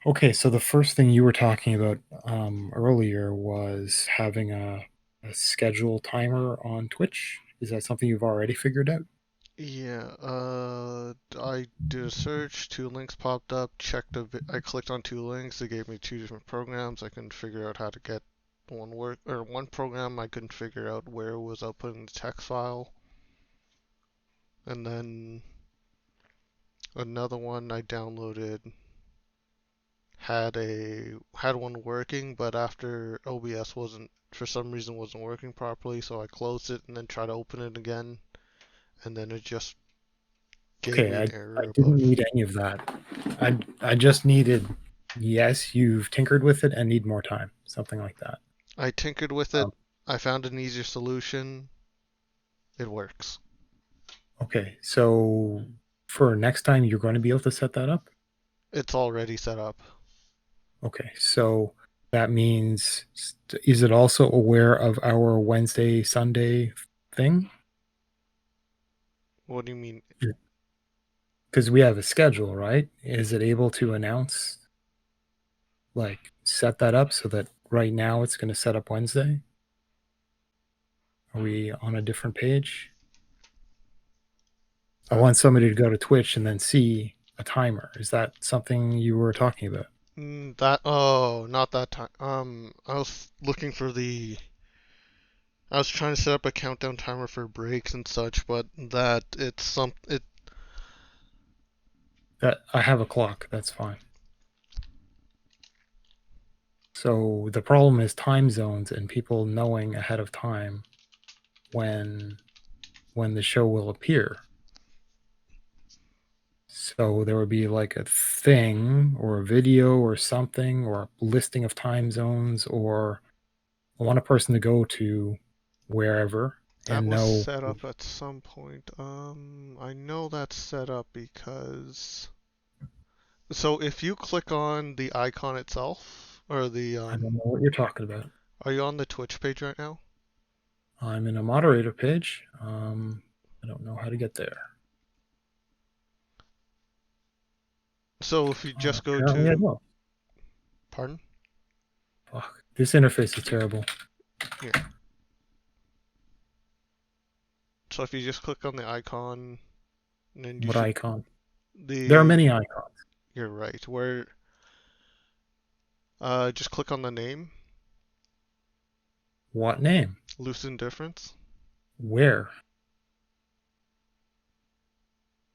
Okay, so the first thing you were talking about earlier was having a schedule timer on Twitch. Is that something you've already figured out? Yeah, I did a search, two links popped up, I clicked on two links, they gave me two different programs. I couldn't figure out how to get one program I couldn't figure out where it was outputting the text file. And then another one I downloaded had one working, but after OBS wasn't for some reason wasn't working properly, so I closed it and then tried to open it again, and then it just gave Okay, me an I error didn't above. need any of that. I just needed, yes, you've tinkered with it and need more time, something like that. I tinkered with it. Um, I found an easier solution. It works. okay, so for next time, you're going to be able to set that up? It's already set up. Okay, so that means, is it also aware of our Wednesday, Sunday thing? What do you mean? Because we have a schedule, right? Is it able to announce, like, set that up so that right now it's going to set up Wednesday? Are we on a different page? I Uh, want somebody to go to Twitch and then see a timer. Is that something you were talking about? not that time. I was looking for the. I was trying to set up a countdown timer for breaks and such, but that it's some. It. That I have a clock. That's fine. So the problem is time zones and people knowing ahead of time when the show will appear. So there would be like a thing or a video or something or a listing of time zones, or I want a person to go to wherever That and was know. set up at some point. I know that's set up because. So if you click on the icon itself, or the I don't know what you're talking about. are you on the Twitch page right now? I'm in a moderator page. I don't know how to get there. So if you just go Apparently I to, don't. pardon? Fuck. This interface is terrible. Yeah. So if you just click on the icon, then you What should icon? There are the many icons. you're right. Where just click on the name, What name? Lucid Indifference. Where?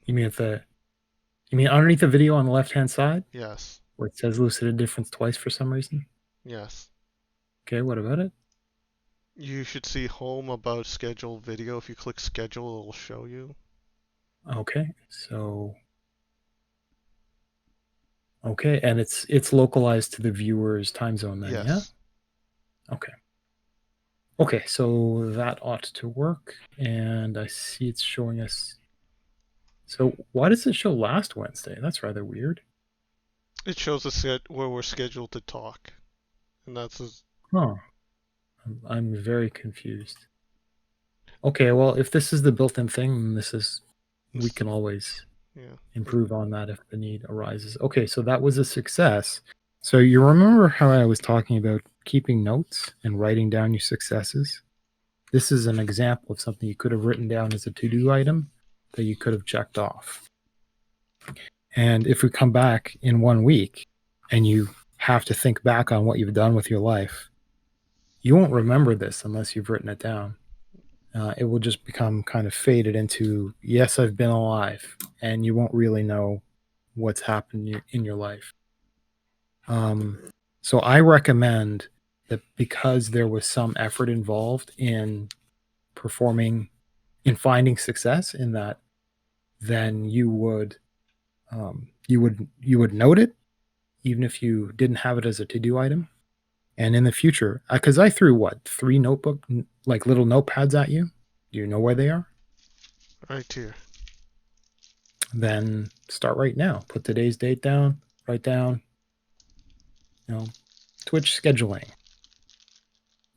You mean at the you mean underneath the video on the left hand side Yes. where it says Lucid Indifference twice for some reason? Yes. Okay, what about it? You should see home about schedule video. If you click schedule, it'll show you. Okay, so okay, and it's localized to the viewer's time zone then, yeah? Yes. Okay. Okay, so that ought to work, and I see it's showing us. So why does it show last Wednesday? That's rather weird. It shows the set where we're scheduled to talk. And Huh. I'm very confused. Okay, well, if this is the built-in thing, then we it's can always yeah. improve on that if the need arises. Okay, so that was a success. So you remember how I was talking about keeping notes and writing down your successes? This is an example of something you could have written down as a to-do item that you could have checked off. And if we come back in 1 week and you have to think back on what you've done with your life, you won't remember this unless you've written it down. It will just become kind of faded into, yes, I've been alive, and you won't really know what's happened in your life. Um, so I recommend that because there was some effort involved in performing, in finding success in that, then you would note it even if you didn't have it as a to do item. And in the future, because I threw what, three like little notepads at you. Do you know where they are? Right here. Then start right now. Put today's date down, write down, you know, Twitch scheduling,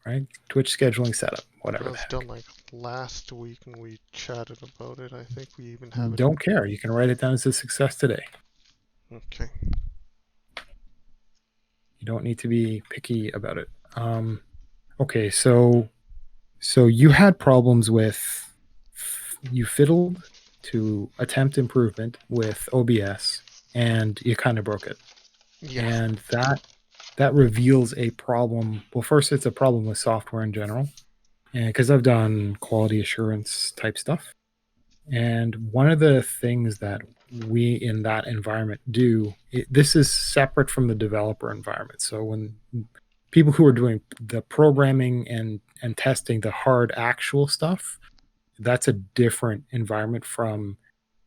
right? Twitch scheduling setup, That whatever the was done heck. like last week and we chatted about it. I think we even have it. Don't care. You can write it down as a success today. Okay. You don't need to be picky about it. Okay, so you had problems with you fiddled to attempt improvement with OBS and you kind of broke it. Yeah. And that reveals a problem. Well, first it's a problem with software in general. And because I've done quality assurance type stuff. And one of the things that we in that environment do, this is separate from the developer environment. So when people who are doing the programming and testing the hard actual stuff, that's a different environment from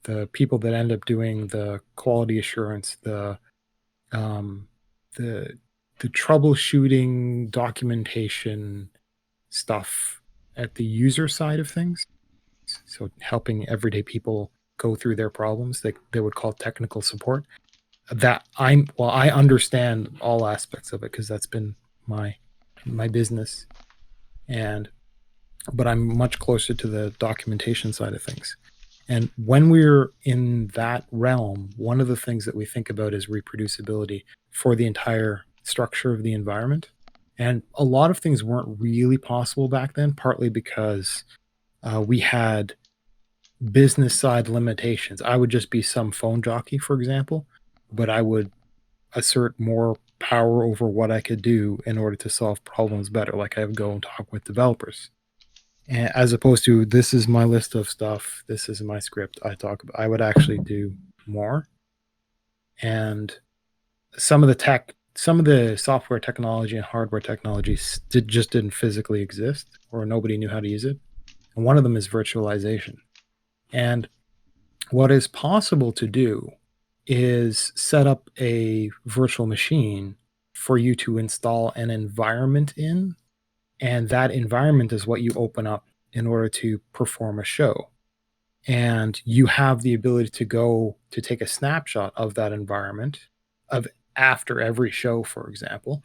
the people that end up doing the quality assurance, um, the the troubleshooting documentation stuff at the user side of things. So helping everyday people go through their problems that they would call technical support. That I understand all aspects of it because that's been my my business, and but I'm much closer to the documentation side of things. And when we're in that realm, one of the things that we think about is reproducibility for the entire structure of the environment. And a lot of things weren't really possible back then, partly because we had business side limitations. I would just be some phone jockey, for example, but I would assert more power over what I could do in order to solve problems better. Like I would go and talk with developers, as opposed to this is my list of stuff. This is my script. I would actually do more. And some of the software technology and hardware technologies just didn't physically exist, or nobody knew how to use it. And one of them is virtualization. And what is possible to do is set up a virtual machine for you to install an environment in, and that environment is what you open up in order to perform a show. And you have the ability to go to take a snapshot of that environment of after every show, for example,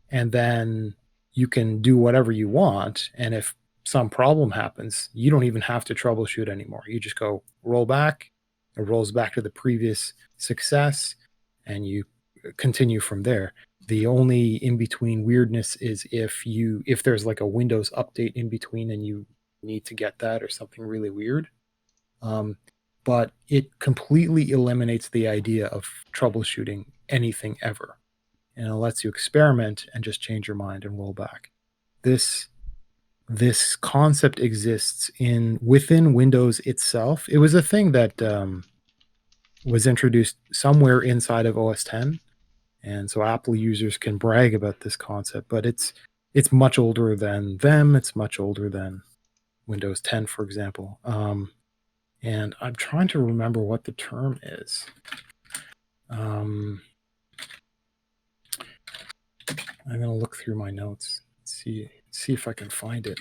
and then you can do whatever you want. And if some problem happens, you don't even have to troubleshoot anymore. You just go roll back, it rolls back to the previous success, and you continue from there. The only in between weirdness is if there's like a Windows update in between and you need to get that or something really weird. Um, but it completely eliminates the idea of troubleshooting anything ever, and it lets you experiment and just change your mind and roll back. This this concept exists in within Windows itself. It was a thing that was introduced somewhere inside of OS 10, and so Apple users can brag about this concept. But it's much older than them. It's much older than Windows 10, for example. And I'm trying to remember what the term is. Um, I'm gonna look through my notes, see if I can find it.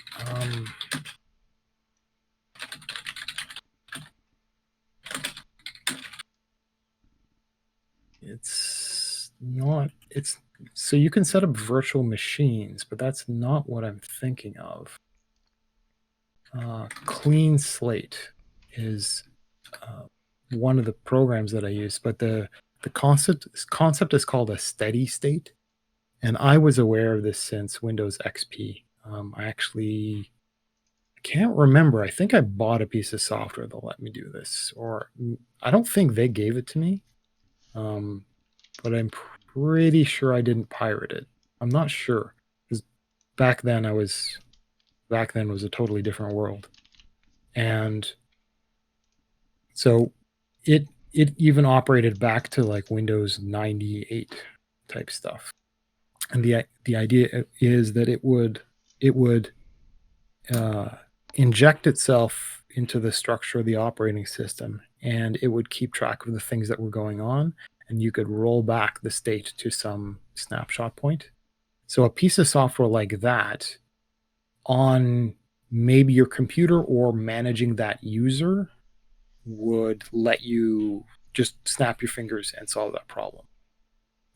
It's not. It's so you can set up virtual machines, but that's not what I'm thinking of. Clean Slate is one of the programs that I use, but the concept is called a steady state, and I was aware of this since Windows XP. I actually can't remember. I think I bought a piece of software that let me do this, or I don't think they gave it to me. Um, but I'm pretty sure I didn't pirate it. I'm not sure because back then I was back then was a totally different world, and so it even operated back to like Windows 98 type stuff. And the idea is that it would uh, inject itself into the structure of the operating system, and it would keep track of the things that were going on, and you could roll back the state to some snapshot point. So a piece of software like that on maybe your computer or managing that user would let you just snap your fingers and solve that problem.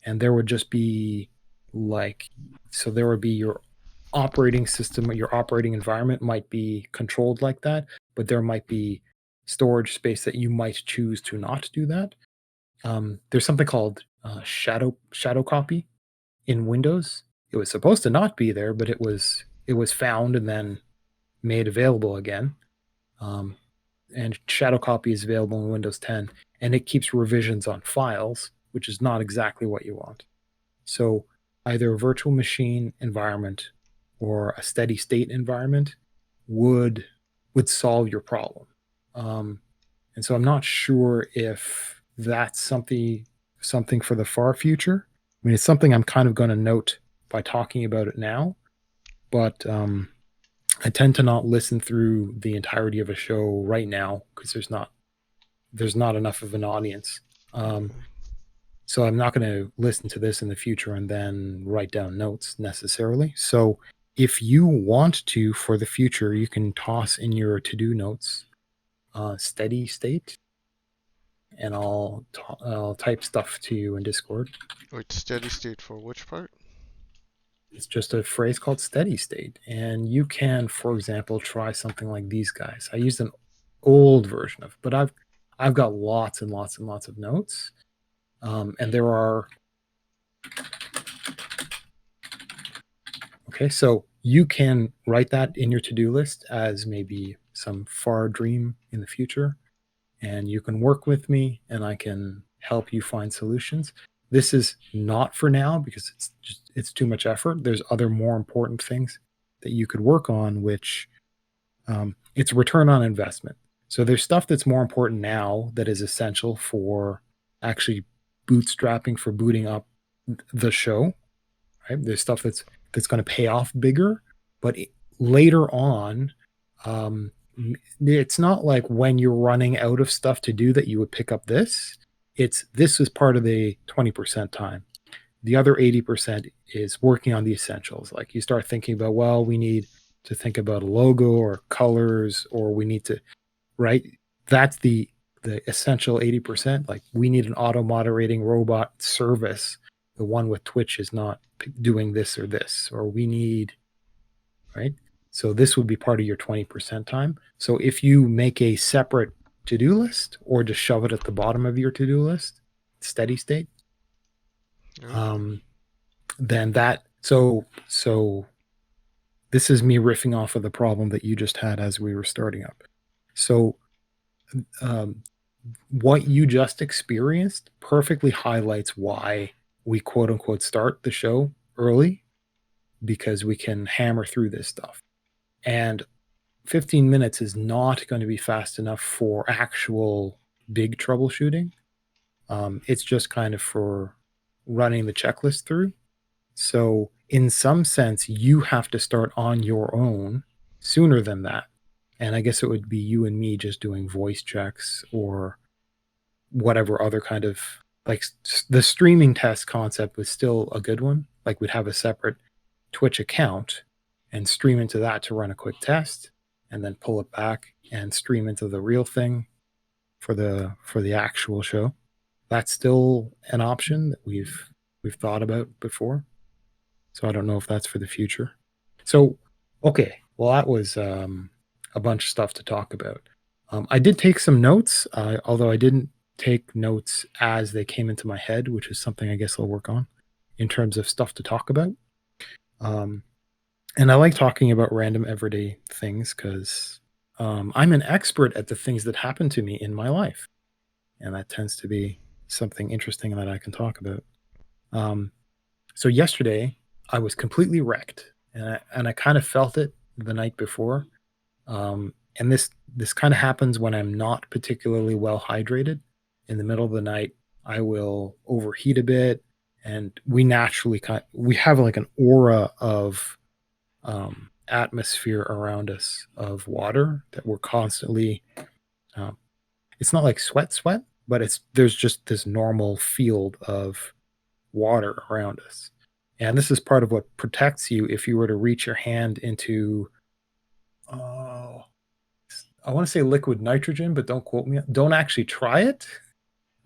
And there would just be like, so there would be your operating system or your operating environment might be controlled like that, but there might be storage space that you might choose to not do that. There's something called shadow copy in Windows. It was supposed to not be there, but it was found and then made available again. Um, and shadow copy is available in Windows 10, and it keeps revisions on files, which is not exactly what you want. So either a virtual machine environment or a steady state environment would would solve your problem. Um, and so I'm not sure if that's something for the far future. I mean, it's something I'm kind of going to note by talking about it now, but I tend to not listen through the entirety of a show right now because there's not enough of an audience. Um, Okay. so I'm not going to listen to this in the future and then write down notes necessarily. So if you want to for the future, you can toss in your to-do notes, steady state, and I'll type stuff to you in Discord. Wait, steady state for which part? It's just a phrase called steady state, and you can, for example, try something like these guys. I used an old version of, but I've got lots and lots and lots of notes, and there are. Okay, so you can write that in your to-do list as maybe some far dream in the future, and you can work with me and I can help you find solutions. This is not for now because it's too much effort. There's other more important things that you could work on, which it's return on investment. So there's stuff that's more important now that is essential for actually bootstrapping for booting up the show, right? There's stuff that's going to pay off bigger, but later on, um, it's not like when you're running out of stuff to do that you would pick up this. It's this is part of the 20% time. The other 80% is working on the essentials. Like you start thinking about, well, we need to think about a logo or colors, or we need to, right? That's the essential 80%. Like we need an auto moderating robot service. The one with Twitch is not doing this or this, or we need, right? So this would be part of your 20% time. So if you make a separate to-do list or just shove it at the bottom of your to-do list, steady state, Yeah. um, then so this is me riffing off of the problem that you just had as we were starting up. So um, what you just experienced perfectly highlights why we quote unquote start the show early, because we can hammer through this stuff. And 15 minutes is not going to be fast enough for actual big troubleshooting. It's just kind of for running the checklist through. So, in some sense, you have to start on your own sooner than that. And I guess it would be you and me just doing voice checks or whatever other kind of like the streaming test concept was still a good one. Like we'd have a separate Twitch account and stream into that to run a quick test and then pull it back and stream into the real thing for the actual show. That's still an option that we've thought about before. So I don't know if that's for the future. So okay, well that was a bunch of stuff to talk about. I did take some notes, although I didn't take notes as they came into my head, which is something I guess I'll work on in terms of stuff to talk about. Um, and I like talking about random everyday things because I'm an expert at the things that happen to me in my life, and that tends to be something interesting that I can talk about. Um, so yesterday, I was completely wrecked, and I kind of felt it the night before. And this kind of happens when I'm not particularly well hydrated. In the middle of the night, I will overheat a bit, and we have like an aura of atmosphere around us of water that we're constantly. Um, it's not like sweat, but there's just this normal field of water around us, and this is part of what protects you if you were to reach your hand into. Oh, I want to say liquid nitrogen, but don't quote me. Don't actually try it.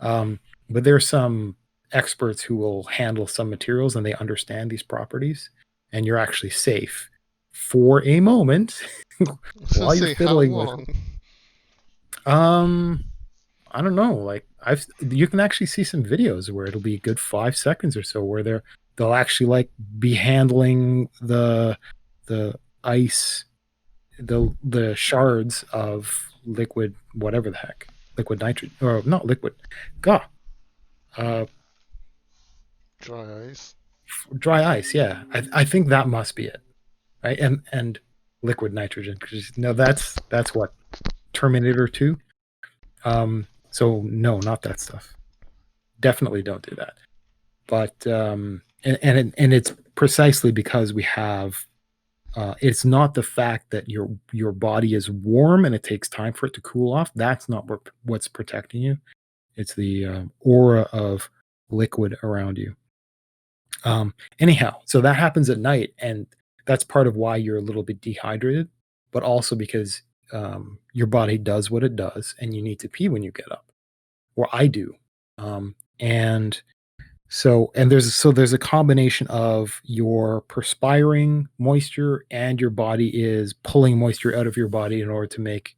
Um, but there's some experts who will handle some materials and they understand these properties, and you're actually safe for a moment I was gonna while you're say how fiddling with. long? Um, I don't know. Like you can actually see some videos where it'll be a good 5 seconds or so where They'll actually like be handling the ice, the shards of liquid, whatever the heck, liquid nitrogen, or not liquid, God, uh, Dry ice. dry ice. Yeah, I think that must be it, right? And liquid nitrogen, because no, that's what Terminator 2. So no, not that stuff. Definitely don't do that. But and it's precisely because we have it's not the fact that your body is warm and it takes time for it to cool off. That's not what's protecting you. It's the aura of liquid around you. Anyhow, so that happens at night, and that's part of why you're a little bit dehydrated, but also because your body does what it does, and you need to pee when you get up, or I do. And there's a combination of your perspiring moisture and your body is pulling moisture out of your body in order to make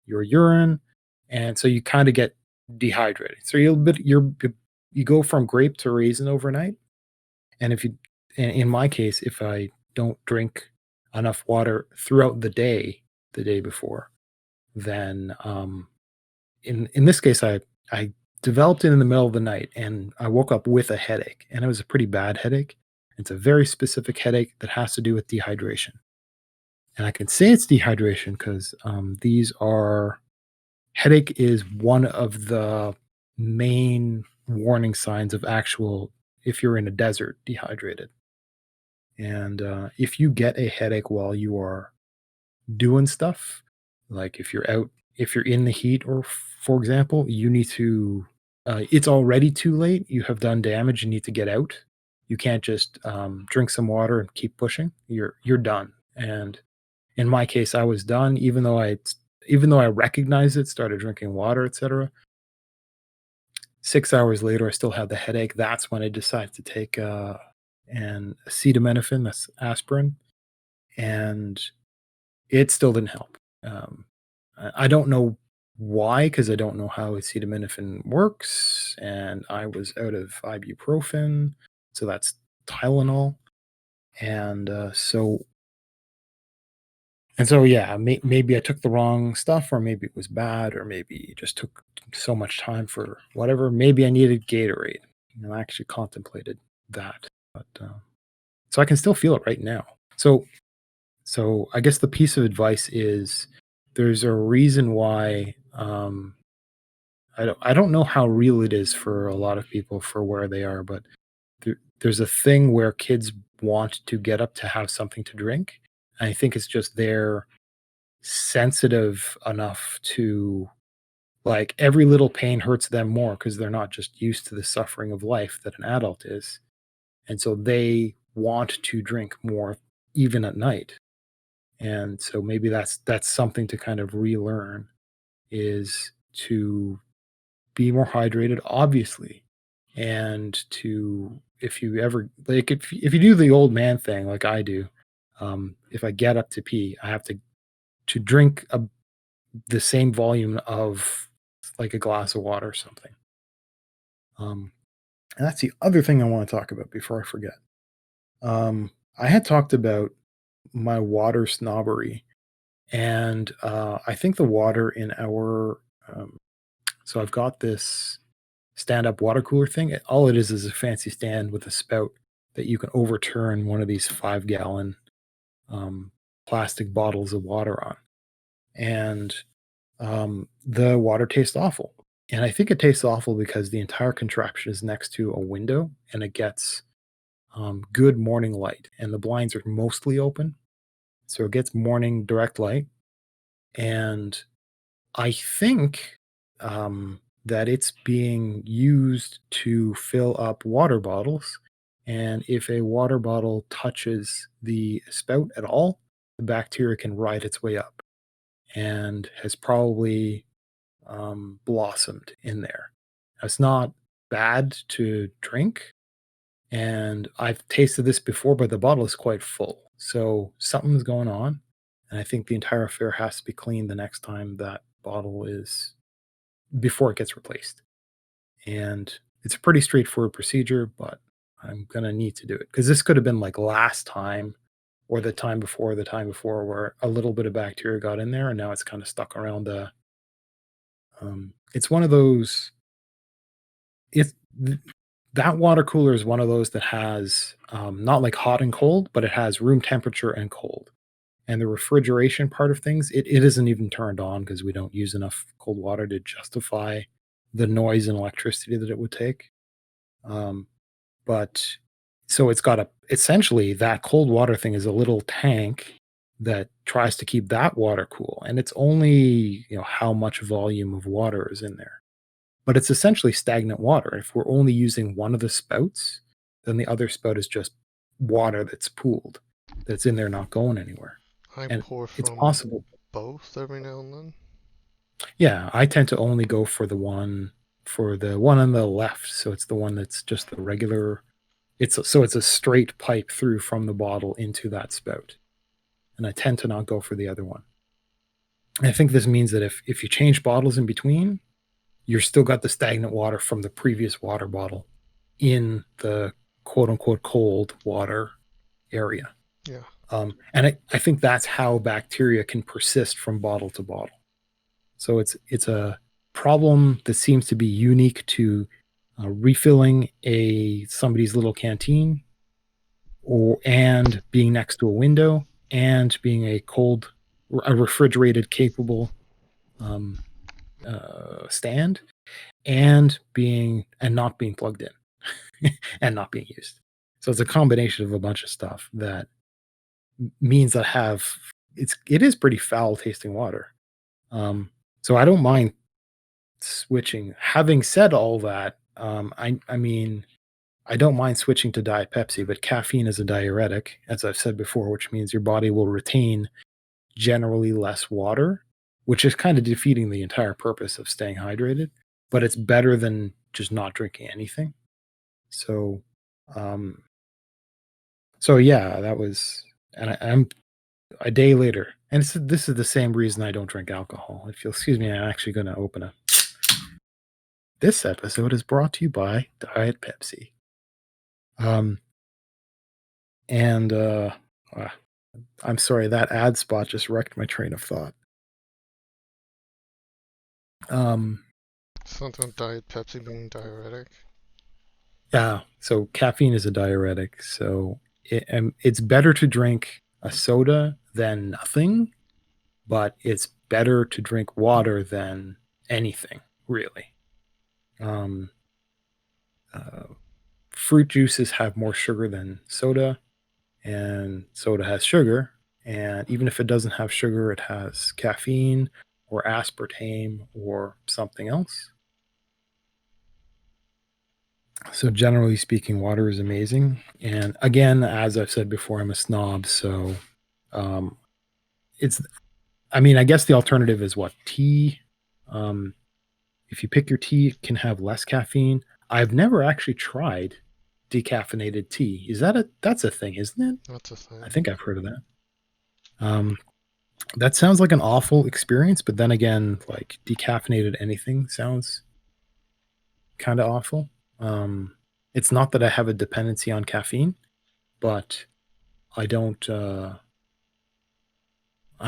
your urine, and so you kind of get dehydrated. So you go from grape to raisin overnight, and if you in my case, if I don't drink enough water throughout the day before, then in this case, I developed it in the middle of the night, and I woke up with a headache, and it was a pretty bad headache. It's a very specific headache that has to do with dehydration, and I can say it's dehydration because these are headache is one of the main warning signs of actual if you're in a desert dehydrated, and if you get a headache while you are doing stuff, like if you're in the heat, or for example, you need to, it's already too late. You have done damage. You need to get out. You can't just drink some water and keep pushing. You're done. And in my case, I was done, even though I recognized it, started drinking water, etc. 6 hours later, I still had the headache. That's when I decided to take an acetaminophen, that's aspirin, and it still didn't help. I don't know why, because I don't know how acetaminophen works, and I was out of ibuprofen, so that's Tylenol, and yeah, maybe I took the wrong stuff, or maybe it was bad, or maybe it just took so much time for whatever. Maybe I needed Gatorade, and I actually contemplated that, but so I can still feel it right now. So I guess the piece of advice is there's a reason why I don't know how real it is for a lot of people for where they are, but there's a thing where kids want to get up to have something to drink. And I think it's just they're sensitive enough to, like, every little pain hurts them more because they're not just used to the suffering of life that an adult is. And so they want to drink more even at night. And so maybe that's something to kind of relearn, is to be more hydrated, obviously, and to, if you ever like, if you do the old man thing like I do, if I get up to pee, I have to drink the same volume of like a glass of water or something. Um, and that's the other thing I want to talk about before I forget. I had talked about my water snobbery, and I think the water in our so I've got this stand-up water cooler thing. All it is a fancy stand with a spout that you can overturn one of these 5-gallon um, plastic bottles of water on, and the water tastes awful. And I think it tastes awful because the entire contraption is next to a window, and it gets good morning light, and the blinds are mostly open, so it gets morning direct light. And I think that it's being used to fill up water bottles. And if a water bottle touches the spout at all, the bacteria can ride its way up and has probably blossomed in there. It's not bad to drink, and I've tasted this before, but the bottle is quite full. So something's going on. And I think the entire affair has to be cleaned the next time that bottle is, before it gets replaced. And it's a pretty straightforward procedure, but I'm gonna need to do it because this could have been like last time or the time before, where a little bit of bacteria got in there and now it's kind of stuck around the. It's one of those. It's th- that water cooler is one of those that has not like hot and cold, but it has room temperature and cold. And the refrigeration part of things, it isn't even turned on because we don't use enough cold water to justify the noise and electricity that it would take. Um, but so it's got a essentially that cold water thing is a little tank that tries to keep that water cool, and it's only how much volume of water is in there, but it's essentially stagnant water. If we're only using one of the spouts, then the other spout is just water that's pooled, that's in there not going anywhere. I And pour it's from possible. both every now and then. Yeah, I tend to only go for the one on the left, so it's the one that's just the regular. It's a straight pipe through from the bottle into that spout, and I tend to not go for the other one. And I think this means that if you change bottles in between, you're still got the stagnant water from the previous water bottle in the quote unquote cold water area. Yeah. And I think that's how bacteria can persist from bottle to bottle. So it's a problem that seems to be unique to refilling a somebody's little canteen, or and being next to a window, and being a refrigerated capable um, stand, and not being plugged in and not being used. So it's a combination of a bunch of stuff that means that it is pretty foul tasting water. Um, so I don't mind switching. Having said all that, I mean, I don't mind switching to Diet Pepsi, but caffeine is a diuretic, as I've said before, which means your body will retain generally less water, which is kind of defeating the entire purpose of staying hydrated. But it's better than just not drinking anything. So, um, so yeah, that was, and I'm a day later, and this is the same reason I don't drink alcohol. If you'll excuse me, I'm actually going to open a. This episode is brought to you by Diet Pepsi. Um, and uh, I'm sorry, that ad spot just wrecked my train of thought. Um, Something with Diet Pepsi being diuretic. yeah, so caffeine is a diuretic, so it's better to drink a soda than nothing, but it's better to drink water than anything, really. Um, uh, Fruit juices have more sugar than soda, and soda has sugar. And even if it doesn't have sugar, it has caffeine or aspartame or something else. So, generally speaking, water is amazing. And again, as I've said before, I'm a snob. So, um, it's, I mean, I guess the alternative is what? Tea. Um, if you pick your tea, it can have less caffeine. I've never actually tried decaffeinated tea. That's a thing, isn't it? That's a I thing. think I've heard of that. Um, that sounds like an awful experience, but then again, like decaffeinated anything sounds kind of awful. It's not that I have a dependency on caffeine, but I don't. I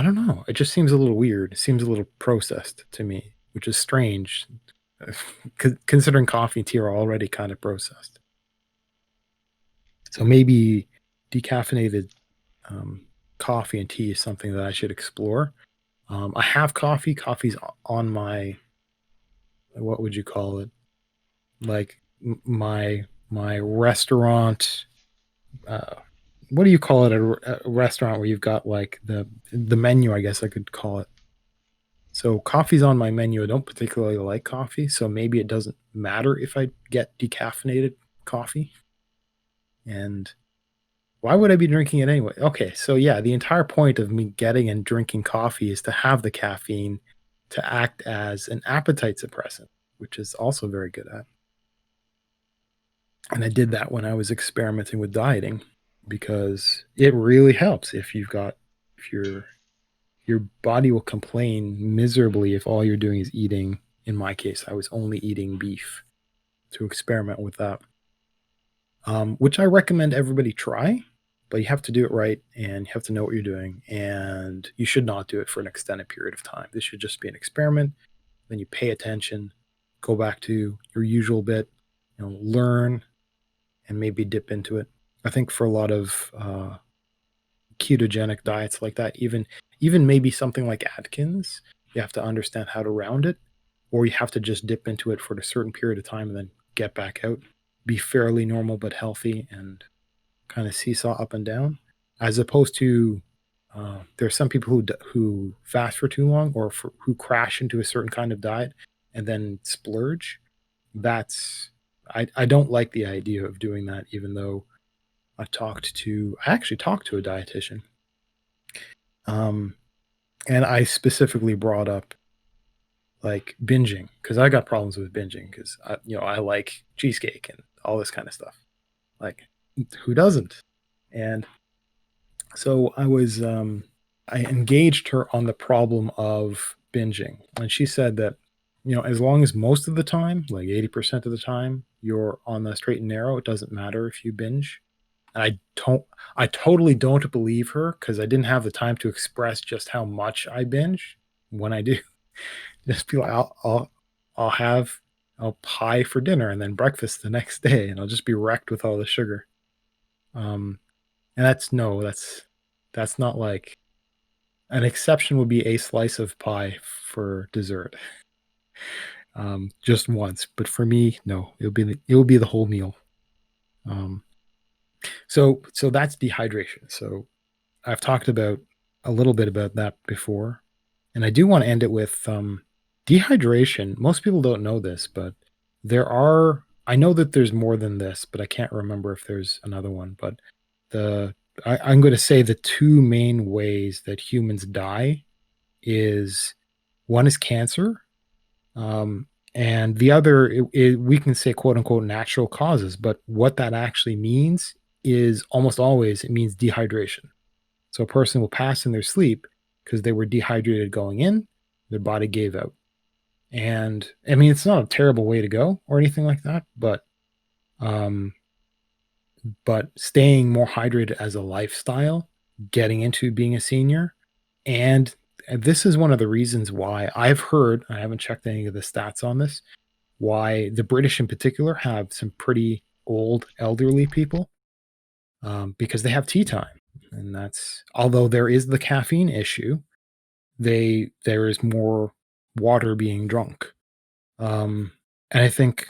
don't know. It just seems a little weird. It seems a little processed to me, which is strange, considering coffee and tea are already kind of processed. So Yeah. maybe decaffeinated um, coffee and tea is something that I should explore. I have coffee. Coffee's on my, what would you call it? Like my restaurant. Uh, what do you call it? A restaurant where you've got like the menu, I guess I could call it. So coffee's on my menu. I don't particularly like coffee, so maybe it doesn't matter if I get decaffeinated coffee. And why would I be drinking it anyway? Okay, so yeah, the entire point of me getting and drinking coffee is to have the caffeine to act as an appetite suppressant, which is also very good at. And I did that when I was experimenting with dieting because it really helps if your body will complain miserably if all you're doing is eating. In my case, I was only eating beef to experiment with that. which I recommend everybody try, but you have to do it right and you have to know what you're doing. And you should not do it for an extended period of time. This should just be an experiment. Then you pay attention, go back to your usual bit, learn and maybe dip into it. I think for a lot of ketogenic diets like that, even maybe something like Atkins, you have to understand how to round it, or you have to just dip into it for a certain period of time and then get back out, be fairly normal but healthy, and kind of seesaw up and down, as opposed to there are some people who fast for too long or who crash into a certain kind of diet and then splurge. That's I don't like the idea of doing that, even though I actually talked to a dietitian, um, and I specifically brought up like binging because I got problems with binging because I like cheesecake and all this kind of stuff. Like, who doesn't? And so I engaged her on the problem of binging, and she said that as long as most of the time, like 80% of the time, you're on the straight and narrow, it doesn't matter if you binge. And I totally don't believe her because I didn't have the time to express just how much I binge when I do. Just be like, I'll have a pie for dinner and then breakfast the next day, and I'll just be wrecked with all the sugar. Um, and that's no, that's not like an exception would be a slice of pie for dessert, just once. But for me, no, it will be the whole meal. Um, so that's dehydration. So I've talked about a little bit about that before, and I do want to end it with dehydration. Most people don't know this, but I know that there's more than this, but I can't remember if there's another one. But the I'm going to say the two main ways that humans die is one is cancer, um, and the other we can say quote unquote natural causes. But what that actually means is almost always it means dehydration. So a person will pass in their sleep because they were dehydrated going in, their body gave out. And I mean, it's not a terrible way to go or anything like that, um, but staying more hydrated as a lifestyle, getting into being a senior, and this is one of the reasons why I've heard, I haven't checked any of the stats on this, why the British in particular have some pretty old elderly people, because they have tea time. And that's although there is the caffeine issue, there is more water being drunk. And I think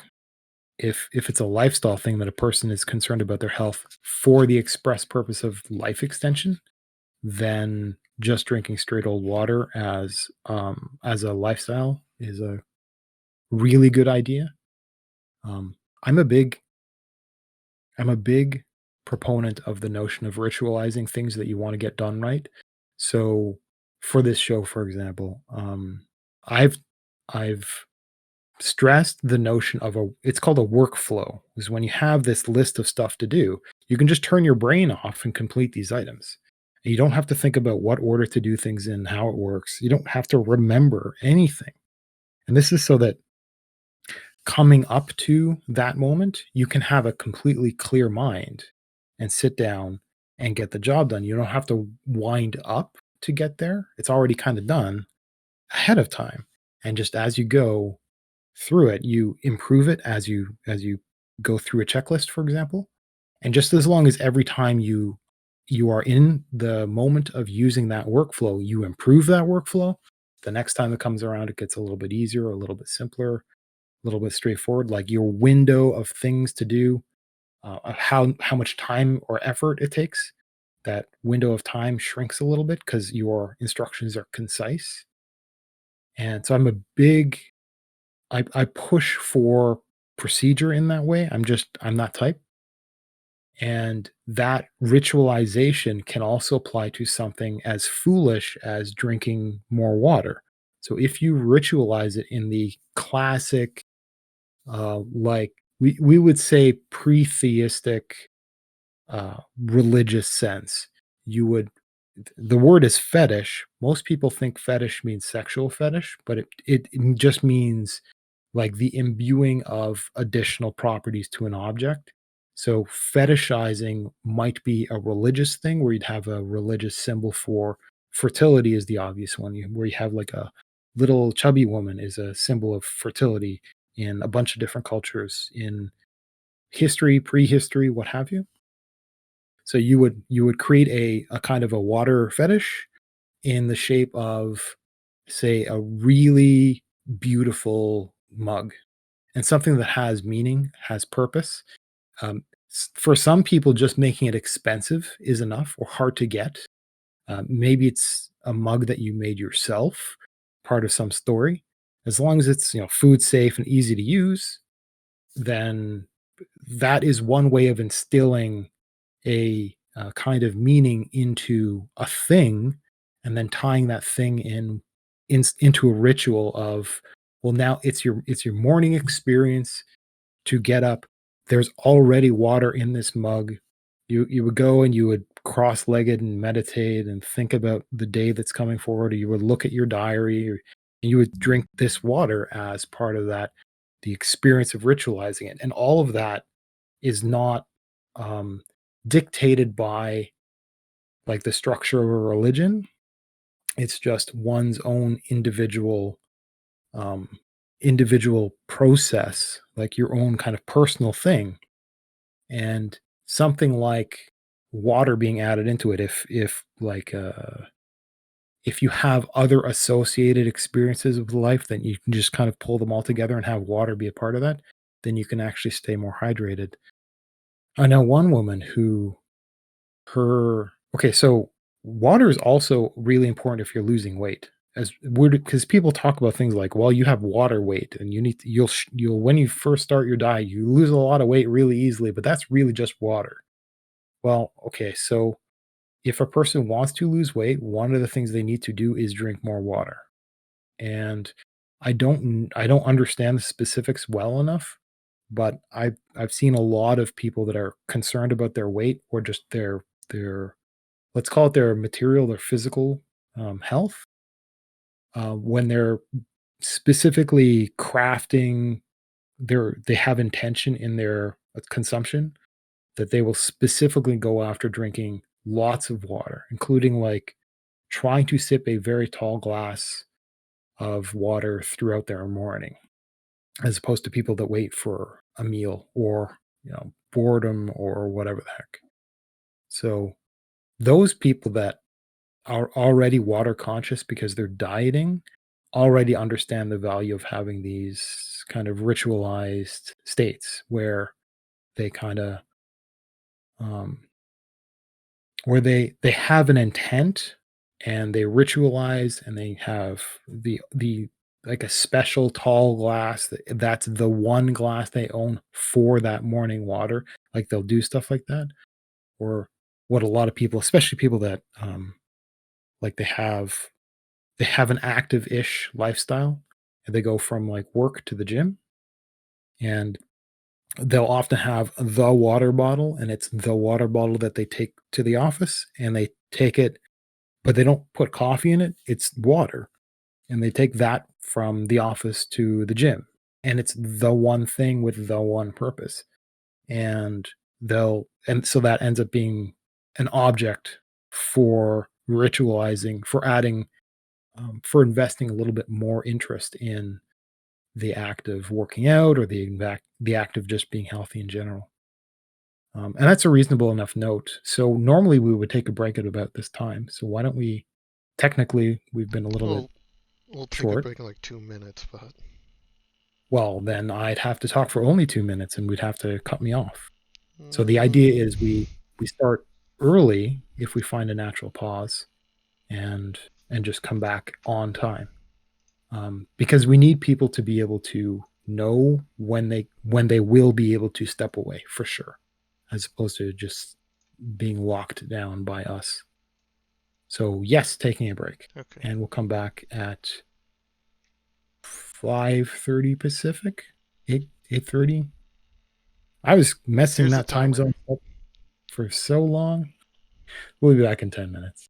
if it's a lifestyle thing that a person is concerned about their health for the express purpose of life extension, then just drinking straight old water as a lifestyle is a really good idea. Um, I'm a big I'm a big proponent of the notion of ritualizing things that you want to get done right. So for this show, for example, I've I've stressed the notion of it's called a workflow, is when you have this list of stuff to do, you can just turn your brain off and complete these items. And you don't have to think about what order to do things in, how it works. You don't have to remember anything. And this is so that coming up to that moment, you can have a completely clear mind and sit down and get the job done. You don't have to wind up to get there. It's already kind of done ahead of time. And just as you go through it, you improve it as you go through a checklist, for example. And just as long as every time you are in the moment of using that workflow, you improve that workflow, the next time it comes around, it gets a little bit easier, a little bit simpler, a little bit straightforward. Like your window of things to do, of how much time or effort it takes, that window of time shrinks a little bit because your instructions are concise. And so I push for procedure in that way. I'm that type. And that ritualization can also apply to something as foolish as drinking more water. So if you ritualize it in the classic, like we would say pre-theistic religious sense, you would the word is fetish. Most people think fetish means sexual fetish, but it just means like the imbuing of additional properties to an object. So fetishizing might be a religious thing where you'd have a religious symbol for fertility is the obvious one, where you have like a little chubby woman is a symbol of fertility in a bunch of different cultures in history, prehistory, what have you. So you would create a kind of a water fetish in the shape of, say, a really beautiful mug and something that has meaning, has purpose. For some people, just making it expensive is enough or hard to get. Maybe it's a mug that you made yourself, part of some story. As long as it's food safe and easy to use, then that is one way of instilling a kind of meaning into a thing, and then tying that thing into a ritual of, well, now it's your morning experience to get up. There's already water in this mug. You would go and you would cross-legged and meditate and think about the day that's coming forward, or you would look at your diary, and you would drink this water as part of that, the experience of ritualizing it. And all of that is not um, dictated by like the structure of a religion. It's just one's own um, individual process, like your own kind of personal thing. And something like water being added into it, if you have other associated experiences of life, then you can just kind of pull them all together and have water be a part of that. Then you can actually stay more hydrated. I know one woman who her okay, so water is also really important if you're losing weight. As weird, because people talk about things like, well, you have water weight and you'll when you first start your diet, you lose a lot of weight really easily, but that's really just water. Well, okay, so if a person wants to lose weight, one of the things they need to do is drink more water. And I don't understand the specifics well enough, but I've seen a lot of people that are concerned about their weight or just their let's call it their material, their physical health, when they're specifically crafting they have intention in their consumption, that they will specifically go after drinking lots of water, including like trying to sip a very tall glass of water throughout their morning, as opposed to people that wait for a meal or boredom or whatever the heck. So those people that are already water conscious because they're dieting already understand the value of having these kind of ritualized states where they kind of um, where they have an intent and they ritualize and they have the like a special tall glass that's the one glass they own for that morning water. Like they'll do stuff like that, or what a lot of people, especially people that like they have an active-ish lifestyle, and they go from, like, work to the gym, and they'll often have the water bottle, and it's the water bottle that they take to the office, and they take it but they don't put coffee in it, it's water, and they take that from the office to the gym, and it's the one thing with the one purpose, and so that ends up being an object for ritualizing, for adding for investing a little bit more interest in the act of working out or the act of just being healthy in general. And that's a reasonable enough note. So normally we would take a break at about this time. So why don't we? Technically, we've been a little bit We'll take a short. break in like 2 minutes, but Well, then I'd have to talk for only 2 minutes, and we'd have to cut me off. So the idea mm, is we start early if we find a natural pause, and just come back on time. Because we need people to be able to know when they will be able to step away for sure, as opposed to just being locked down by us. So yes, taking a break, okay. and we'll come back at 5:30 Pacific, 8:30. I was messing Here's the that time timer. zone up for so long. We'll be back in 10 minutes.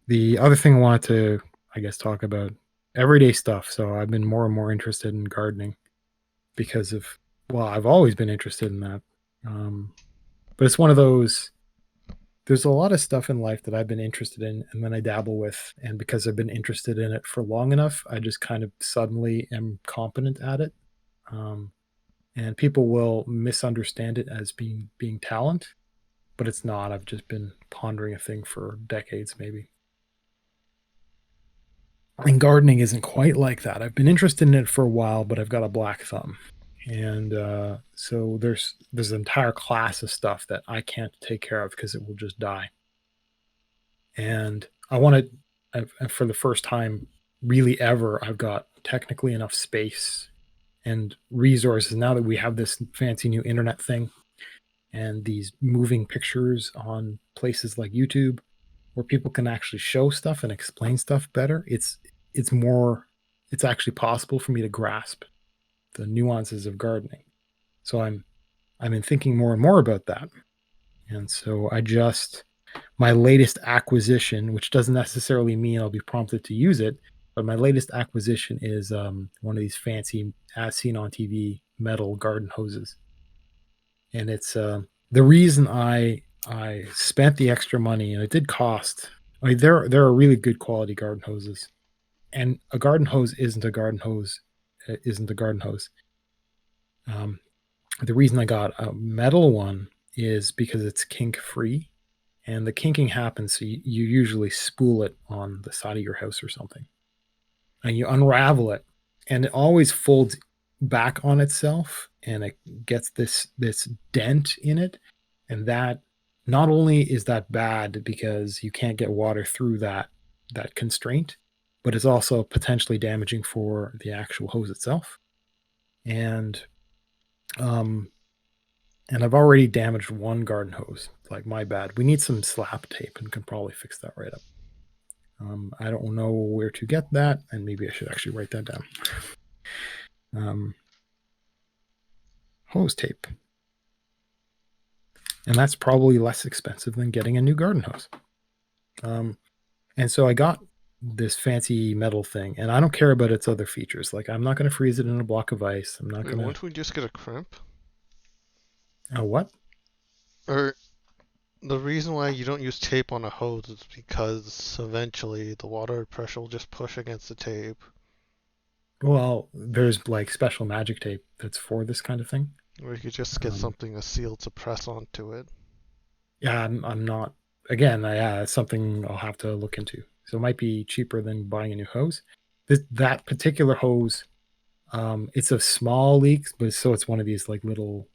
The other thing I wanted to, I guess, talk about everyday stuff. So I've been more and more interested in gardening. because of, well, I've always been interested in that. Um, but it's one of those, there's a lot of stuff in life that I've been interested in and then I dabble with. And because I've been interested in it for long enough, I just kind of suddenly am competent at it. Um, and people will misunderstand it as being talent, but it's not. I've just been pondering a thing for decades, maybe. And gardening isn't quite like that. I've been interested in it for a while, but I've got a black thumb, and so there's an entire class of stuff that I can't take care of because it will just die. And I want to, for the first time, really ever, I've got technically enough space and resources now that we have this fancy new internet thing and these moving pictures on places like YouTube where people can actually show stuff and explain stuff better. It's more, it's actually possible for me to grasp the nuances of gardening. So I've been thinking more and more about that. And so I just, my latest acquisition, which doesn't necessarily mean I'll be prompted to use it, but my latest acquisition is one of these fancy, as seen on TV, metal garden hoses. And it's the reason I spent the extra money, and it did cost. I mean, there are really good quality garden hoses, and a garden hose isn't a garden hose, isn't a garden hose. Um, the reason I got a metal one is because it's kink free, and the kinking happens. So you usually spool it on the side of your house or something, and you unravel it, and it always folds back on itself, and it gets this dent in it, and that, not only is that bad because you can't get water through that constraint, but it's also potentially damaging for the actual hose itself. And um and I've already damaged one garden hose. Like, my bad. We need some slap tape and can probably fix that right up. I don't know where to get that, and maybe I should actually write that down. Hose tape. And that's probably less expensive than getting a new garden hose. And so I got this fancy metal thing, and I don't care about its other features. Like, I'm not going to freeze it in a block of ice. I'm not Wait, going to. won't we just get a crimp? What? Or the reason why you don't use tape on a hose is because eventually the water pressure will just push against the tape. Well, there's like special magic tape that's for this kind of thing. Or you could just get Um, something, a seal to press onto it. yeah, I'm not. Again, yeah, it's something I'll have to look into. So it might be cheaper than buying a new hose. That particular hose, it's a small leak, but so it's one of these like little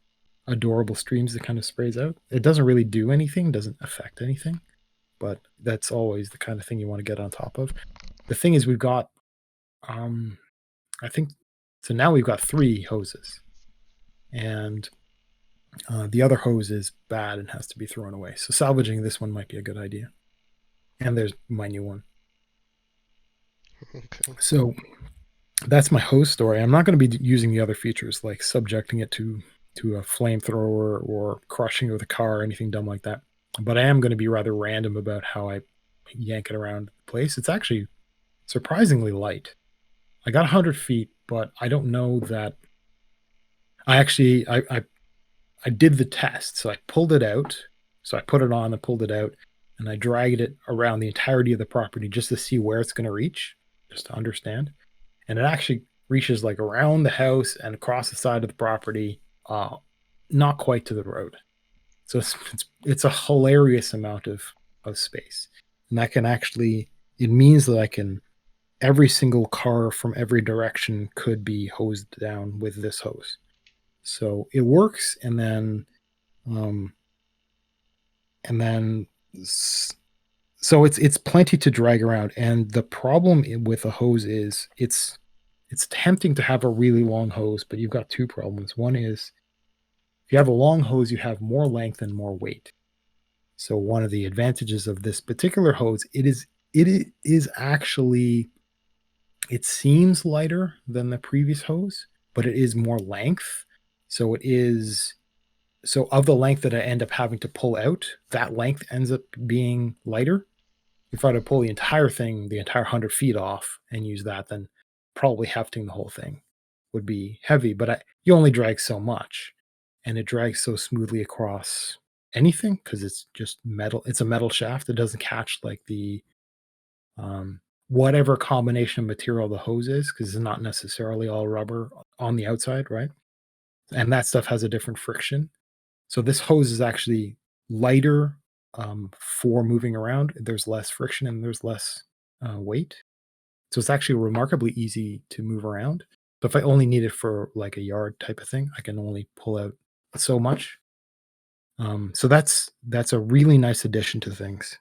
adorable streams that kind of sprays out. It doesn't really do anything, doesn't affect anything, but that's always the kind of thing you want to get on top of. The thing is, we've got, um, I think, so now we've got three hoses, and the other hose is bad and has to be thrown away. So salvaging this one might be a good idea. And there's my new one. Okay. So that's my hose story. I'm not going to be using the other features like subjecting it to a flamethrower or crushing it with a car or anything dumb like that. But I am going to be rather random about how I yank it around the place. It's actually surprisingly light. I got 100 feet, but I don't know that. I actually I did the test. So I pulled it out. So I put it on and pulled it out, and I dragged it around the entirety of the property just to see where it's going to reach, just to understand. And it actually reaches like around the house and across the side of the property, not quite to the road. So it's a hilarious amount of space, and I can actually, it means that I can, every single car from every direction could be hosed down with this hose. So it works, um, and then so it's plenty to drag around. And the problem with a hose is it's tempting to have a really long hose, but you've got two problems. One is, if you have a long hose, you have more length and more weight. So one of the advantages of this particular hose, it is actually, it seems lighter than the previous hose, but it is more length. So it is, so of the length that I end up having to pull out, that length ends up being lighter. If I were to pull the entire thing, the entire 100 feet off and use that, then probably hefting the whole thing. would be heavy, but you only drag so much, and it drags so smoothly across anything because it's just metal. It's a metal shaft. It doesn't catch like the um, whatever combination of material the hose is, because it's not necessarily all rubber on the outside, right? And that stuff has a different friction. So this hose is actually lighter for moving around. There's less friction and there's less weight. So it's actually remarkably easy to move around. But if I only need it for like a yard type of thing, I can only pull out so much. So that's a really nice addition to things.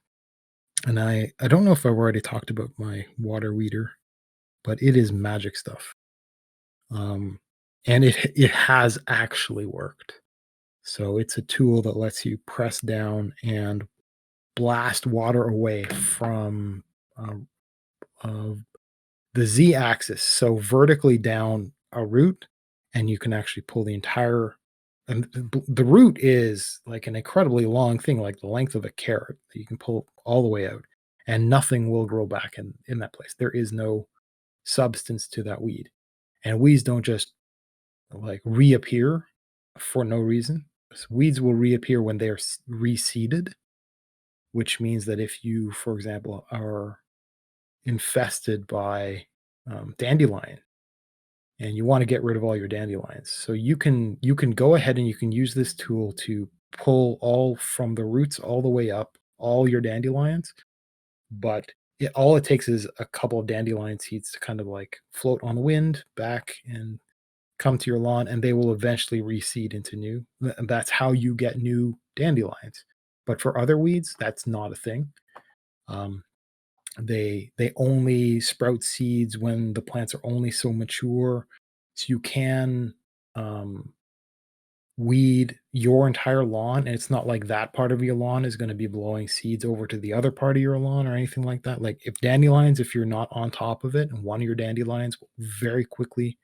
And I don't know if I've already talked about my water weeder, but it is magic stuff. Um, and it has actually worked. So it's a tool that lets you press down and blast water away from um, uh, the Z axis, so vertically down a root, and you can actually pull the entire. And the root is like an incredibly long thing, like the length of a carrot that you can pull all the way out, and nothing will grow back in that place. There is no substance to that weed, and weeds don't just like reappear for no reason. Weeds will reappear when they are reseeded, which means that if you, for example, are infested by dandelion and you want to get rid of all your dandelions, so you can go ahead and you can use this tool to pull all from the roots all the way up all your dandelions, but all it takes is a couple of dandelion seeds to kind of like float on the wind back and come to your lawn, and they will eventually reseed into new. And that's how you get new dandelions. But for other weeds, that's not a thing. Um, they only sprout seeds when the plants are only so mature. So you can um, weed your entire lawn, and it's not like that part of your lawn is going to be blowing seeds over to the other part of your lawn or anything like that. Like if dandelions, if you're not on top of it, and one of your dandelions will very quickly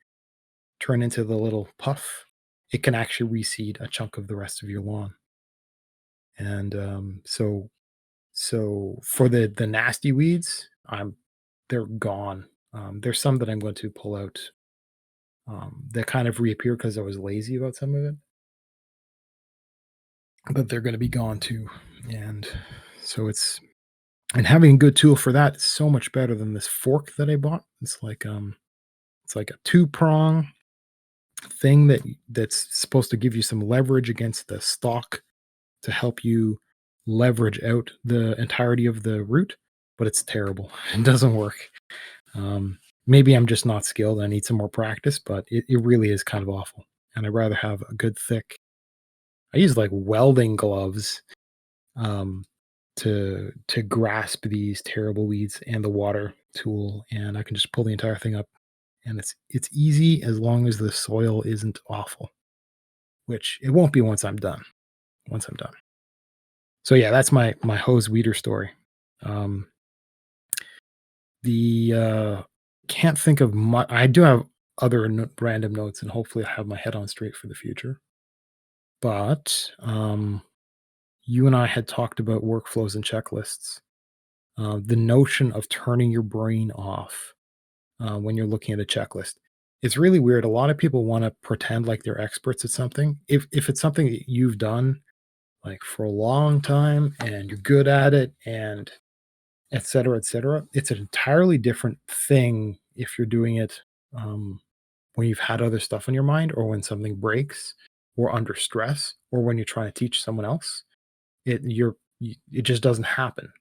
turn into the little puff, it can actually reseed a chunk of the rest of your lawn. And so for the nasty weeds, they're gone. There's some that I'm going to pull out that kind of reappear because I was lazy about some of it, but they're going to be gone too. And so and having a good tool for that is so much better than this fork that I bought. It's like a two prong thing that's supposed to give you some leverage against the stalk to help you leverage out the entirety of the root, but it's terrible. It doesn't work. Maybe I'm just not skilled. I need some more practice, but it really is kind of awful. And I'd rather have a good thick. I use like welding gloves um, to grasp these terrible weeds and the water tool, and I can just pull the entire thing up, and it's easy as long as the soil isn't awful, which it won't be once I'm done. Once I'm done. So yeah, that's my hose weeder story. Um, the can't think of much. I do have other random notes, and hopefully I have my head on straight for the future. But you and I had talked about workflows and checklists. The notion of turning your brain off when you're looking at a checklist. It's really weird. A lot of people want to pretend like they're experts at something. If it's something that you've done like for a long time and you're good at it and et cetera, et cetera. It's an entirely different thing if you're doing it when you've had other stuff on your mind or when something breaks or under stress or when you're trying to teach someone else. It just doesn't happen.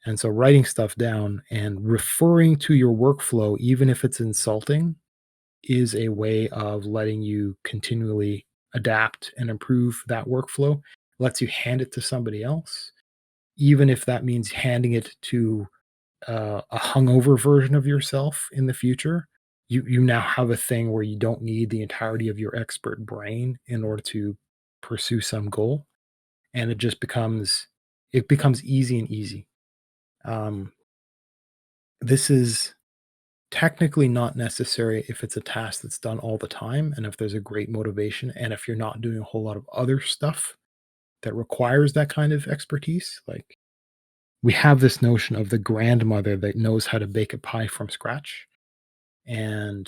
And so writing stuff down and referring to your workflow, even if it's insulting, is a way of letting you continually adapt and improve that workflow. Lets you hand it to somebody else, even if that means handing it to a hungover version of yourself in the future. You now have a thing where you don't need the entirety of your expert brain in order to pursue some goal, and it becomes easy and easy. Um, this is technically not necessary if it's a task that's done all the time, and if there's a great motivation, and if you're not doing a whole lot of other stuff that requires that kind of expertise. Like we have this notion of the grandmother that knows how to bake a pie from scratch. And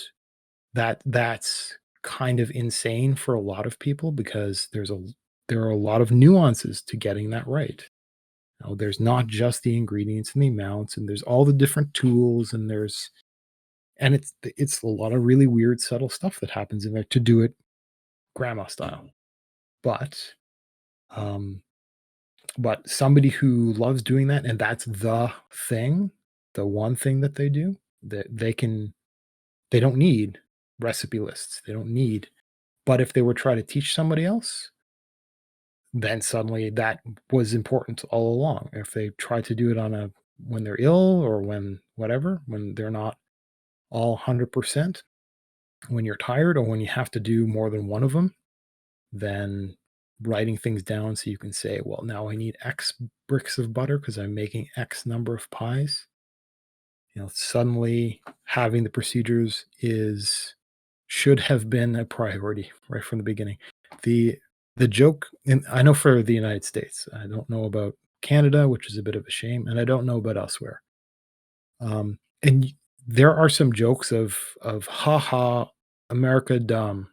that's kind of insane for a lot of people because there are a lot of nuances to getting that right. There's not just the ingredients and the amounts, and there's all the different tools, and it's a lot of really weird, subtle stuff that happens in there to do it grandma style. But um, but somebody who loves doing that, and that's thing, the one thing that they do, that they don't need recipe lists. They don't need. But if they were trying to teach somebody else, then suddenly that was important all along. If they try to do it on a when they're ill or when whatever, when they're not all 100%, when you're tired or when you have to do more than one of them, then writing things down so you can say, well, now I need X bricks of butter because I'm making X number of pies. Suddenly having the procedures is should have been a priority right from the beginning. The the joke, and I know for the United States, I don't know about Canada, which is a bit of a shame, and I don't know about elsewhere. And there are some jokes of "Ha ha, America dumb"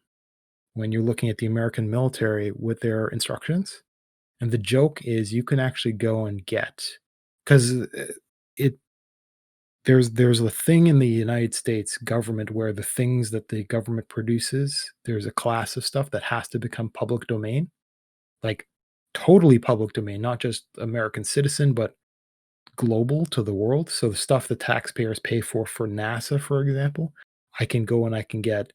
when you're looking at the American military with their instructions, and the joke is you can actually go and get 'cause, it there's a thing in the United States government where the things that the government produces, there's a class of stuff that has to become public domain, like, totally public domain, not just American citizen, but global to the world. So the stuff the taxpayers pay for NASA, for example, I can go and I can get,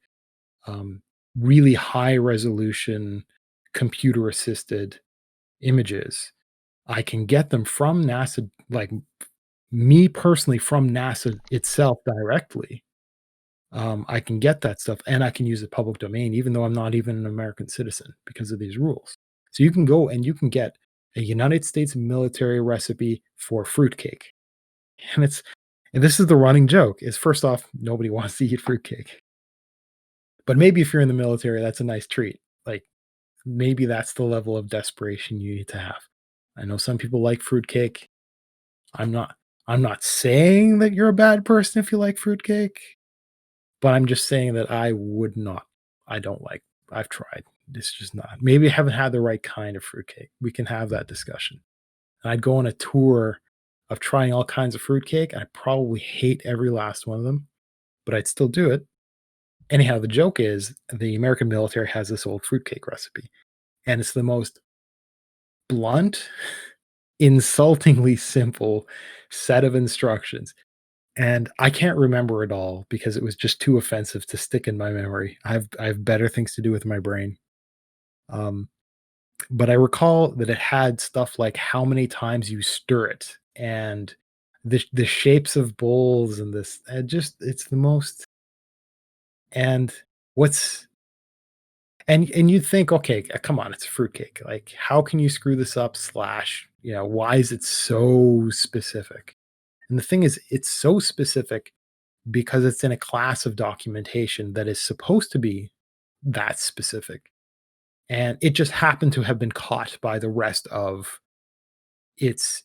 um, really high resolution computer assisted images. I can get them from NASA, like, me personally from NASA itself directly. I can get that stuff and I can use the public domain even though I'm not even an American citizen because of these rules. So you can go and you can get a United States military recipe for fruitcake. And this is the running joke is first off, nobody wants to eat fruitcake. But maybe if you're in the military, that's a nice treat. Like maybe that's the level of desperation you need to have. I know some people like fruitcake. I'm not I'm not saying that you're a bad person if you like fruitcake, but I'm just saying that I would not. I don't like I've tried. It's just not. Maybe I haven't had the right kind of fruitcake. We can have that discussion. And I'd go on a tour of trying all kinds of fruitcake. I probably hate every last one of them, but I'd still do it. Anyhow, the joke is the American military has this old fruitcake recipe, and it's the most blunt, insultingly simple set of instructions. And I can't remember it all because it was just too offensive to stick in my memory. I have better things to do with my brain. Um, but I recall that it had stuff like how many times you stir it and the shapes of bowls and this and just it's the most and what's and you'd think, okay, come on, it's a fruitcake. Like, how can you screw this up? Slash, why is it so specific? And the thing is, it's so specific because it's in a class of documentation that is supposed to be that specific. And it just happened to have been caught by the rest of its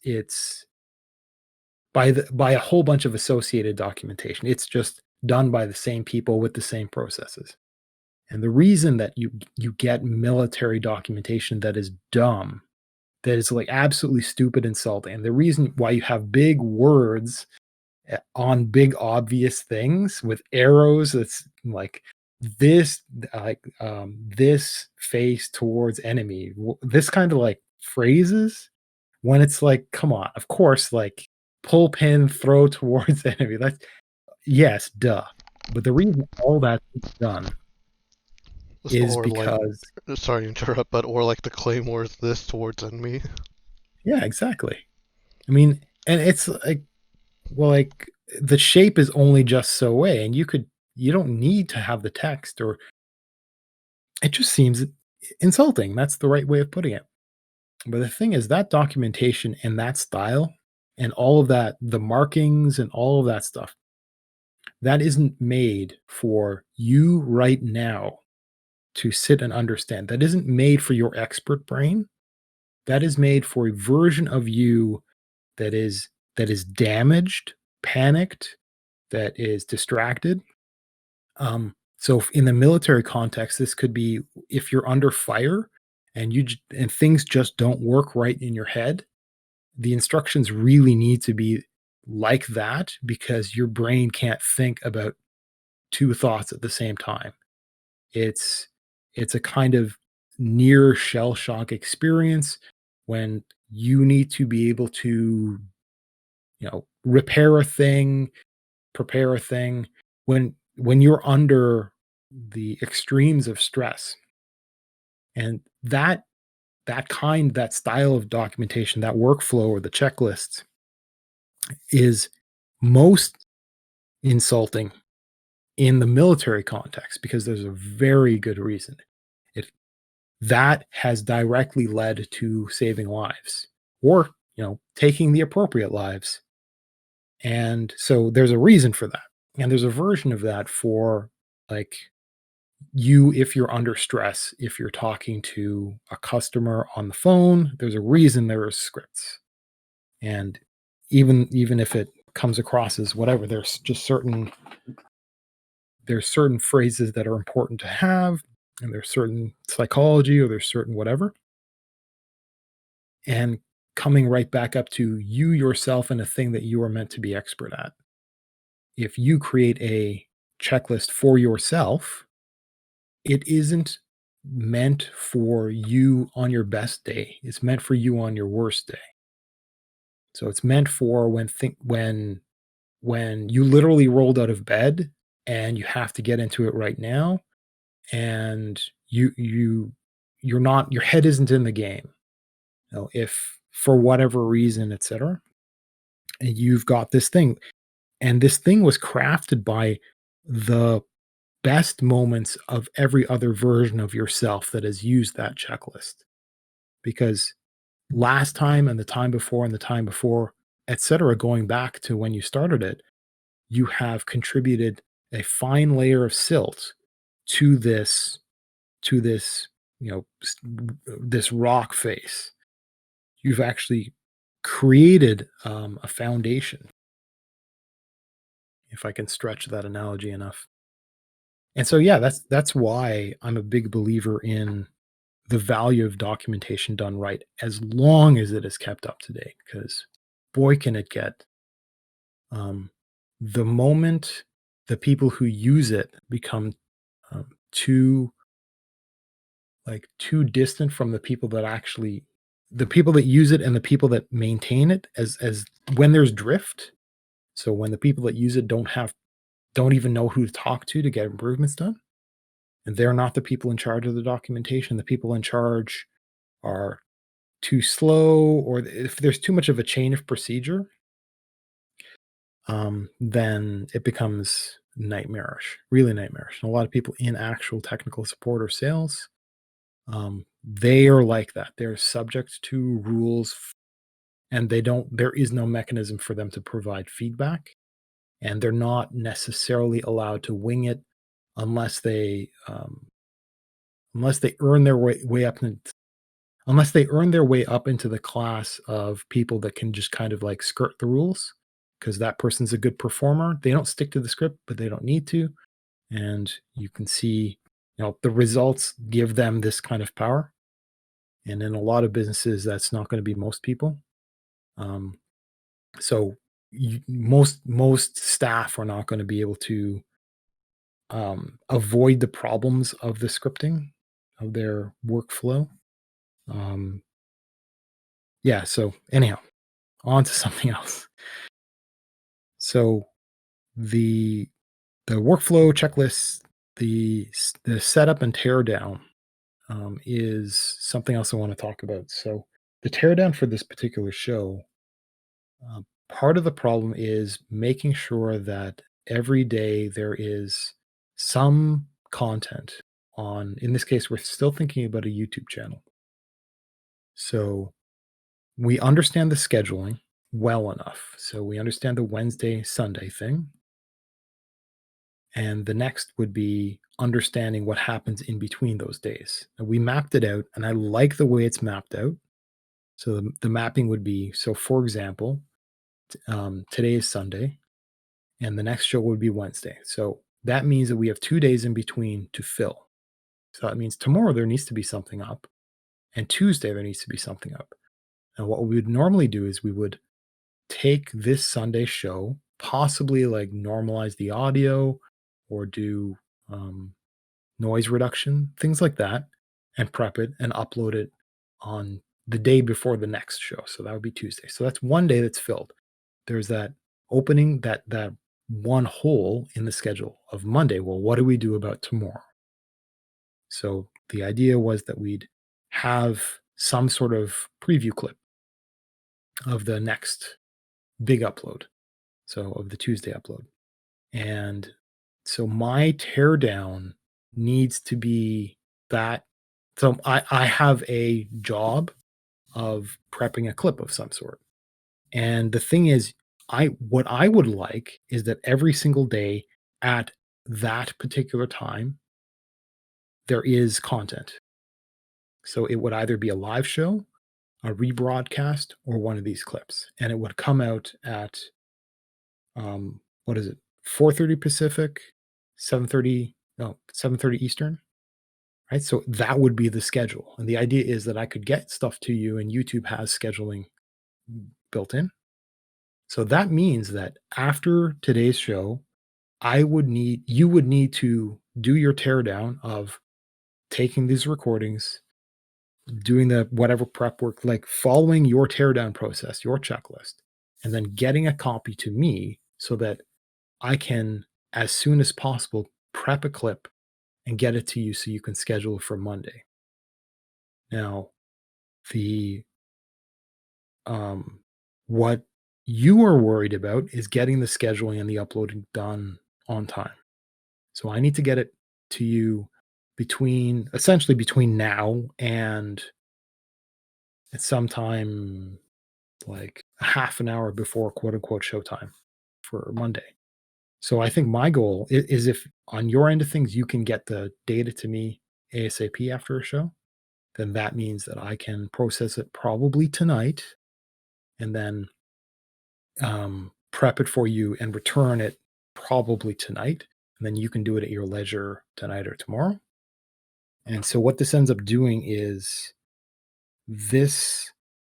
by a whole bunch of associated documentation. It's just done by the same people with the same processes. And the reason that you get military documentation that is dumb, that is like absolutely stupid, insulting, and the reason why you have big words on big obvious things with arrows that's like this this face towards enemy this kind of like phrases when it's like come on of course like pull pin throw towards enemy that's yes duh but the reason all that's done So, is or like, because sorry to interrupt, but or like the claymores this towards enemy. yeah exactly I mean and it's like well like the shape is only just so way and you don't need to have the text or it just seems insulting. That's the right way of putting it. But the thing is that documentation and that style and all of that, the markings and all of that stuff, that isn't made for you right now to sit and understand. That isn't made for your expert brain. That is made for a version of you that is damaged, panicked, that is distracted. So in the military context, this could be if you're under fire and and things just don't work right in your head, the instructions really need to be like that because your brain can't think about two thoughts at the same time. It's it's a kind of near shell shock experience when you need to be able to, repair a thing, prepare a thing. When you're under the extremes of stress, and that style of documentation, that workflow or the checklists is most insulting in the military context because there's a very good reason. It That has directly led to saving lives or, taking the appropriate lives. And so there's a reason for that. And there's a version of that for like if you're under stress, if you're talking to a customer on the phone, there's a reason there are scripts. And even if it comes across as whatever, there's certain phrases that are important to have, and there's certain psychology or there's certain whatever. And coming right back up to you yourself and a thing that you are meant to be expert at. If you create a checklist for yourself, it isn't meant for you on your best day. It's meant for you on your worst day. So it's meant for when you literally rolled out of bed and you have to get into it right now, and you're not your head isn't in the game. If for whatever reason, etc., and you've got this thing, and this thing was crafted by the best moments of every other version of yourself that has used that checklist. Because last time and the time before and the time before, etc., going back to when you started it, you have contributed a fine layer of silt to this, this rock face. You've actually created a foundation, if I can stretch that analogy enough. And so, yeah, that's why I'm a big believer in the value of documentation done right, as long as it is kept up to date. Because boy, can it get um, the moment the people who use it become too too distant from the people that use it and the people that maintain it, as when there's drift. So when the people that use it don't even know who to talk to get improvements done, and they're not the people in charge of the documentation. The people in charge are too slow, or if there's too much of a chain of procedure, then it becomes nightmarish, really nightmarish. And a lot of people in actual technical support or sales, they are like that. They're subject to rules, and there is no mechanism for them to provide feedback, and they're not necessarily allowed to wing it unless they earn their way up unless they earn their way up into the class of people that can just kind of like skirt the rules because that person's a good performer. They don't stick to the script, but they don't need to. And you can see, the results give them this kind of power. And in a lot of businesses, that's not going to be most people. Um, so most staff are not going to be able to avoid the problems of the scripting of their workflow. Um, yeah. So anyhow, on to something else. So the workflow checklist, the setup and tear down is something else I want to talk about. So the tear down for this particular show, part of the problem is making sure that every day there is some content on. In this case, we're still thinking about a YouTube channel. So we understand the scheduling well enough. So we understand the Wednesday, Sunday thing. And the next would be understanding what happens in between those days. And we mapped it out, and I like the way it's mapped out. So the mapping would be, so for example, today is Sunday, and the next show would be Wednesday. So that means that we have 2 days in between to fill. So that means tomorrow there needs to be something up, and Tuesday there needs to be something up. And what we would normally do is we would take this Sunday show, possibly like normalize the audio or do um, noise reduction, things like that, and prep it and upload it on the day before the next show. So that would be Tuesday. So that's one day that's filled. There's that opening, that one hole in the schedule of Monday. Well, what do we do about tomorrow? So the idea was that we'd have some sort of preview clip of the next big upload. So of the Tuesday upload. And so my teardown needs to be that. So I have a job of prepping a clip of some sort. And the thing is, what I would like is that every single day at that particular time, there is content. So it would either be a live show, a rebroadcast, or one of these clips. And it would come out at what is it? 4:30 Pacific, 7:30, no, 7:30 Eastern, right? So that would be the schedule. And the idea is that I could get stuff to you and YouTube has scheduling built in. So that means that after today's show, you would need to do your teardown of taking these recordings, doing the whatever prep work, like following your teardown process, your checklist, and then getting a copy to me so that I can, as soon as possible, prep a clip and get it to you so you can schedule it for Monday. Now, the um, what you are worried about is getting the scheduling and the uploading done on time. So I need to get it to you essentially between now and sometime like a half an hour before quote unquote showtime for Monday. So I think my goal is if on your end of things you can get the data to me ASAP after a show, then that means that I can process it probably tonight and then prep it for you and return it probably tonight. And then you can do it at your leisure tonight or tomorrow. And so what this ends up doing is this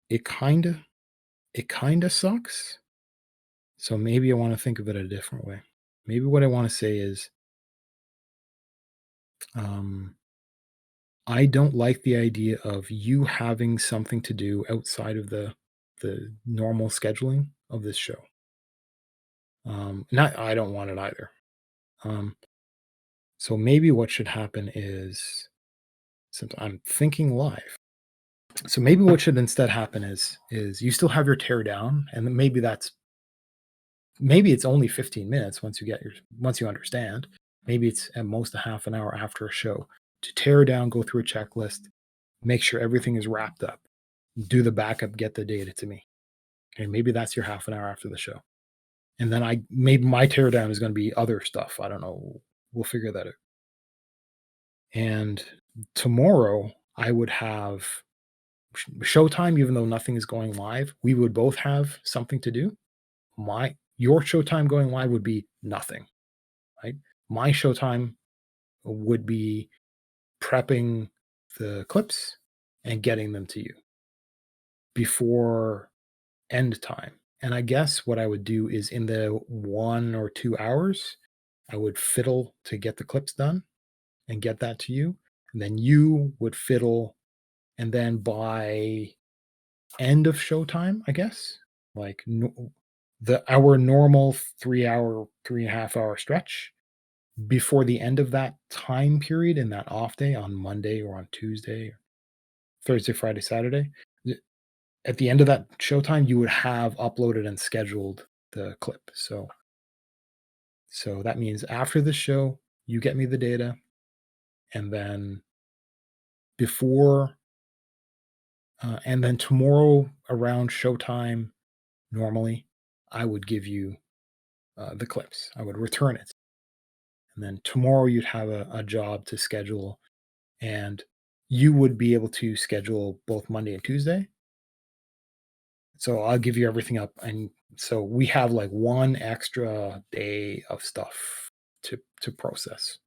it kind of sucks. So maybe I want to think of it a different way. Maybe what I want to say is um I don't like the idea of you having something to do outside of the normal scheduling of this show. Not I don't want it either. Um, so maybe what should happen is since I'm thinking live. So maybe what should instead happen is you still have your tear down, and then maybe it's only 15 minutes once you understand. Maybe it's at most a half an hour after a show to tear down, go through a checklist, make sure everything is wrapped up, do the backup, get the data to me. Okay, maybe that's your half an hour after the show. And then maybe my teardown is going to be other stuff. I don't know. We'll figure that out. And tomorrow I would have showtime, even though nothing is going live. We would both have something to do. Your showtime going live would be nothing, right? My showtime would be prepping the clips and getting them to you before end time. And I guess what I would do is in the 1 or 2 hours, I would fiddle to get the clips done and get that to you. And then you would fiddle. And then by end of showtime, I guess, like our normal 3 hour, 3.5 hour stretch, before the end of that time period in that off day on Monday or on Tuesday, or Thursday, Friday, Saturday, at the end of that showtime, you would have uploaded and scheduled the clip. So that means after the show, you get me the data, and then before, and then tomorrow around showtime, normally, I would give you the clips. I would return it, and then tomorrow you'd have a job to schedule, and you would be able to schedule both Monday and Tuesday. So I'll give you everything up, and so we have like one extra day of stuff to process,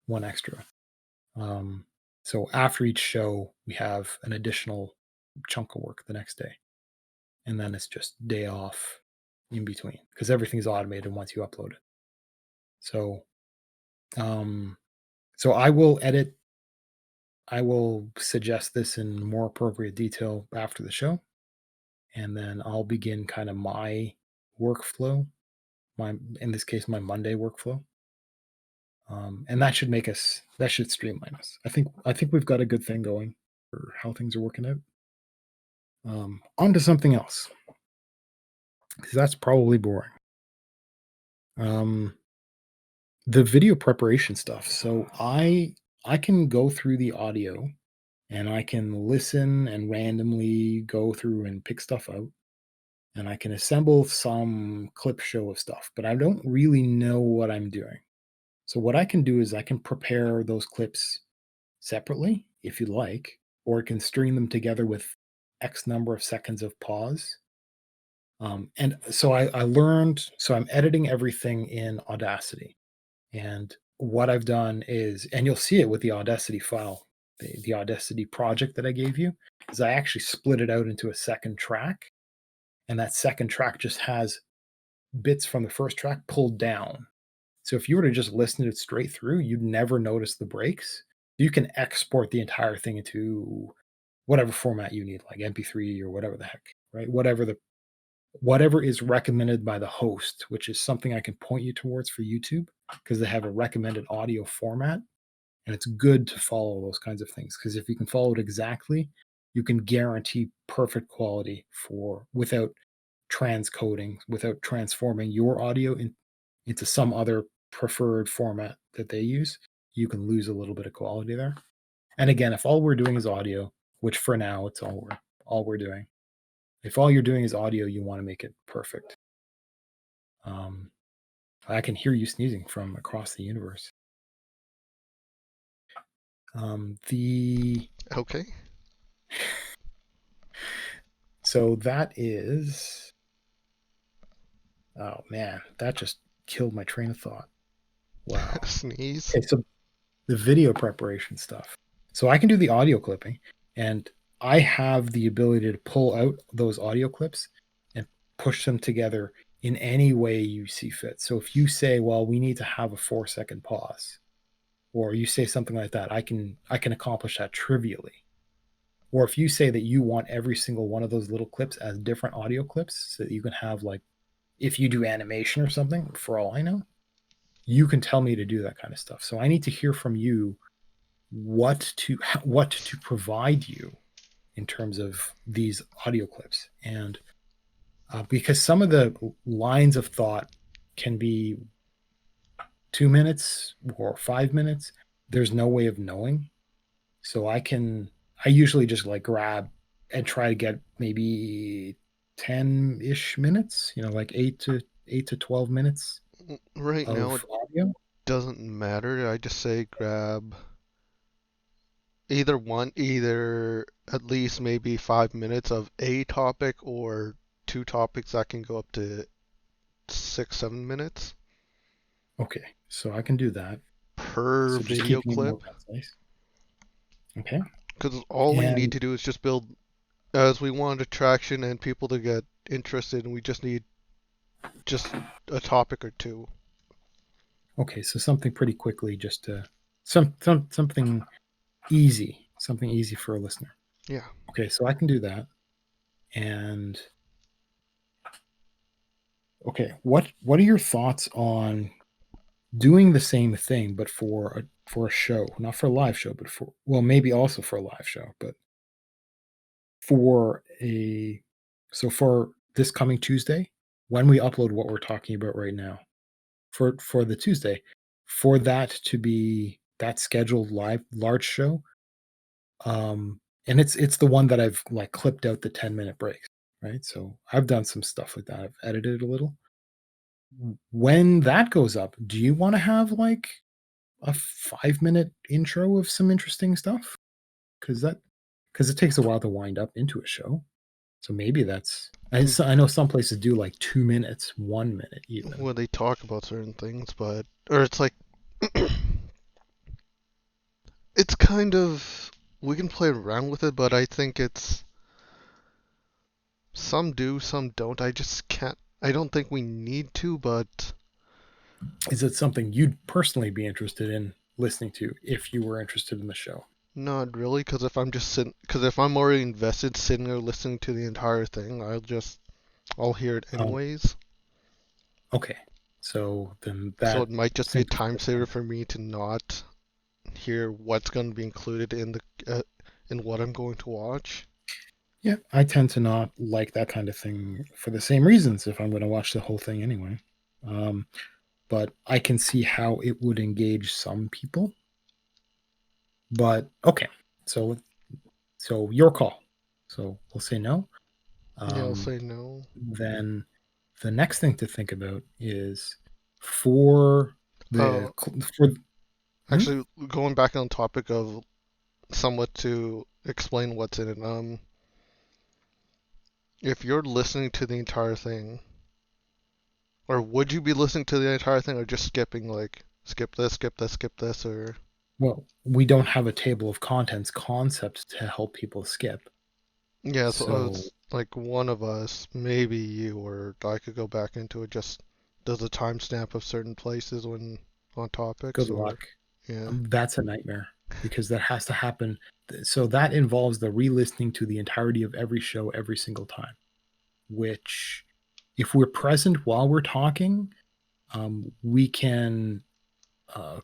one extra. Um, so after each show, we have an additional chunk of work the next day, and then it's just day off in between because everything's automated once you upload it. So, um, so I will edit. I will suggest this in more appropriate detail after the show, and then I'll begin kind of my workflow, my in this case my Monday workflow, and that should streamline us. I think we've got a good thing going for how things are working out. On to something else because that's probably boring. Um, the video preparation stuff. So I can go through the audio and I can listen and randomly go through and pick stuff out and I can assemble some clip show of stuff, but I don't really know what I'm doing. So what I can do is I can prepare those clips separately if you like, or I can string them together with X number of seconds of pause. And so I learned, so I'm editing everything in Audacity. And what I've done is, and you'll see it with the Audacity file, the Audacity project that I gave you, is I actually split it out into a second track. And that second track just has bits from the first track pulled down. So if you were to just listen to it straight through, you'd never notice the breaks. You can export the entire thing into whatever format you need, like MP3 or whatever the heck, right? Whatever is recommended by the host, which is something I can point you towards for YouTube because they have a recommended audio format. And it's good to follow those kinds of things because if you can follow it exactly, you can guarantee perfect quality for without transcoding, without transforming your audio into some other preferred format that they use. You can lose a little bit of quality there. And again, if all we're doing is audio, which for now it's all we're doing. If all you're doing is audio, you want to make it perfect. Um, I can hear you sneezing from across the universe. The Okay. So that is, oh man, that just killed my train of thought. Wow. Sneeze. Okay, so the video preparation stuff. So I can do the audio clipping, and I have the ability to pull out those audio clips and push them together in any way you see fit. So if you say, well, we need to have a 4-second pause, or you say something like that, I can accomplish that trivially. Or if you say that you want every single one of those little clips as different audio clips so that you can have like if you do animation or something, for all I know, you can tell me to do that kind of stuff. So I need to hear from you what to provide you in terms of these audio clips, and because some of the lines of thought can be 2 minutes or 5 minutes, there's no way of knowing. So I usually just like grab and try to get maybe 10-ish minutes, like 8 to 12 minutes Right now, it of audio. doesn't matter. I just say grab either at least maybe 5 minutes of a topic or two topics that can go up to 6, 7 minutes Okay, so I can do that. per So just video keeping it more clip. concise. Okay. Because all we need And to do is just build, as we want attraction and people to get interested, and we just need just a topic or two. okay, so something pretty quickly, just to something easy for a listener. Yeah. Okay, so I can do that. And okay, what are your thoughts on doing the same thing but for a show, not for a live show, but for well, maybe also for a live show, but for a so for this coming Tuesday, when we upload what we're talking about right now, for the Tuesday, for that to be that scheduled live large show, and it's the one that I've like clipped out the 10-minute breaks, right? So I've done some stuff like that. I've edited a little. When that goes up, do you want to have like a 5-minute intro of some interesting stuff? Because it takes a while to wind up into a show. So maybe I know some places do like 2 minutes, 1 minute even. Where they talk about certain things, but or it's like It's kind of, we can play around with it, but I think it's some do, some don't. I just can't. I don't think we need to, but Is it something you'd personally be interested in listening to if you were interested in the show? not really. Because if I'm just sitting, because if I'm already invested, sitting there listening to the entire thing, I'll hear it Oh, anyways. okay. So then So that it might just be a time simplifies saver things. for me to not hear what's going to be included in what I'm going to watch. Yeah, I tend to not like that kind of thing for the same reasons if I'm going to watch the whole thing anyway. Um, but I can see how it would engage some people. But okay, so your call. So we'll say no. Yeah, I'll Um, say no. then the next thing to think about is for Uh, for hmm? Actually, going back on topic of somewhat to explain what's in it. If you're listening to the entire thing, or would you be listening to the entire thing, or just skipping like skip this, skip this, skip this, or Well, we don't have a table of contents concept to help people skip. yeah, so So it's like one of us, maybe you, or I could go back into it. Just does a timestamp of certain places when on topics, good or luck. yeah, That's a nightmare because that has to happen. So that involves the re-listening to the entirety of every show every single time, which if we're present while we're talking, we can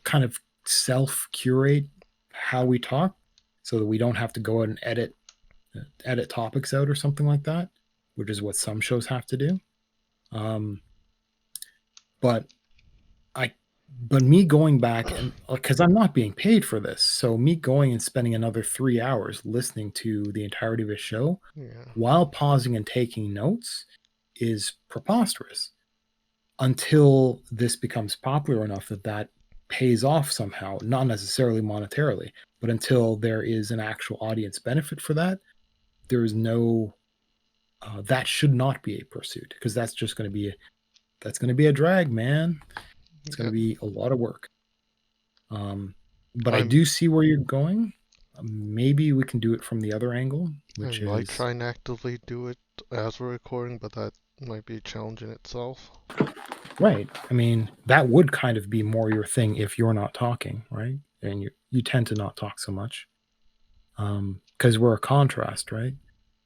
kind of self curate how we talk so that we don't have to go out and edit topics out or something like that, which is what some shows have to do. Um, but I but me going back and because I'm not being paid for this, so me going and spending another 3 hours listening to the entirety of a show yeah, while pausing and taking notes is preposterous until this becomes popular enough that that pays off somehow, not necessarily monetarily, but until there is an actual audience benefit for that, there is no that should not be a pursuit because that's going to be a drag, man. It's going yeah. to be a lot of work. Um, but I I'm do see where you're going. Maybe we can do it from the other angle, I which might is try and actively do it as we're recording, but that might be a challenge in itself. right. I mean, that would kind of be more your thing if you're not talking, right? And you tend to not talk so much because we're a contrast, right?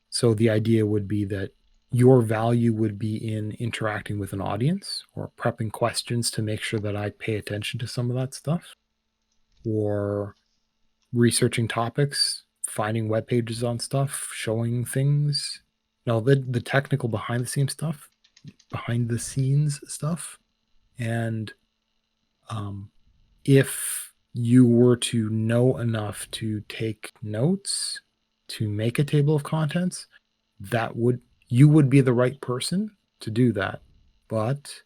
So the idea would be that your value would be in interacting with an audience or prepping questions to make sure that I pay attention to some of that stuff or researching topics, finding web pages on stuff, showing things. No, the technical behind the scenes stuff. And um, if you were to know enough to take notes to make a table of contents, that would you would be the right person to do that. But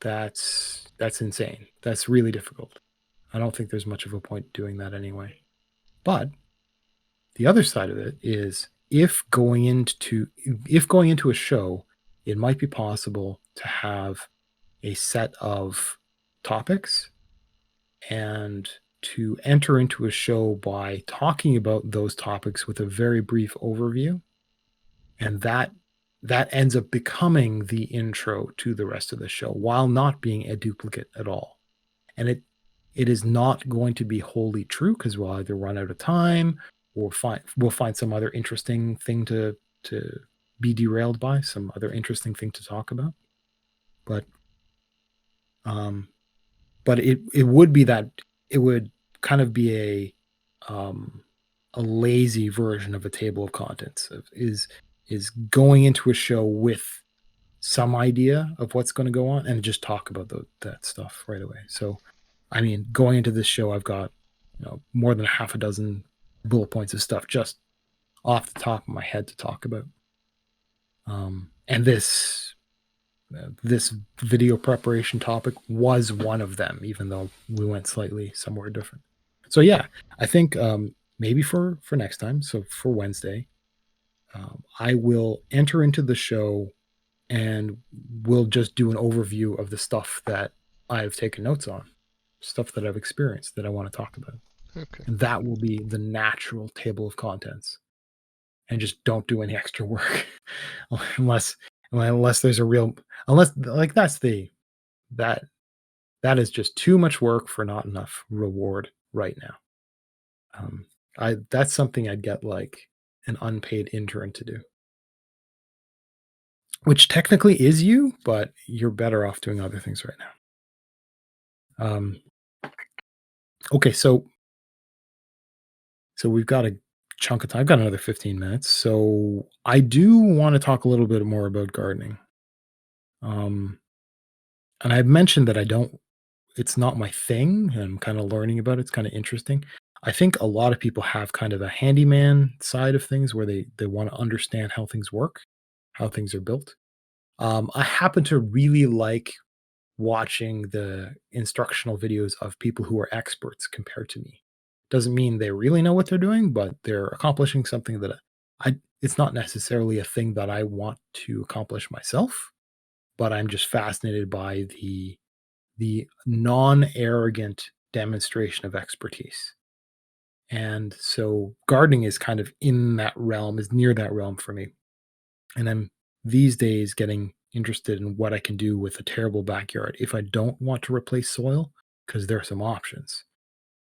that's insane. That's really difficult. I don't think there's much of a point doing that anyway. But the other side of it is if going into a show, it might be possible to have a set of topics and to enter into a show by talking about those topics with a very brief overview, and that ends up becoming the intro to the rest of the show while not being a duplicate at all. And it is not going to be wholly true because we'll either run out of time or we'll find some other interesting thing to be derailed by, some other interesting thing to talk about. But um but it would be that it would kind of be a lazy version of a table of contents is going into a show with some idea of what's going to go on and just talk about that stuff right away. So, I mean, going into this show, I've got more than half a dozen bullet points of stuff just off the top of my head to talk about. And this video preparation topic was one of them, even though we went slightly somewhere different. So yeah, I think maybe for next time, so for Wednesday, I will enter into the show and we'll just do an overview of the stuff that I've taken notes on. stuff that I've experienced that I want to talk about. Okay. And that will be the natural table of contents. And just don't do any extra work unless unless there's a real unless like that that is just too much work for not enough reward right now. Um, I that's something I'd get like an unpaid intern to do, which technically is you, but you're better off doing other things right now. Okay, so we've got a chunk of time. I've got another 15 minutes. So I do want to talk a little bit more about gardening. Um, and I've mentioned that I don't it's not my thing. And I'm kind of learning about it. It's kind of interesting. I think a lot of people have kind of a handyman side of things where they want to understand how things work, how things are built. I happen to really like watching the instructional videos of people who are experts compared to me. Doesn't mean they really know what they're doing, but they're accomplishing something that I it's not necessarily a thing that I want to accomplish myself, but I'm just fascinated by the non-arrogant demonstration of expertise. And so gardening is kind of in that realm, is near that realm for me. And I'm these days getting interested in what I can do with a terrible backyard if I don't want to replace soil, because there are some options.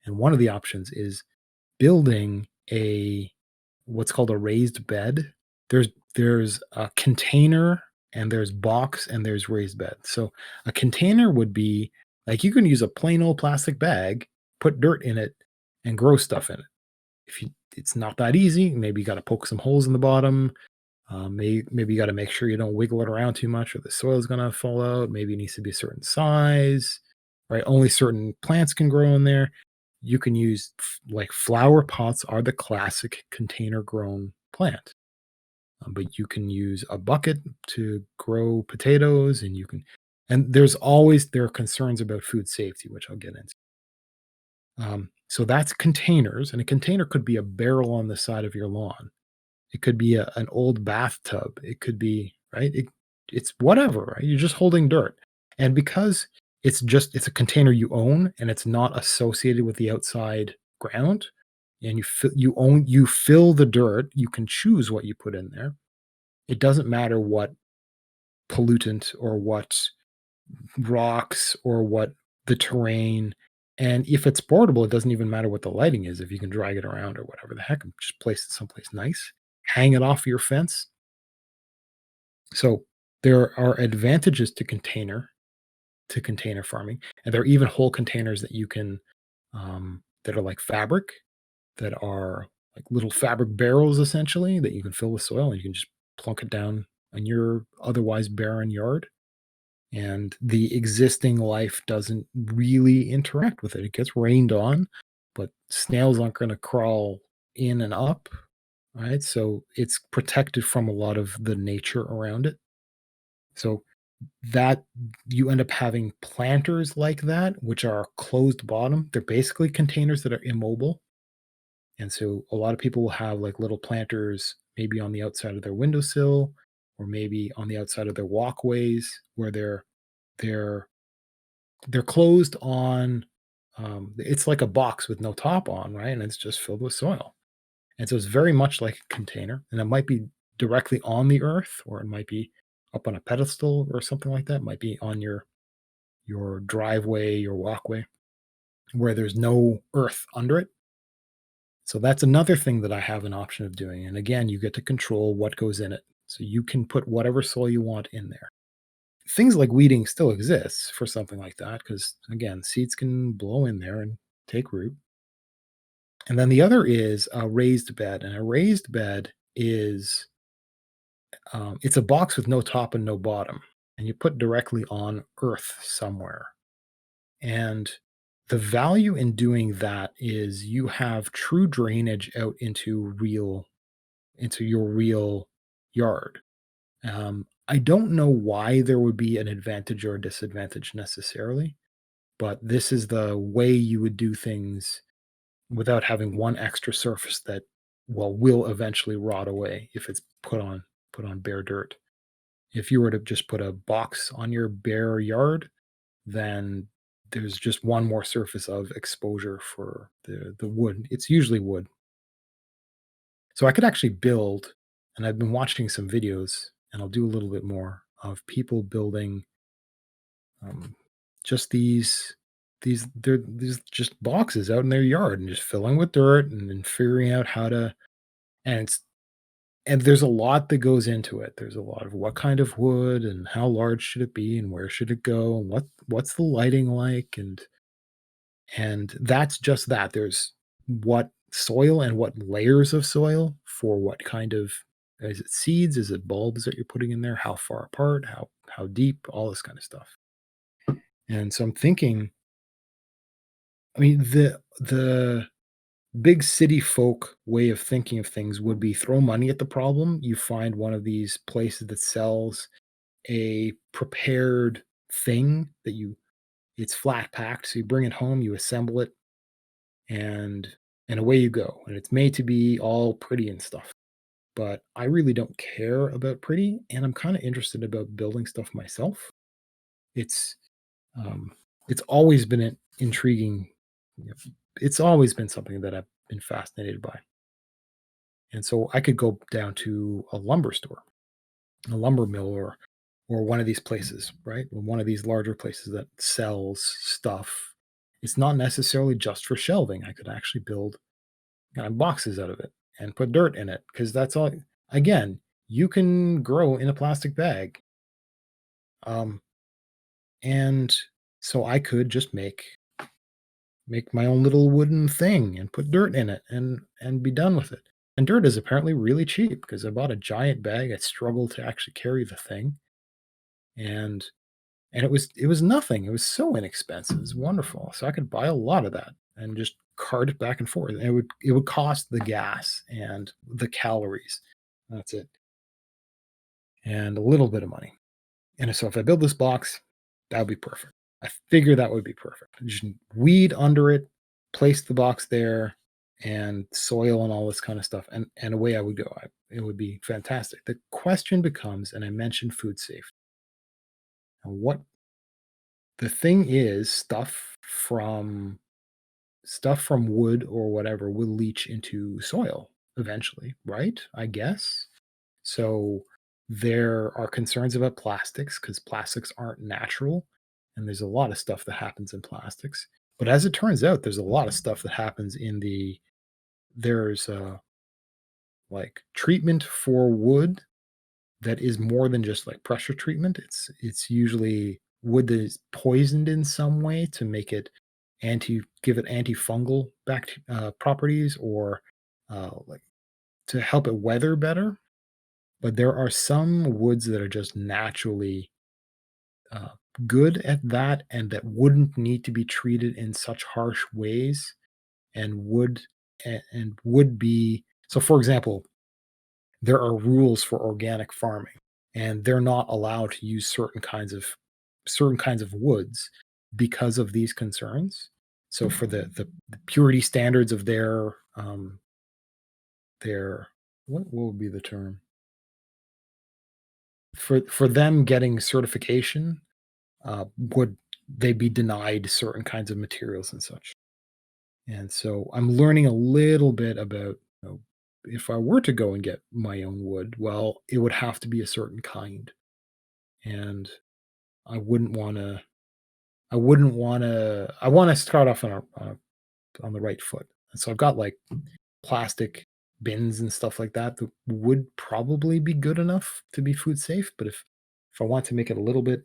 And one of the options is building a what's called a raised bed. There's a container and there's box and there's raised bed. So a container would be like you can use a plain old plastic bag, put dirt in it, and grow stuff in it. If you it's not that easy, maybe you got to poke some holes in the bottom. Maybe you got to make sure you don't wiggle it around too much, or the soil is going to fall out. Maybe it needs to be a certain size, right? Only certain plants can grow in there. You can use like flower pots are the classic container grown plant, but you can use a bucket to grow potatoes, and you can. And there are concerns about food safety, which I'll get into. So that's containers, and a container could be a barrel on the side of your lawn. It could be an old bathtub. It could be, right? It's whatever, right? You're just holding dirt. And because it's a container you own and it's not associated with the outside ground, and you fill the dirt, you can choose what you put in there. It doesn't matter what pollutant or what rocks or what the terrain. And if it's portable, it doesn't even matter what the lighting is. If you can drag it around or whatever the heck, and just place it someplace nice, hang it off your fence. So there are advantages to container farming, and there are even whole containers that you can that are like fabric, that are like little fabric barrels essentially that you can fill with soil, and you can just plunk it down on your otherwise barren yard, and the existing life doesn't really interact with it. It gets rained on, but snails aren't going to crawl in and up, right? So it's protected from a lot of the nature around it. So that you end up having planters like that, which are closed bottom. They're basically containers that are immobile. And so a lot of people will have like little planters maybe on the outside of their windowsill or maybe on the outside of their walkways where they're they're closed on it's like a box with no top on, right? And it's just filled with soil. And so it's very much like a container. And it might be directly on the earth, or it might be up on a pedestal or something like that. It might be on your driveway, your walkway, where there's no earth under it. So that's another thing that I have an option of doing. And again, you get to control what goes in it. So you can put whatever soil you want in there. Things like weeding still exists for something like that because again, seeds can blow in there and take root. And then the other is a raised bed, and a raised bed is it's a box with no top and no bottom, and you put directly on earth somewhere. And the value in doing that is you have true drainage out into your real yard. I don't know why there would be an advantage or a disadvantage necessarily, but this is the way you would do things without having one extra surface that will eventually rot away if it's put on bare dirt. If you were to just put a box on your bare yard, then there's just one more surface of exposure for the wood. It's usually wood. So I could actually build, and I've been watching some videos, and I'll do a little bit more of people building um, just these just boxes out in their yard and just filling with dirt and then figuring out how to and it's and there's a lot that goes into it. There's a lot of what kind of wood and how large should it be and where should it go and what's the lighting like and that's just that. There's what soil and what layers of soil for what kind of is it seeds, is it bulbs that you're putting in there, how far apart, how deep, all this kind of stuff. And so I'm thinking, I mean, the big city folk way of thinking of things would be throw money at the problem. You find one of these places that sells a prepared thing that you it's flat packed. So you bring it home, you assemble it, and and away you go. And it's made to be all pretty and stuff. But I really don't care about pretty, and I'm kind of interested about building stuff myself. It's um, it's always been an intriguing. You know, it's always been something that I've been fascinated by. And so I could go down to a lumber store, a lumber mill, or one of these places, right? Or one of these larger places that sells stuff. It's not necessarily just for shelving. I could actually build boxes out of it and put dirt in it because that's all. Again, you can grow in a plastic bag, um, and so I could just make my own little wooden thing and put dirt in it and be done with it. And dirt is apparently really cheap because I bought a giant bag. I struggled to actually carry the thing, and it was nothing. It was so inexpensive. It was wonderful. So I could buy a lot of that and just cart it back and forth. And it would cost the gas and the calories. That's it. And a little bit of money. And so if I build this box, that would be perfect. I figure that would be perfect. Just weed under it, place the box there, and soil and all this kind of stuff, and away I would go. It would be fantastic. The question becomes, and I mentioned food safety. And what the thing is, stuff from wood or whatever will leach into soil eventually, right? I guess. So there are concerns about plastics because plastics aren't natural. And there's a lot of stuff that happens in plastics. But as it turns out, there's a lot of stuff that happens there's like treatment for wood that is more than just like pressure treatment. It's usually wood that is poisoned in some way to make it give it antifungal properties or like to help it weather better. But there are some woods that are just naturally uh, good at that and that wouldn't need to be treated in such harsh ways and would be so for example there are rules for organic farming and they're not allowed to use certain kinds of woods because of these concerns. So for the purity standards of their what would be the term for them getting certification, would they be denied certain kinds of materials and such. And so I'm learning a little bit about, if I were to go and get my own wood, well, it would have to be a certain kind. And I wouldn't want to, I want to start off on the right foot. And so I've got like plastic bins and stuff like that that would probably be good enough to be food safe. But if I want to make it a little bit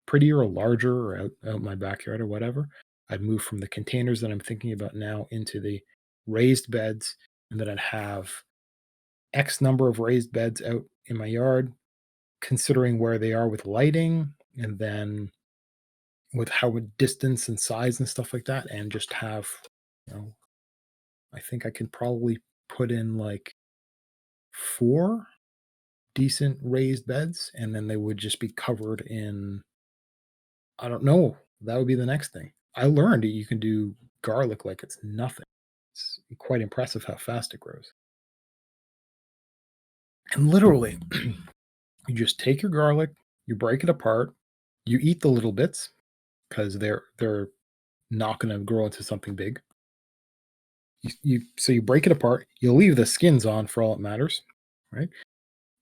prettier or larger or out my backyard or whatever, I'd move from the containers that I'm thinking about now into the raised beds, and then I'd have X number of raised beds out in my yard, considering where they are with lighting, and then with how with distance and size and stuff like that, and just have, you know, I think I can probably put in like 4 decent raised beds, and then they would just be covered in I don't know. That would be the next thing. I learned that you can do garlic like it's nothing. It's quite impressive how fast it grows. And literally, you just take your garlic, you break it apart, you eat the little bits, because they're not going to grow into something big. So you break it apart. You leave the skins on for all it matters, right?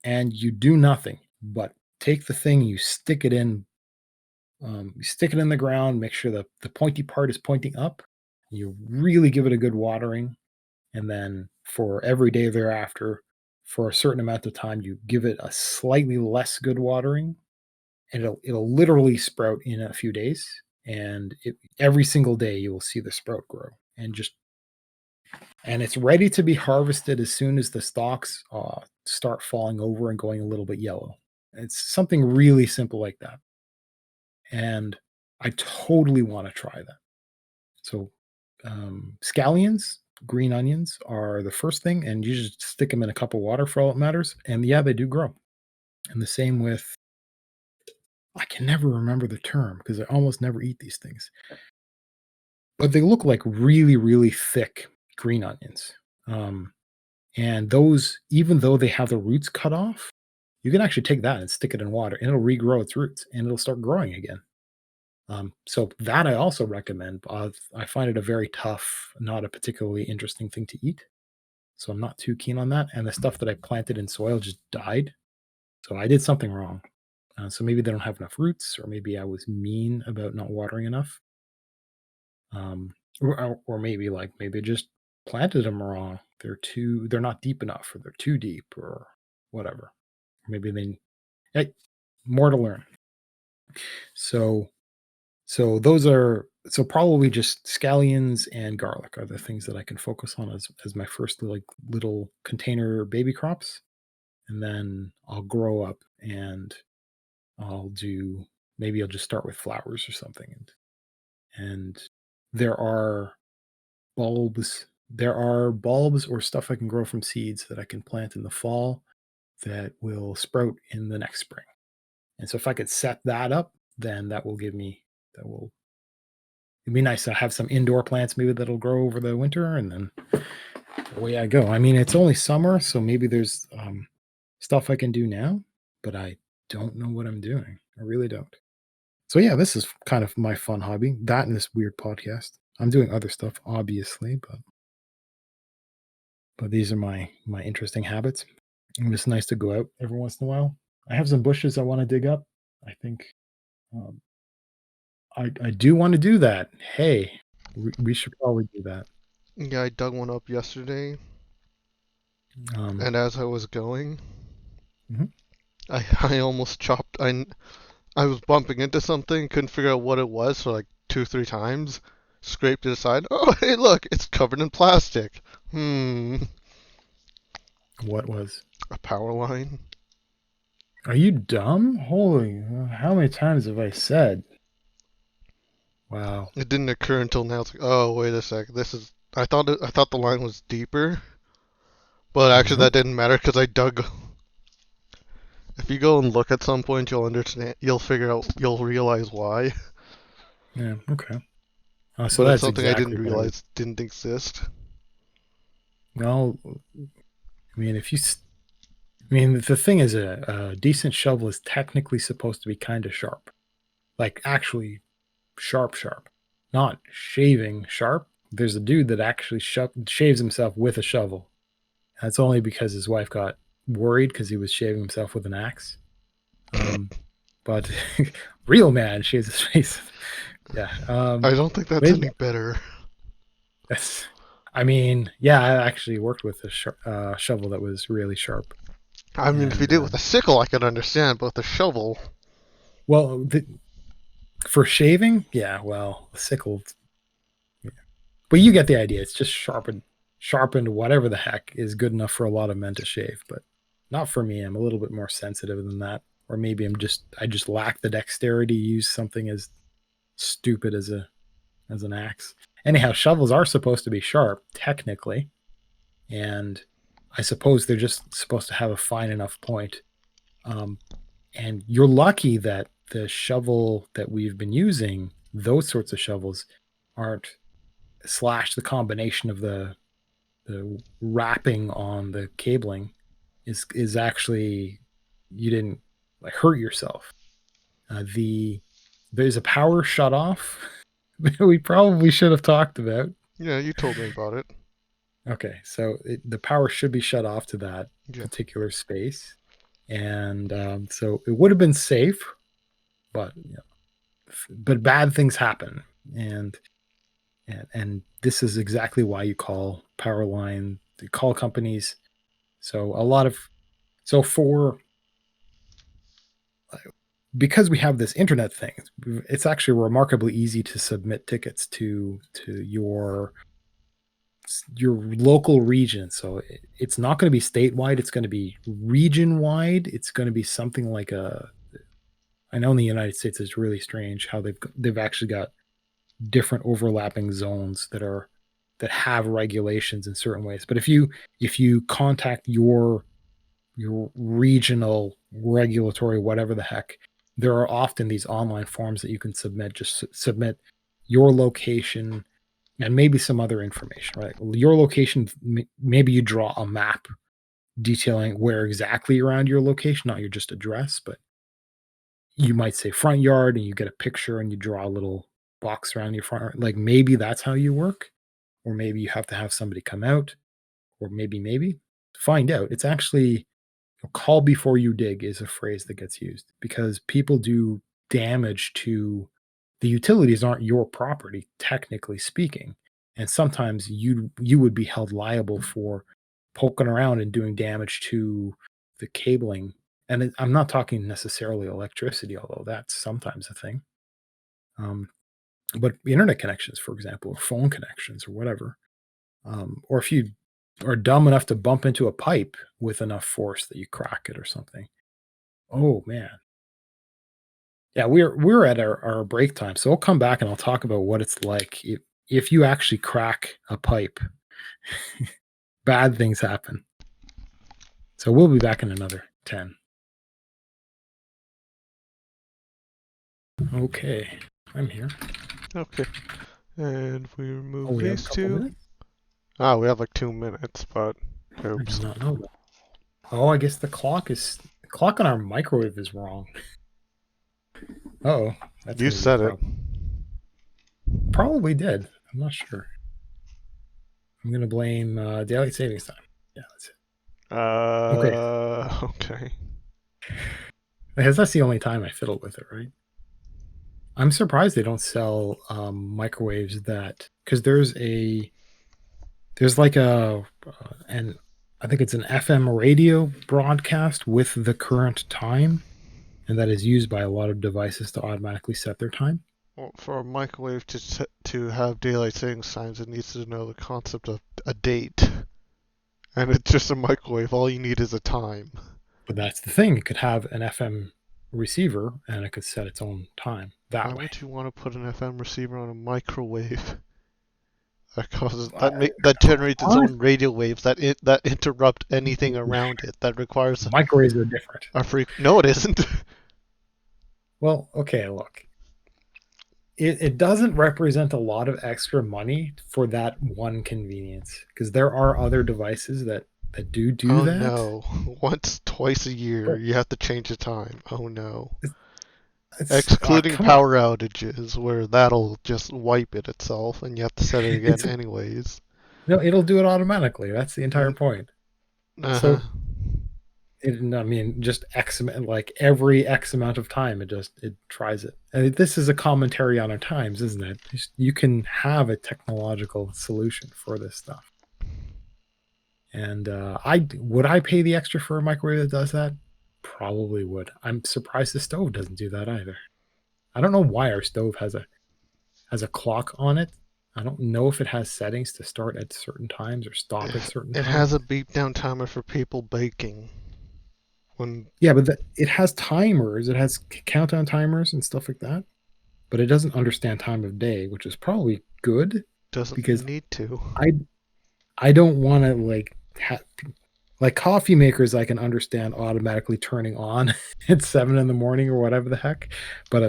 And you do nothing but take the thing, you stick it in. You stick it in the ground, make sure the pointy part is pointing up. You really give it a good watering. And then for every day thereafter, for a certain amount of time, you give it a slightly less good watering, and it'll literally sprout in a few days. And every single day you will see the sprout grow and it's ready to be harvested as soon as the stalks start falling over and going a little bit yellow. It's something really simple like that. And I totally want to try that. So, scallions, green onions are the first thing, and you just stick them in a cup of water for all it matters. And yeah, they do grow. And the same with, I can never remember the term because I almost never eat these things, but they look like really, really thick green onions. Um, and those, even though they have the roots cut off, you can actually take that and stick it in water and it'll regrow its roots and it'll start growing again. So that I also recommend. I find it a very tough, not a particularly interesting thing to eat. So I'm not too keen on that. And the stuff that I planted in soil just died. So I did something wrong. So maybe they don't have enough roots, or maybe I was mean about not watering enough. Or maybe maybe I just planted them wrong. They're not deep enough, or they're too deep, or whatever. Maybe hey, more to learn. So so probably just scallions and garlic are the things that I can focus on as my first little container baby crops, and then I'll grow up and I'll do maybe I'll just start with flowers or something, and there are bulbs or stuff I can grow from seeds that I can plant in the fall that will sprout in the next spring. And so if I could set that up, then that will it'd be nice to have some indoor plants maybe that'll grow over the winter, and then away I go. I mean, it's only summer, so maybe there's stuff I can do now, but I don't know what I'm doing. I really don't. So yeah, this is kind of my fun hobby. That and this weird podcast. I'm doing other stuff, obviously, but these are my interesting habits. And it's nice to go out every once in a while. I have some bushes I want to dig up. I think um, I do want to do that. Hey, we should probably do that. Yeah, I dug one up yesterday, Um, and as I was going, mhm. I almost chopped. I was bumping into something, couldn't figure out what it was for like two, three times. Scraped it aside. Oh, hey, look, it's covered in plastic. What was? A power line. Are you dumb? Holy, how many times have I said? Wow. It didn't occur until now. It's like, oh, wait a sec. This is. I thought the line was deeper, but actually that Nope. didn't matter because I dug. If you go and look at some point, you'll understand. You'll figure out. You'll realize why. Yeah. Okay. So But it's that's something I didn't exactly what it was. realize didn't exist. Well, I mean, I mean, the thing is, a decent shovel is technically supposed to be kind of sharp, like actually sharp, sharp, not shaving sharp. There's a dude that actually shaves himself with a shovel. That's only because his wife got worried because he was shaving himself with an axe. But real man shaves his face. Yeah. I don't think that's But any better. that's, I mean, yeah, I actually worked with a shovel that was really sharp. I mean, if you And did it with a sickle, I could understand, but with a shovel. well, for shaving, yeah, well, a sickle, yeah. But you get the idea. It's just sharpened, whatever the heck is good enough for a lot of men to shave, but not for me. I'm a little bit more sensitive than that. Or maybe I just lack the dexterity to use something as stupid as an axe. Anyhow, shovels are supposed to be sharp, technically, and I suppose they're just supposed to have a fine enough point. Um, and you're lucky that the shovel that we've been using, those sorts of shovels, aren't slash the combination of the wrapping on the cabling is actually you didn't like hurt yourself. The there's a power shut off that we probably should have talked about. Yeah, you told me about it. Okay, so the power should be shut off to that Yeah. particular space, and so it would have been safe, but but bad things happen, and this is exactly why you call power line, call companies. So a lot of so for because we have this internet thing, it's actually remarkably easy to submit tickets to your local region. So it's not going to be statewide, it's going to be region wide. It's going to be something like a I know in the United States it's really strange how they've actually got different overlapping zones that have regulations in certain ways. But if you contact your regional regulatory whatever the heck, there are often these online forms that you can submit. Just submit your location and maybe some other information, right? Your location, maybe you draw a map detailing where exactly around your location, not your just address, but you might say front yard and you get a picture and you draw a little box around your front yard. Like maybe that's how you work, or maybe you have to have somebody come out, or maybe find out. It's actually call before you dig is a phrase that gets used because people do damage to the utilities aren't your property technically speaking, and sometimes you would be held liable for poking around and doing damage to the cabling. And I'm not talking necessarily electricity, although that's sometimes a thing. um, but internet connections, for example, or phone connections or whatever, or if you are dumb enough to bump into a pipe with enough force that you crack it or something. Oh man. Yeah, we're at our break time. So I'll come back and I'll talk about what it's like if you actually crack a pipe, bad things happen. So we'll be back in another 10. Okay. I'm here. Okay. And we Oh, remove we have a these couple two. minutes? Ah, we have like 2 minutes, but I did oops. not know that. Oh, I guess the clock on our microwave is wrong. Oh, that's You gonna be a said it. problem. Probably did. I'm not sure. I'm gonna blame daylight savings time. Yeah, that's it. Okay. Okay. Because that's the only time I fiddle with it, right? I'm surprised they don't sell microwaves that because there's like and I think it's an FM radio broadcast with the current time, and that is used by a lot of devices to automatically set their time. Well, for a microwave to have daylight savings times, it needs to know the concept of a date. And it's just a microwave. All you need is a time. But that's the thing; it could have an FM receiver and it could set its own time Why that way. would you want to put an FM receiver on a microwave? That causes I, that generates its honest, own radio waves that interrupt anything around it. That requires microwaves are different. a freak. No, it isn't. Well, okay, look. It doesn't represent a lot of extra money for that one convenience because there are other devices that do Oh that. no! Once, twice a year, But you have to change the time. Oh no! it's Excluding come on. power outages, where that'll just wipe it itself, and you have to set it again It's anyways. no, it'll do it automatically. That's the entire point. Uh huh. So I mean, just X amount, like every X amount of time, it tries it. And this is a commentary on our times, isn't it? You can have a technological solution for this stuff. And I pay the extra for a microwave that does that? Probably would. I'm surprised the stove doesn't do that either. I don't know why our stove has a clock on it. I don't know if it has settings to start at certain times or stop at certain It times. has a beep down timer for people baking. When Yeah, but it has timers. It has countdown timers and stuff like that. But it doesn't understand time of day, which is probably good doesn't because need to. I I don't want to like coffee makers. I can understand automatically turning on at 7 in the morning or whatever the heck, but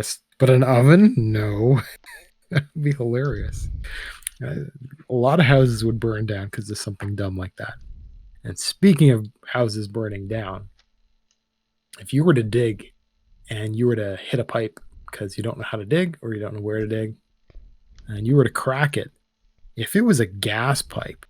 an oven, no, that'd be hilarious. A lot of houses would burn down because of something dumb like that. And speaking of houses burning down, if you were to dig and you were to hit a pipe because you don't know how to dig or you don't know where to dig, and you were to crack it, if it was a gas pipe,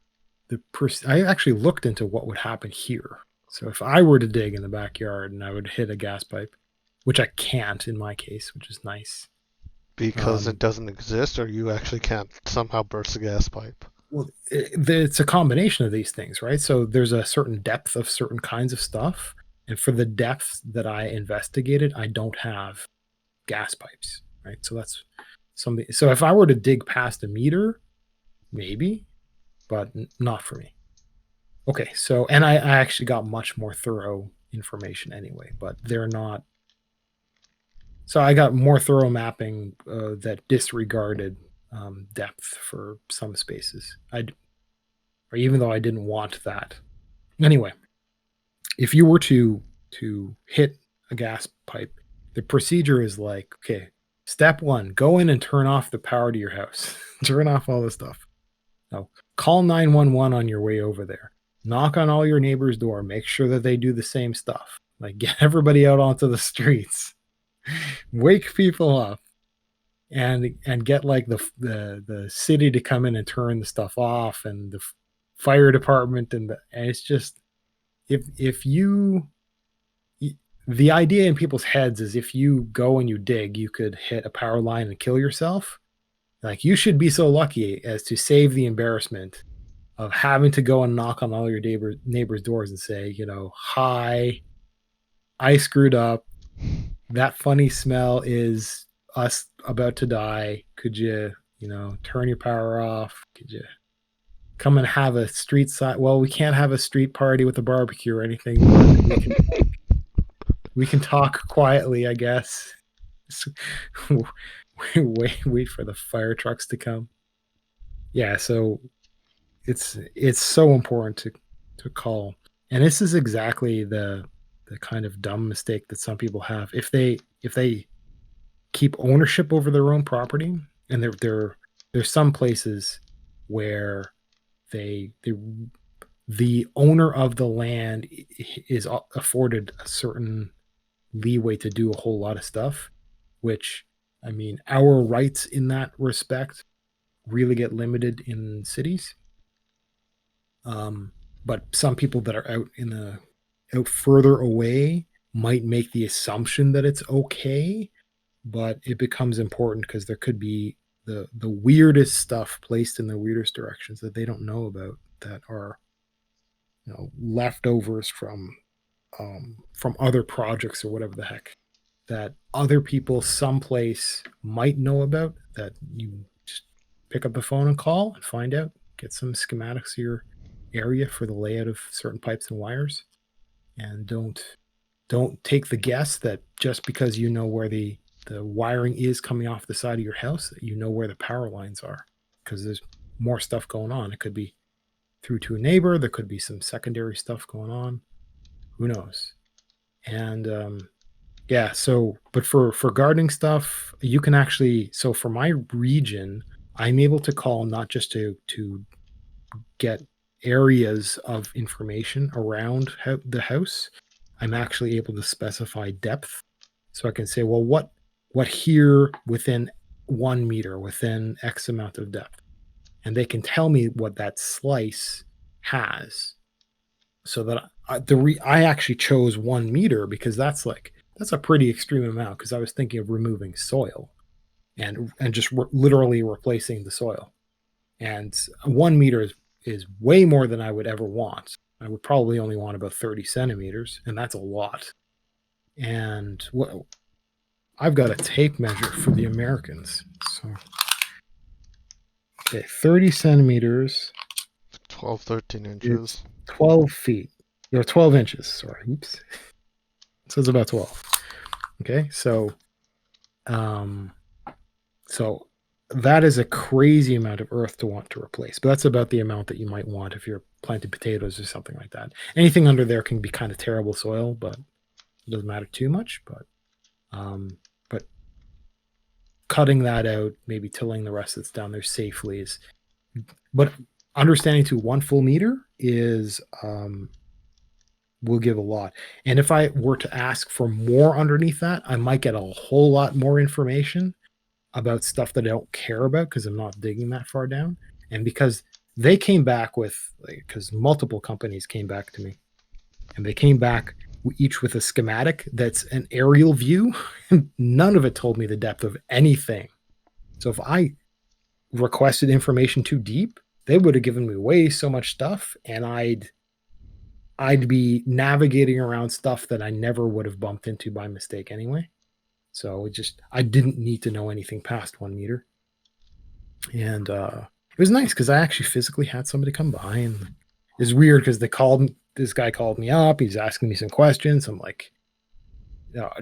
I actually looked into what would happen here. So if I were to dig in the backyard and I would hit a gas pipe, which I can't in my case, which is nice. Because it doesn't exist, or you actually can't somehow burst a gas pipe? Well, it's a combination of these things, right? So there's a certain depth of certain kinds of stuff, and for the depth that I investigated, I don't have gas pipes, right? So that's something. So if I were to dig past a meter, maybe, but not for me. Okay, so and I actually got much more thorough information anyway, but they're not. So I got more thorough mapping that disregarded depth for some spaces. Or even though I didn't want that. Anyway, if you were to hit a gas pipe, the procedure is like, okay, step one, go in and turn off the power to your house. Turn off all the stuff. Now, call 911 on your way over there. Knock on all your neighbors' door. Make sure that they do the same stuff. Like get everybody out onto the streets. Wake people up and get like the city to come in and turn the stuff off and the fire department and it's just if you the idea in people's heads is if you go and you dig, you could hit a power line and kill yourself. Like you should be so lucky as to save the embarrassment of having to go and knock on all your neighbors' doors and say, hi, I screwed up. That funny smell is us about to die. Could you, turn your power off? Could you come and have a street side? Well, we can't have a street party with a barbecue or anything, but we can talk quietly, I guess. wait for the fire trucks to come. Yeah, so it's so important to call. And this is exactly the kind of dumb mistake that some people have. If they keep ownership over their own property, and there's some places where the owner of the land is afforded a certain leeway to do a whole lot of stuff, which I mean, our rights in that respect really get limited in cities. But some people that are out further away might make the assumption that it's okay, but it becomes important because there could be the weirdest stuff placed in the weirdest directions that they don't know about that are leftovers from other projects or whatever the heck that other people someplace might know about, that you just pick up the phone and call and find out, get some schematics of your area for the layout of certain pipes and wires, and don't take the guess that just because you know where the wiring is coming off the side of your house that you know where the power lines are, because there's more stuff going on. It could be through to a neighbor, there could be some secondary stuff going on, who knows. And yeah, so but for gardening stuff, you can actually, so for my region, I'm able to call not just to get areas of information around the house. I'm actually able to specify depth. So I can say, well, what here within 1 meter, within X amount of depth. And they can tell me what that slice has. So that I actually chose 1 meter because that's a pretty extreme amount, because I was thinking of removing soil and just literally replacing the soil. And 1 meter is way more than I would ever want. I would probably only want about 30 centimeters, and that's a lot. And I've got a tape measure for the Americans. So, okay, 30 centimeters. 12, 13 inches. 12 feet. 12 inches. Sorry. Oops. So it's about 12. Okay, so that is a crazy amount of earth to want to replace, but that's about the amount that you might want if you're planting potatoes or something like that. Anything under there can be kind of terrible soil, but it doesn't matter too much. But cutting that out, maybe tilling the rest that's down there safely is. But understanding to 1 full meter is will give a lot. And if I were to ask for more underneath that, I might get a whole lot more information about stuff that I don't care about because I'm not digging that far down. And because they came back with, like, because multiple companies came back to me, and they came back each with a schematic that's an aerial view. And none of it told me the depth of anything. So if I requested information too deep, they would have given me way so much stuff, and I'd be navigating around stuff that I never would have bumped into by mistake anyway. So I didn't need to know anything past 1 meter. And it was nice because I actually physically had somebody come by, and it's weird because this guy called me up. He's asking me some questions. I'm like,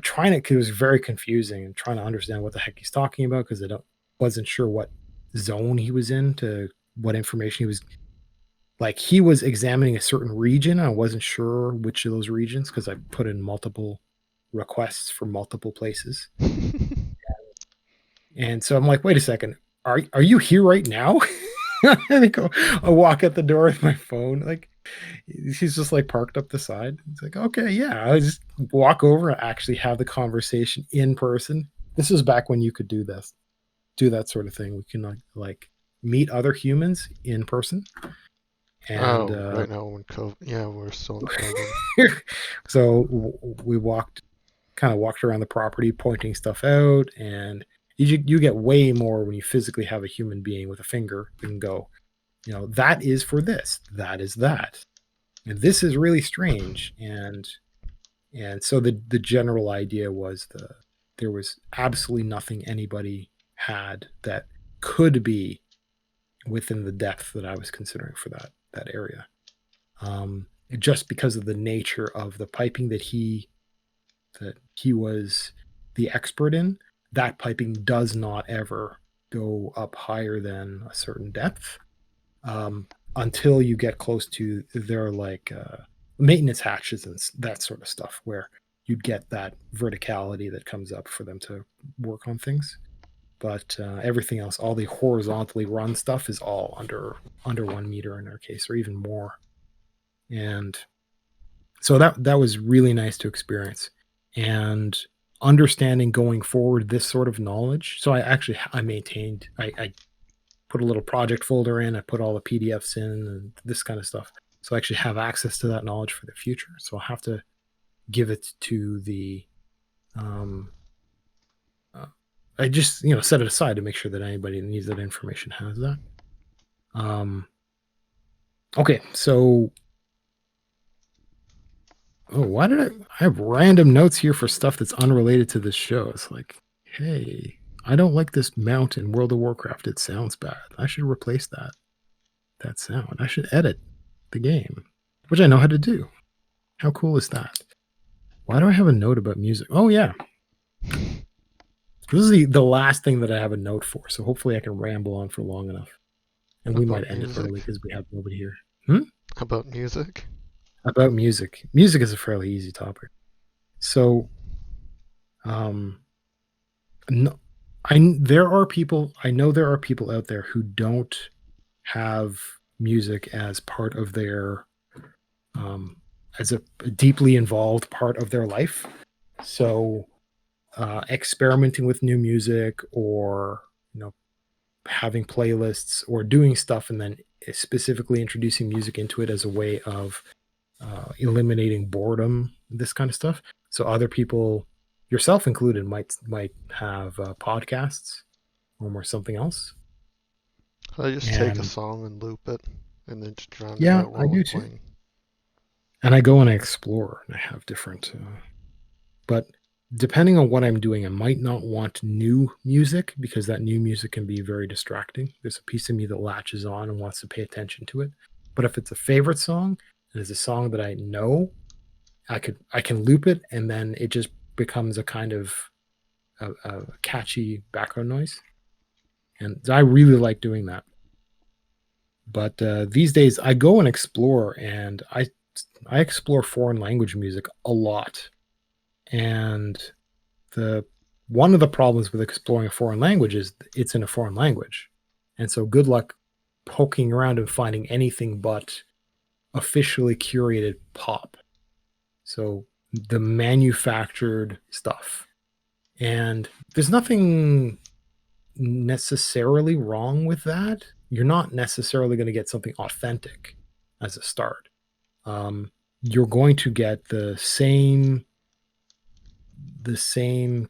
trying it, 'cause it was very confusing and trying to understand what the heck he's talking about because wasn't sure what zone he was in, to what information he was, like, he was examining a certain region. I wasn't sure which of those regions because I put in multiple requests for multiple places. And so I'm like, wait a second, are you here right now? I walk at the door with my phone. Like, he's just like parked up the side. He's like, okay, yeah. I just walk over and actually have the conversation in person. This was back when you could do that sort of thing. We can like meet other humans in person. And Oh, right now when COVID, yeah, we're still in COVID. so we kind of walked around the property, pointing stuff out, and you get way more when you physically have a human being with a finger. You can go, that is for this, that is that, and this is really strange. And so the general idea was there was absolutely nothing anybody had that could be within the depth that I was considering for that area. Just because of the nature of the piping that he was the expert in, that piping does not ever go up higher than a certain depth, until you get close to their like maintenance hatches and that sort of stuff, where you'd get that verticality that comes up for them to work on things. But everything else, all the horizontally run stuff, is all under 1 meter in our case, or even more. And so that was really nice to experience, and understanding going forward this sort of knowledge. So I put a little project folder in, I put all the PDFs in and this kind of stuff, so I actually have access to that knowledge for the future. So I'll have to give it to the I just set it aside to make sure that anybody that needs that information has that. Okay, so why did I have random notes here for stuff that's unrelated to this show? It's like, hey, I don't like this mount in World of Warcraft. It sounds bad. I should replace that sound. I should edit the game, which I know how to do. How cool is that? Why do I have a note about music? Oh yeah, this is the last thing that I have a note for. So hopefully I can ramble on for long enough, and we might end it early because we have nobody here. About music? About music. Music is a fairly easy topic. So, no, I know there are people out there who don't have music as part of their as a deeply involved part of their life. So, experimenting with new music, or having playlists, or doing stuff and then specifically introducing music into it as a way of eliminating boredom, this kind of stuff. So other people, yourself included, might have podcasts or something else. I just take a song and loop it, and then just drown it Yeah, out I while do I'm too. playing. And I go and I explore, and I have different. But depending on what I'm doing, I might not want new music because that new music can be very distracting. There's a piece of me that latches on and wants to pay attention to it. But if it's a favorite song and it's a song that I know, I can loop it, and then it just becomes a kind of a catchy background noise. And I really like doing that. But these days I go and explore, and I explore foreign language music a lot. And one of the problems with exploring a foreign language is it's in a foreign language. And so good luck poking around and finding anything but officially curated pop. So the manufactured stuff. And there's nothing necessarily wrong with that. You're not necessarily going to get something authentic as a start. You're going to get the same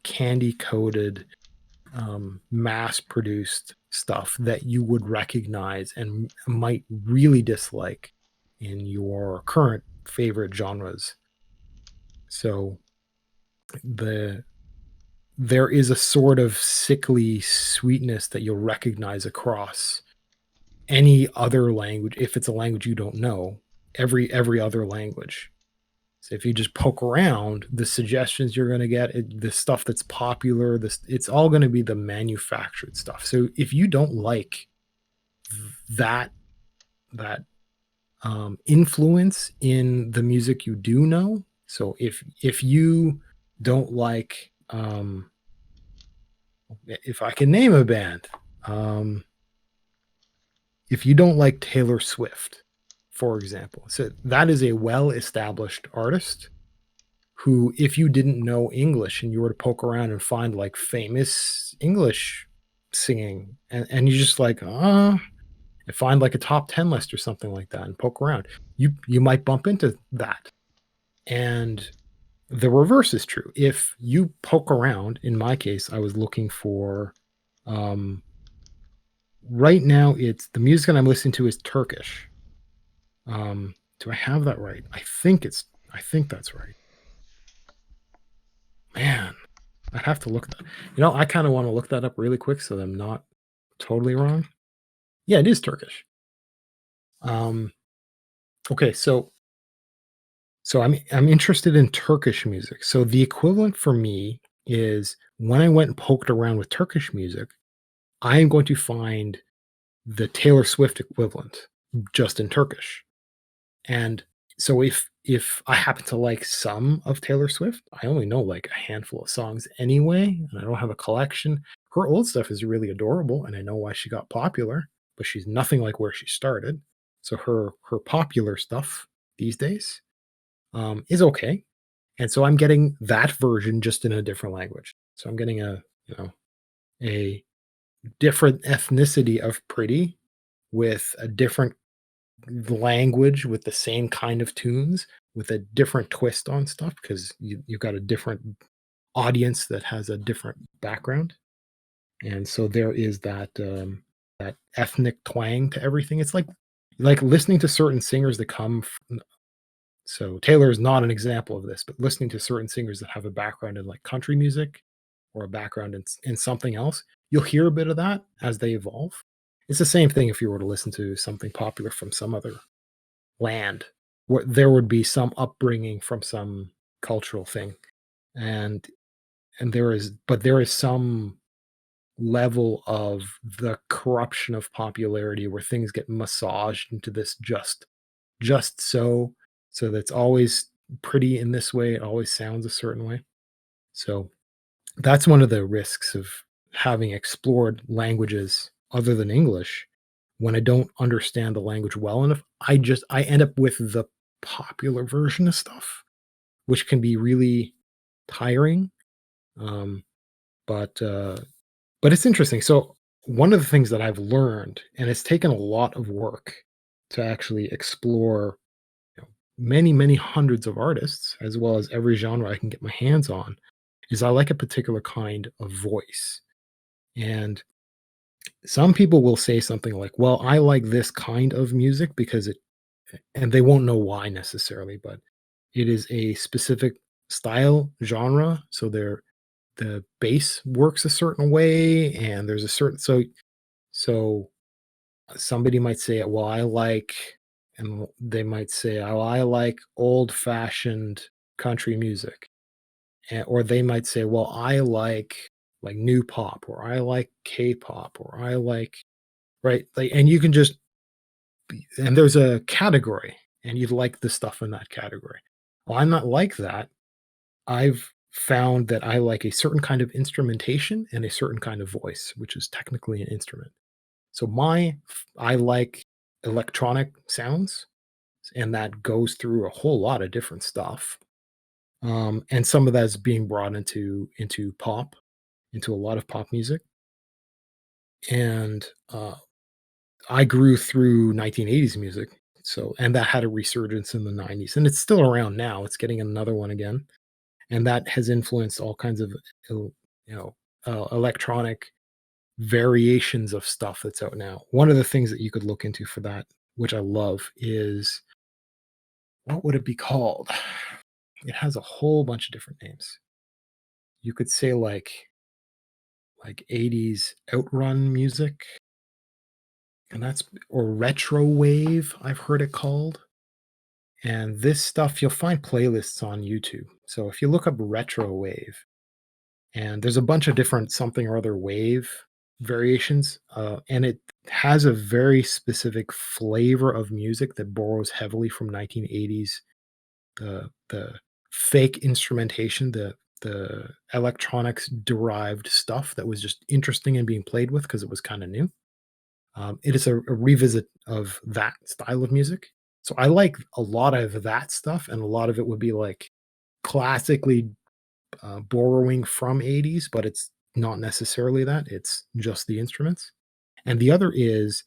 candy coated, mass produced stuff that you would recognize and might really dislike in your current favorite genres. So the there is a sort of sickly sweetness that you'll recognize across any other language if it's a language you don't know, every other language. So if you just poke around, the suggestions you're going to get, the stuff that's popular, it's all going to be the manufactured stuff. So if you don't like that that influence in the music you do know, so if you don't like, if I can name a band, um, if you don't like Taylor Swift, for example, so that is a well-established artist who, if you didn't know English and you were to poke around and find like famous English singing, and you just like, and find like a top 10 list or something like that and poke around, you might bump into that. And the reverse is true. If you poke around, in my case, I was looking for, um, right now, it's the music that I'm listening to is Turkish. Do I have that right? I think that's right. Man, I'd have to look that. I kind of want to look that up really quick so that I'm not totally wrong. Yeah, it is Turkish. Um, okay, so I'm interested in Turkish music. So the equivalent for me is when I went and poked around with Turkish music, I am going to find the Taylor Swift equivalent just in Turkish. And so if I happen to like some of Taylor Swift, I only know like a handful of songs anyway, and I don't have a collection. Her old stuff is really adorable, and I know why she got popular, but she's nothing like where she started. So her popular stuff these days, is okay. And so I'm getting that version just in a different language. So I'm getting a different ethnicity of pretty with a different language with the same kind of tunes with a different twist on stuff because you've got a different audience that has a different background. And so there is that ethnic twang to everything. It's like listening to certain singers that so Taylor is not an example of this, but listening to certain singers that have a background in like country music or a background in something else, you'll hear a bit of that as they evolve. It's the same thing if you were to listen to something popular from some other land, where there would be some upbringing from some cultural thing, and there is some level of the corruption of popularity where things get massaged into this just so that's always pretty in this way, it always sounds a certain way. So that's one of the risks of having explored languages other than English. When I don't understand the language well enough, I end up with the popular version of stuff, which can be really tiring. Um, but it's interesting. So one of the things that I've learned, and it's taken a lot of work to actually explore, many hundreds of artists, as well as every genre I can get my hands on, is I like a particular kind of voice. And some people will say something like, "Well, I like this kind of music because it," and they won't know why necessarily, but it is a specific style genre. So the bass works a certain way, and there's a certain so somebody might say, "Well, I like," and they might say, "Oh, I like old-fashioned country music." Or they might say, "Well, I like new pop, or I like K-pop, or I like," right? Like, and you can just and there's a category, and you like the stuff in that category. Well, I'm not like that. I've found that I like a certain kind of instrumentation and a certain kind of voice, which is technically an instrument. So I like electronic sounds, and that goes through a whole lot of different stuff. And some of that's being brought into pop, into a lot of pop music. And I grew through 1980s music, so and that had a resurgence in the 90s, and it's still around now. It's getting another one again, and that has influenced all kinds of, el- you know, electronic variations of stuff that's out now. One of the things that you could look into for that, which I love, is what would it be called? It has a whole bunch of different names. You could say like 80s outrun music, and that's or retro wave, I've heard it called. And this stuff, you'll find playlists on YouTube. So if you look up retro wave, and there's a bunch of different something or other wave variations, and it has a very specific flavor of music that borrows heavily from 1980s, the fake instrumentation, the electronics derived stuff that was just interesting and being played with because it was kind of new. It is a revisit of that style of music. So I like a lot of that stuff, and a lot of it would be like classically borrowing from 80s, but it's not necessarily that. It's just the instruments. And the other is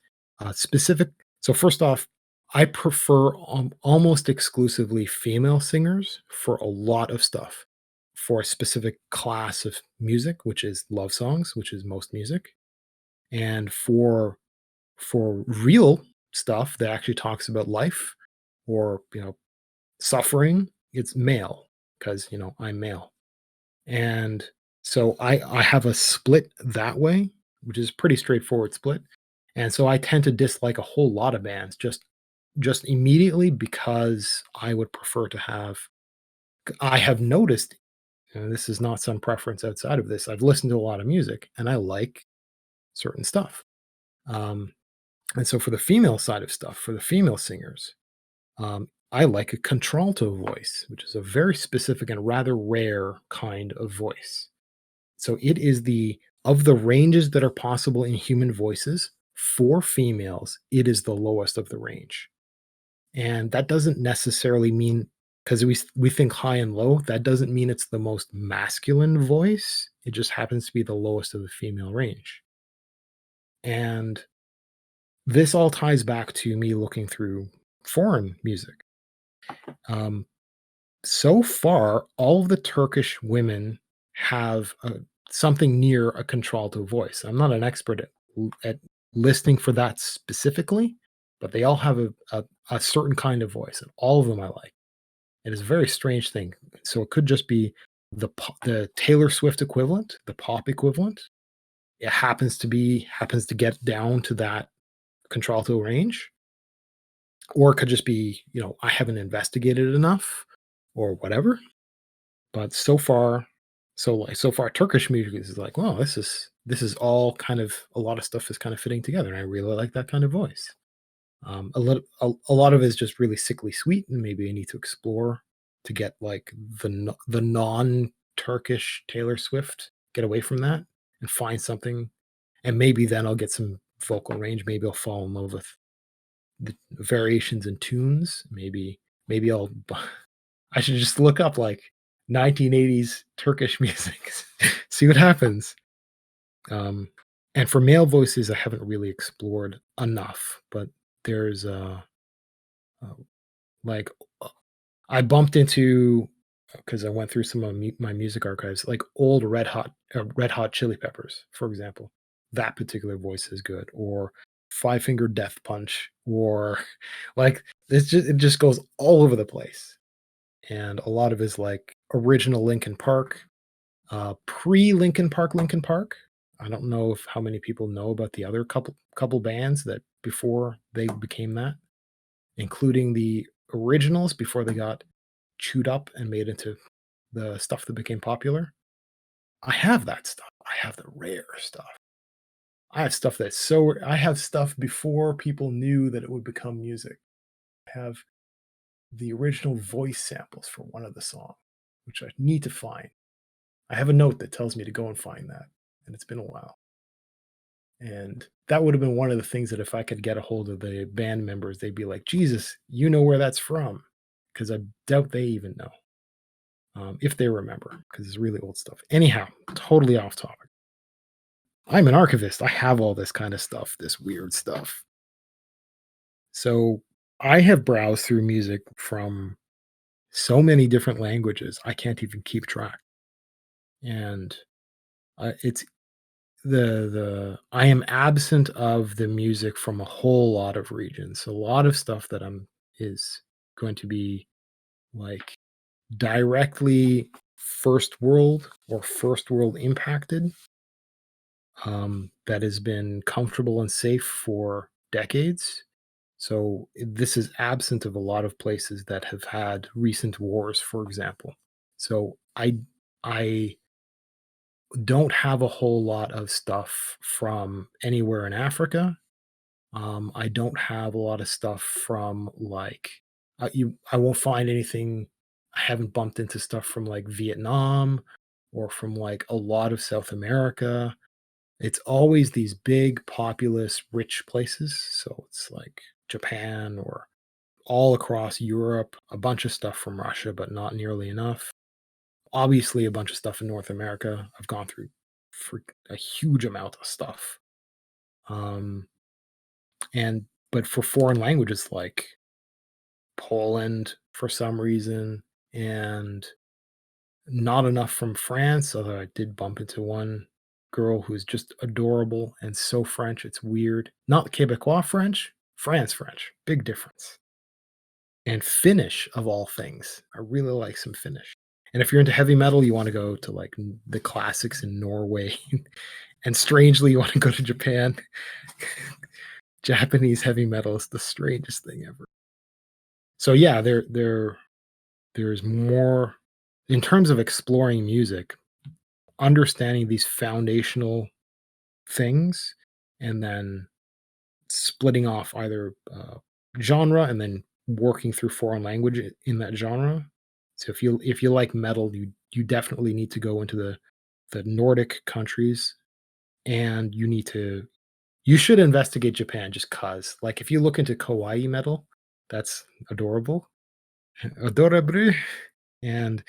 specific. So, first off, I prefer almost exclusively female singers for a lot of stuff, for a specific class of music, which is love songs, which is most music. And for real stuff that actually talks about life or, suffering, it's male because, I'm male. And so I have a split that way, which is pretty straightforward split. And so I tend to dislike a whole lot of bands just immediately because I would prefer to have I have noticed, and this is not some preference outside of this. I've listened to a lot of music and I like certain stuff. Um, and so for the female side of stuff, for the female singers, I like a contralto voice, which is a very specific and rather rare kind of voice. So it is the of the ranges that are possible in human voices for females, it is the lowest of the range. And that doesn't necessarily mean because we think high and low, that doesn't mean it's the most masculine voice. It just happens to be the lowest of the female range. And this all ties back to me looking through foreign music. Um, So far, all of the Turkish women have something near a contralto voice. I'm not an expert at listening for that specifically, but they all have a certain kind of voice, and all of them I like. It is a very strange thing. So it could just be the Taylor Swift equivalent, the pop equivalent. It happens to get down to that contralto range, or it could just be I haven't investigated enough, or whatever. But so far Turkish music is like, "Well, this is all kind of a lot of stuff is kind of fitting together," and I really like that kind of voice. A lot of it is just really sickly sweet, and maybe I need to explore to get, like, the non-Turkish Taylor Swift, get away from that and find something, and maybe then I'll get some vocal range, maybe I'll fall in love with the variations in tunes, maybe I'll I should just look up like 1980s Turkish music, see what happens. Um, and for male voices, I haven't really explored enough, but there's uh like I bumped into because I went through some of my music archives, like old Red Hot Chili Peppers, for example. That particular voice is good, or Five Finger Death Punch, or like it just goes all over the place. And a lot of his like original Linkin Park, pre Linkin Park. I don't know if how many people know about the other couple bands that before they became that, including the originals before they got chewed up and made into the stuff that became popular. I have that stuff. I have the rare stuff. I have stuff before people knew that it would become music. I have the original voice samples for one of the songs, which I need to find. I have a note that tells me to go and find that, and it's been a while. And that would have been one of the things that if I could get a hold of the band members, they'd be like, "Jesus, you know where that's from?" Because I doubt they even know. if they remember, because it's really old stuff. Anyhow, totally off topic. I'm an archivist. I have all this kind of stuff, this weird stuff. So I have browsed through music from so many different languages, I can't even keep track. And it's the I am absent of the music from a whole lot of regions. A lot of stuff that I'm is going to be like directly first world impacted, that has been comfortable and safe for decades. So this is absent of a lot of places that have had recent wars, for example. So I don't have a whole lot of stuff from anywhere in Africa. I don't have a lot of stuff from like I won't find anything. I haven't bumped into stuff from like Vietnam or from like a lot of South America. It's always these big, populous, rich places. So it's like Japan or all across Europe, a bunch of stuff from Russia, but not nearly enough. Obviously, a bunch of stuff in North America. I've gone through for a huge amount of stuff. Um, and but for foreign languages like Poland for some reason, and not enough from France, although I did bump into one girl who's just adorable and so French, it's weird. Not Quebecois French, France French, big difference. And Finnish of all things. I really like some Finnish. And if you're into heavy metal, you want to go to like the classics in Norway. And strangely, you want to go to Japan. Japanese heavy metal is the strangest thing ever. So yeah, there's more in terms of exploring music, understanding these foundational things, and then splitting off either genre and then working through foreign language in that genre. So if you like metal, you definitely need to go into the Nordic countries, and you should investigate Japan just cause. Like if you look into kawaii metal, that's adorable, adorable, and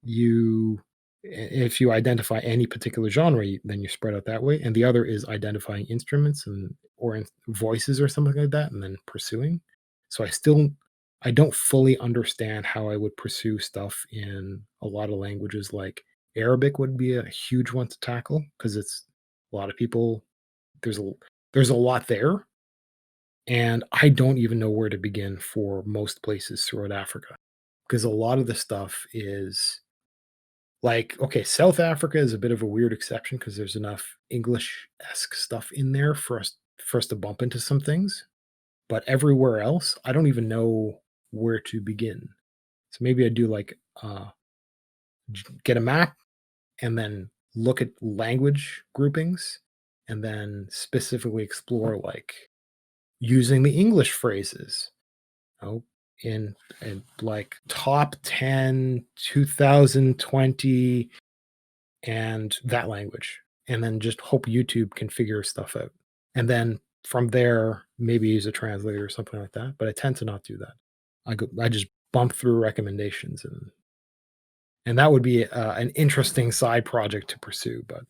you if you identify any particular genre, then you spread out that way. And the other is identifying instruments and or voices or something like that, and then pursuing. So I don't fully understand how I would pursue stuff in a lot of languages. Like Arabic would be a huge one to tackle because it's a lot of people. There's a there's a lot there, and I don't even know where to begin for most places throughout Africa because a lot of the stuff is like, okay, South Africa is a bit of a weird exception because there's enough English-esque stuff in there for us to bump into some things, but everywhere else, I don't even know where to begin. So maybe I do like, get a map and then look at language groupings and then specifically explore, like, using the English phrases, you know, in, like, top 10 2020 and that language, and then just hope YouTube can figure stuff out. And then from there, maybe use a translator or something like that. But I tend to not do that. I just bump through recommendations, and that would be an interesting side project to pursue. But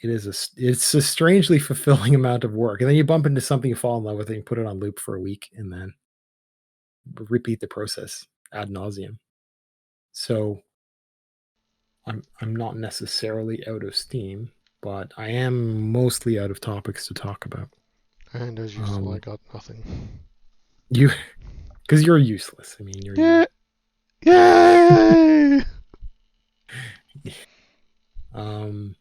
it's a strangely fulfilling amount of work. And then you bump into something you fall in love with, and you put it on loop for a week, and then repeat the process ad nauseum. So I'm not necessarily out of steam, but I am mostly out of topics to talk about. And as usual, I Um, got nothing. you because you're useless. I mean, you're Yeah! you. Yay! Um,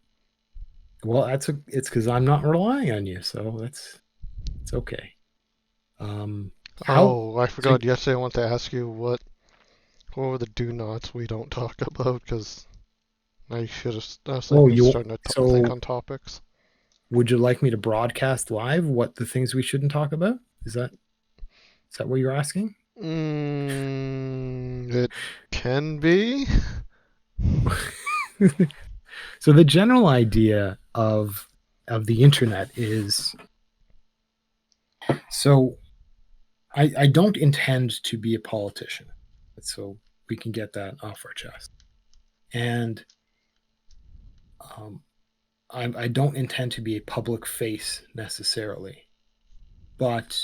well, it's because I'm not relying on you, so it's okay. How Oh, I so? forgot. Yesterday I wanted to ask you what were the do nots we don't talk about? Because I should have. I was Oh, thinking of you starting to think so on topics. would you like me to broadcast live what the things we shouldn't talk about? Is that what you're asking? It can be. So the general idea of the internet is so I don't intend to be a politician. So we can get that off our chest. And um, I don't intend to be a public face necessarily, but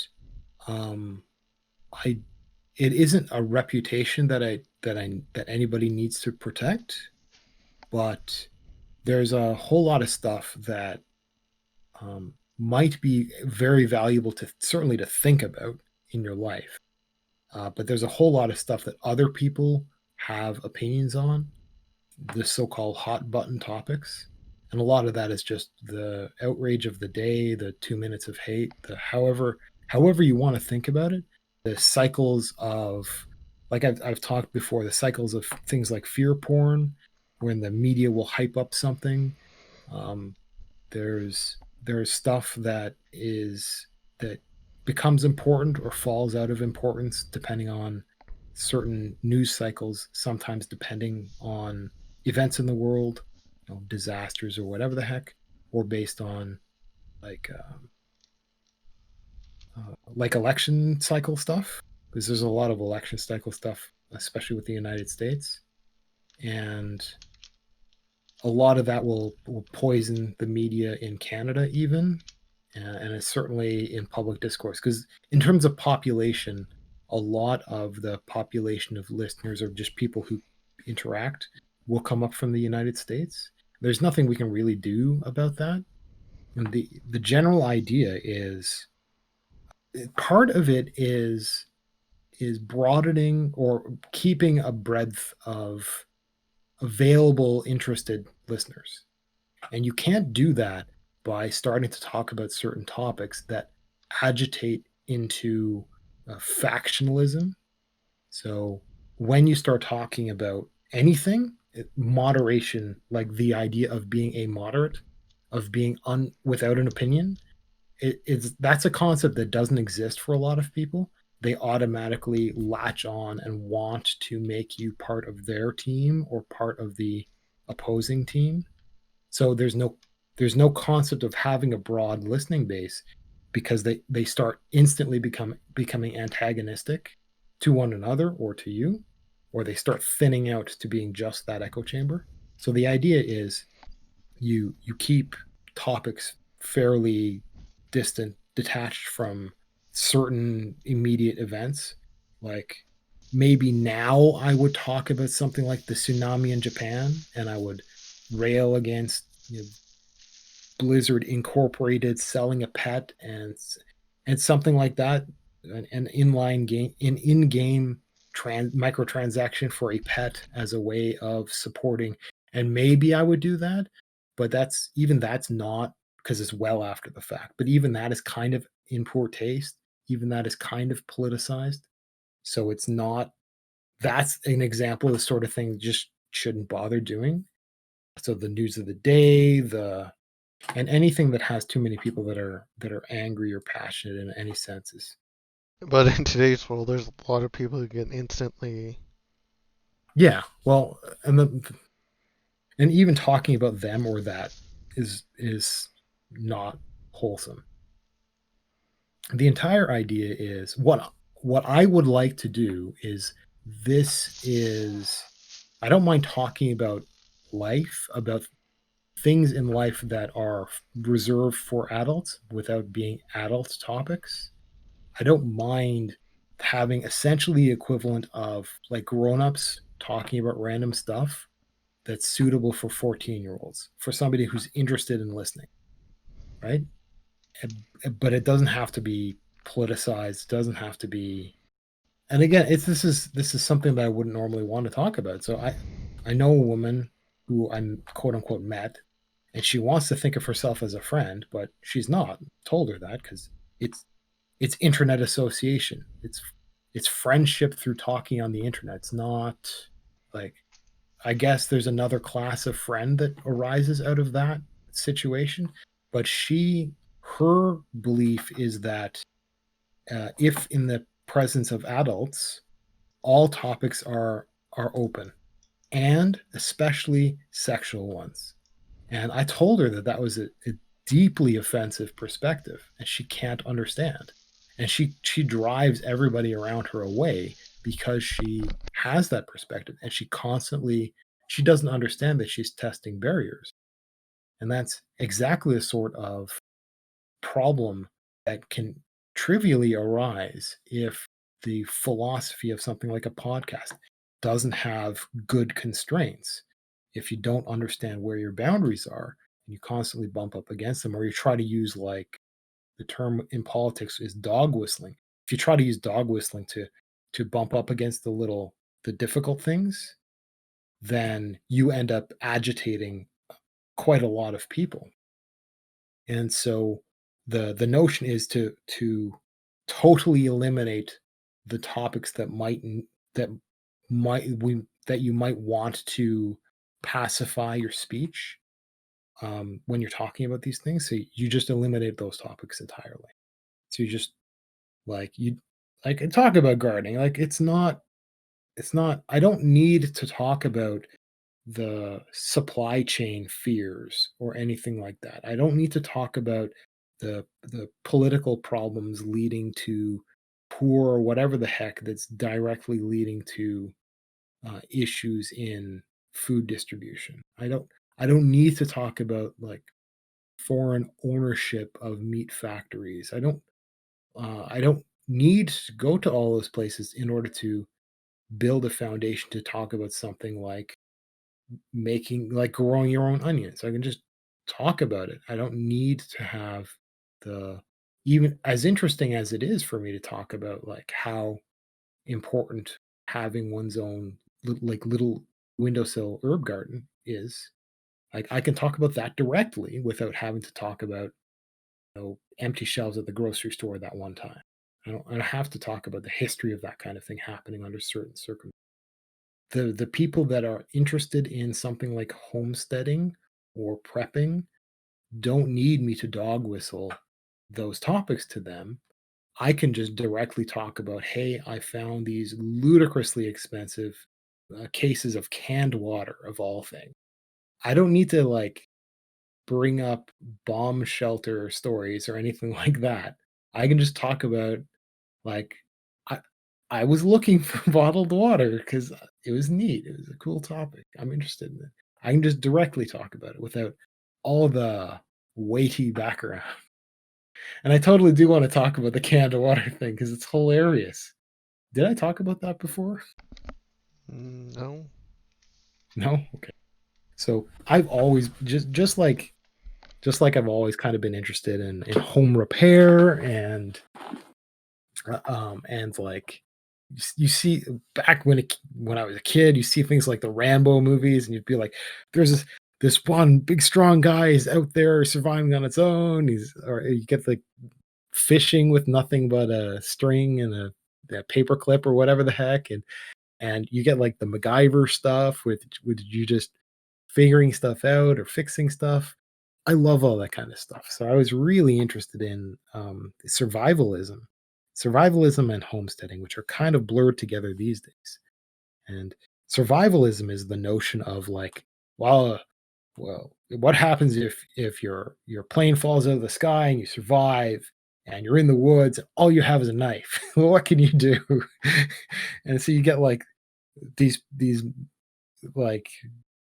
um, I it isn't a reputation that anybody needs to protect, but there's a whole lot of stuff that might be very valuable to certainly to think about in your life. But there's a whole lot of stuff that other people have opinions on, the so-called hot button topics. And a lot of that is just the outrage of the day, the 2 minutes of hate, the however you want to think about it, the cycles of like I've talked before, the cycles of things like fear porn, when the media will hype up something. Um, there's stuff that becomes important or falls out of importance depending on certain news cycles, sometimes depending on events in the world, disasters or whatever the heck, or based on like like election cycle stuff, because there's a lot of election cycle stuff, especially with the United States, and a lot of that will poison the media in Canada even, and it's certainly in public discourse because in terms of population, a lot of the population of listeners or just people who interact will come up from the United States. There's nothing we can really do about that. And the general idea is part of it is broadening or keeping a breadth of available interested listeners. And you can't do that by starting to talk about certain topics that agitate into factionalism. So when you start talking about anything, moderation, like the idea of being a moderate, of being without an opinion, it's that's a concept that doesn't exist for a lot of people. They automatically latch on and want to make you part of their team or part of the opposing team. So there's no concept of having a broad listening base because they start instantly becoming antagonistic to one another or to you, or they start thinning out to being just that echo chamber. So the idea is you keep topics fairly distant, detached from certain immediate events. Like maybe now I would talk about something like the tsunami in Japan, and I would rail against Blizzard Incorporated selling a pet and something like that, an inline game, an in-game microtransaction for a pet as a way of supporting. And maybe I would do that, but that's not because it's well after the fact. But even that is kind of in poor taste. Even that is kind of politicized. So it's not. That's an example of the sort of thing you just shouldn't bother doing. So the news of the day, the and anything that has too many people that are angry or passionate in any sense is But in today's world, there's a lot of people who get instantly. yeah. Well, and even talking about them or that is not wholesome. The entire idea is what I would like to do is this is I don't mind talking about life, about things in life that are reserved for adults without being adult topics. I don't mind having essentially the equivalent of like grown-ups talking about random stuff that's suitable for 14-year-olds, for somebody who's interested in listening, right? But it doesn't have to be politicized, it doesn't have to be. And again, this is something that I wouldn't normally want to talk about. So I know a woman who I'm quote unquote met, and she wants to think of herself as a friend, but she's not. Told her that because it's it's internet association. It's friendship through talking on the internet. It's not like I guess there's another class of friend that arises out of that situation, but her belief is that if in the presence of adults, all topics are open, and especially sexual ones. And I told her that that was a deeply offensive perspective, and she can't understand. And she drives everybody around her away because she has that perspective, and she constantly she doesn't understand that she's testing barriers. And that's exactly the sort of problem that can trivially arise if the philosophy of something like a podcast doesn't have good constraints. If you don't understand where your boundaries are and you constantly bump up against them, or you try to use, like, the term in politics is dog whistling. If you try to use dog whistling to bump up against the difficult things, then you end up agitating quite a lot of people. And so the notion is to totally eliminate the topics that that you might want to pacify your speech when you're talking about these things. So you just eliminate those topics entirely. So you just you like talk about gardening. Like it's not. I don't need to talk about the supply chain fears or anything like that. I don't need to talk about the political problems leading to poor or whatever the heck that's directly leading to issues in food distribution. I don't need to talk about like foreign ownership of meat factories. I don't need to go to all those places in order to build a foundation to talk about something like growing your own onions. I can just talk about it. I don't need to have the even as interesting as it is for me to talk about like how important having one's own little windowsill herb garden is. Like I can talk about that directly without having to talk about empty shelves at the grocery store that one time. I don't have to talk about the history of that kind of thing happening under certain circumstances. The people that are interested in something like homesteading or prepping don't need me to dog whistle those topics to them. I can just directly talk about, hey, I found these ludicrously expensive cases of canned water of all things. I don't need to like bring up bomb shelter stories or anything like that. I can just talk about like I I was looking for bottled water because it was neat. It was a cool topic. I'm interested in it. I can just directly talk about it without all the weighty background. And I totally do want to talk about the canned water thing because it's hilarious. Did I talk about that before? No. No? Okay. So I've always just like I've always kind of been interested in home repair and like you see back when I was a kid, you see things like the Rambo movies, and you'd be like, "There's this one big strong guy is out there surviving on its own." Or you get like fishing with nothing but a string and a paper clip or whatever the heck, and you get like the MacGyver stuff with you just figuring stuff out or fixing stuff. I love all that kind of stuff. So I was really interested in survivalism and homesteading, which are kind of blurred together these days. And survivalism is the notion of like, well, what happens if your plane falls out of the sky and you survive and you're in the woods and all you have is a knife? Well, what can you do? And so you get like these like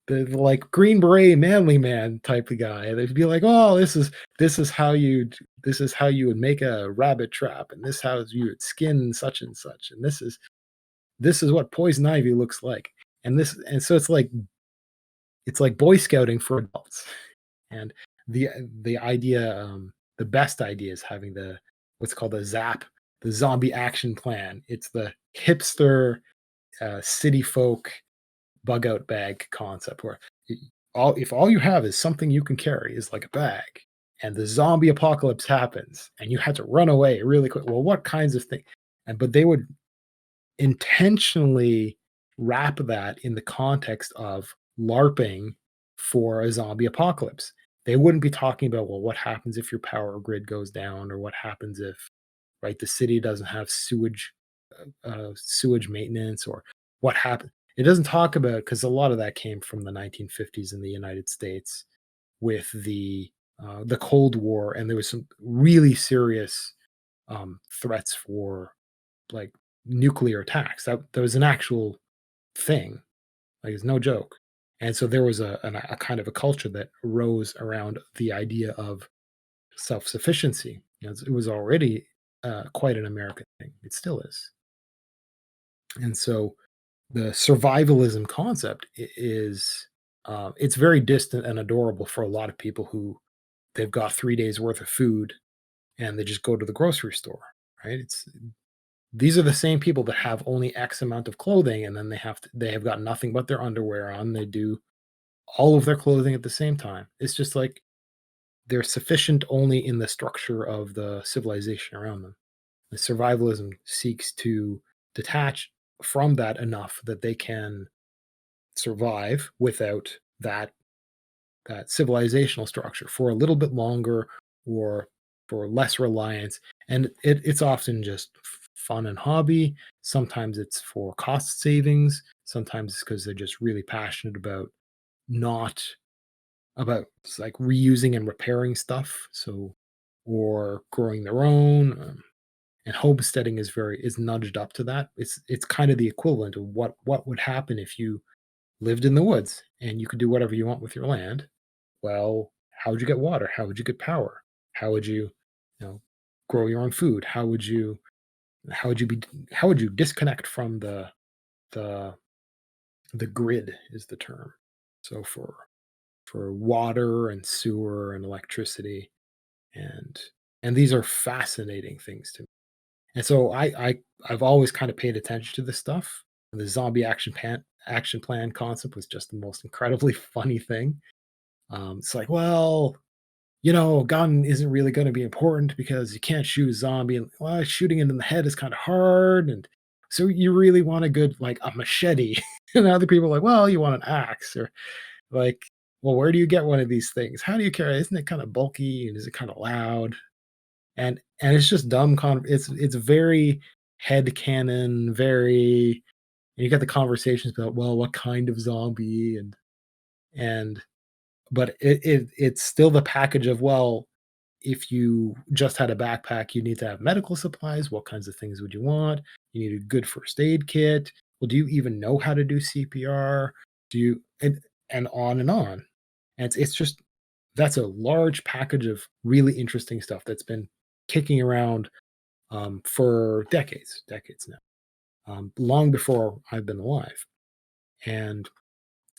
the like Green Beret manly man type of guy. They'd be like, "Oh, this is how you would make a rabbit trap, and this how you would skin such and such, and this is what poison ivy looks like." And so it's like Boy Scouting for adults. And the the idea, the best idea is having what's called a ZAP, the zombie action plan. It's the hipster city folk bug out bag concept where if all you have is something you can carry is like a bag and the zombie apocalypse happens and you had to run away really quick, well, what kinds of things? But they would intentionally wrap that in the context of larping for a zombie apocalypse. They wouldn't be talking about, well, what happens if your power grid goes down, or what happens if, right, the city doesn't have sewage maintenance, or what happened. It doesn't talk about, because a lot of that came from the 1950s in the United States with the Cold War, and there was some really serious threats for like nuclear attacks. That was an actual thing. Like it's no joke. And so there was a kind of a culture that arose around the idea of self-sufficiency. It was already quite an American thing. It still is. And so the survivalism concept is it's very distant and adorable for a lot of people who they've got 3 days worth of food and they just go to the grocery store, right? It's these are the same people that have only X amount of clothing and then they have got nothing but their underwear on. They do all of their clothing at the same time. It's just like they're sufficient only in the structure of the civilization around them. The survivalism seeks to detach from that enough that they can survive without that civilizational structure for a little bit longer or for less reliance. And it's often just fun and hobby. Sometimes it's for cost savings. Sometimes it's because they're just really passionate about not about like reusing and repairing stuff. So or growing their own. And homesteading is nudged up to that. It's kind of the equivalent of what would happen if you lived in the woods and you could do whatever you want with your land. Well, how would you get water? How would you get power? How would you know, grow your own food? How would you be how would you disconnect from the the grid is the term. So for water and sewer and electricity and these are fascinating things to me. And so I've always kind of paid attention to this stuff. The zombie action plan concept was just the most incredibly funny thing. It's like, well, a gun isn't really going to be important because you can't shoot a zombie, and well, shooting it in the head is kind of hard, and so you really want a good like a machete. And other people are like, well, you want an axe, or like, well, where do you get one of these things? How do you carry it? Isn't it kind of bulky and is it kind of loud? And it's just dumb. It's very head canon, very. And you get the conversations about, well, what kind of zombie and but it's still the package of, well, if you just had a backpack, you need to have medical supplies. What kinds of things would you want? You need a good first aid kit. Well, do you even know how to do CPR? Do you and on and on. And it's just that's a large package of really interesting stuff that's been kicking around for decades now, long before I've been alive. And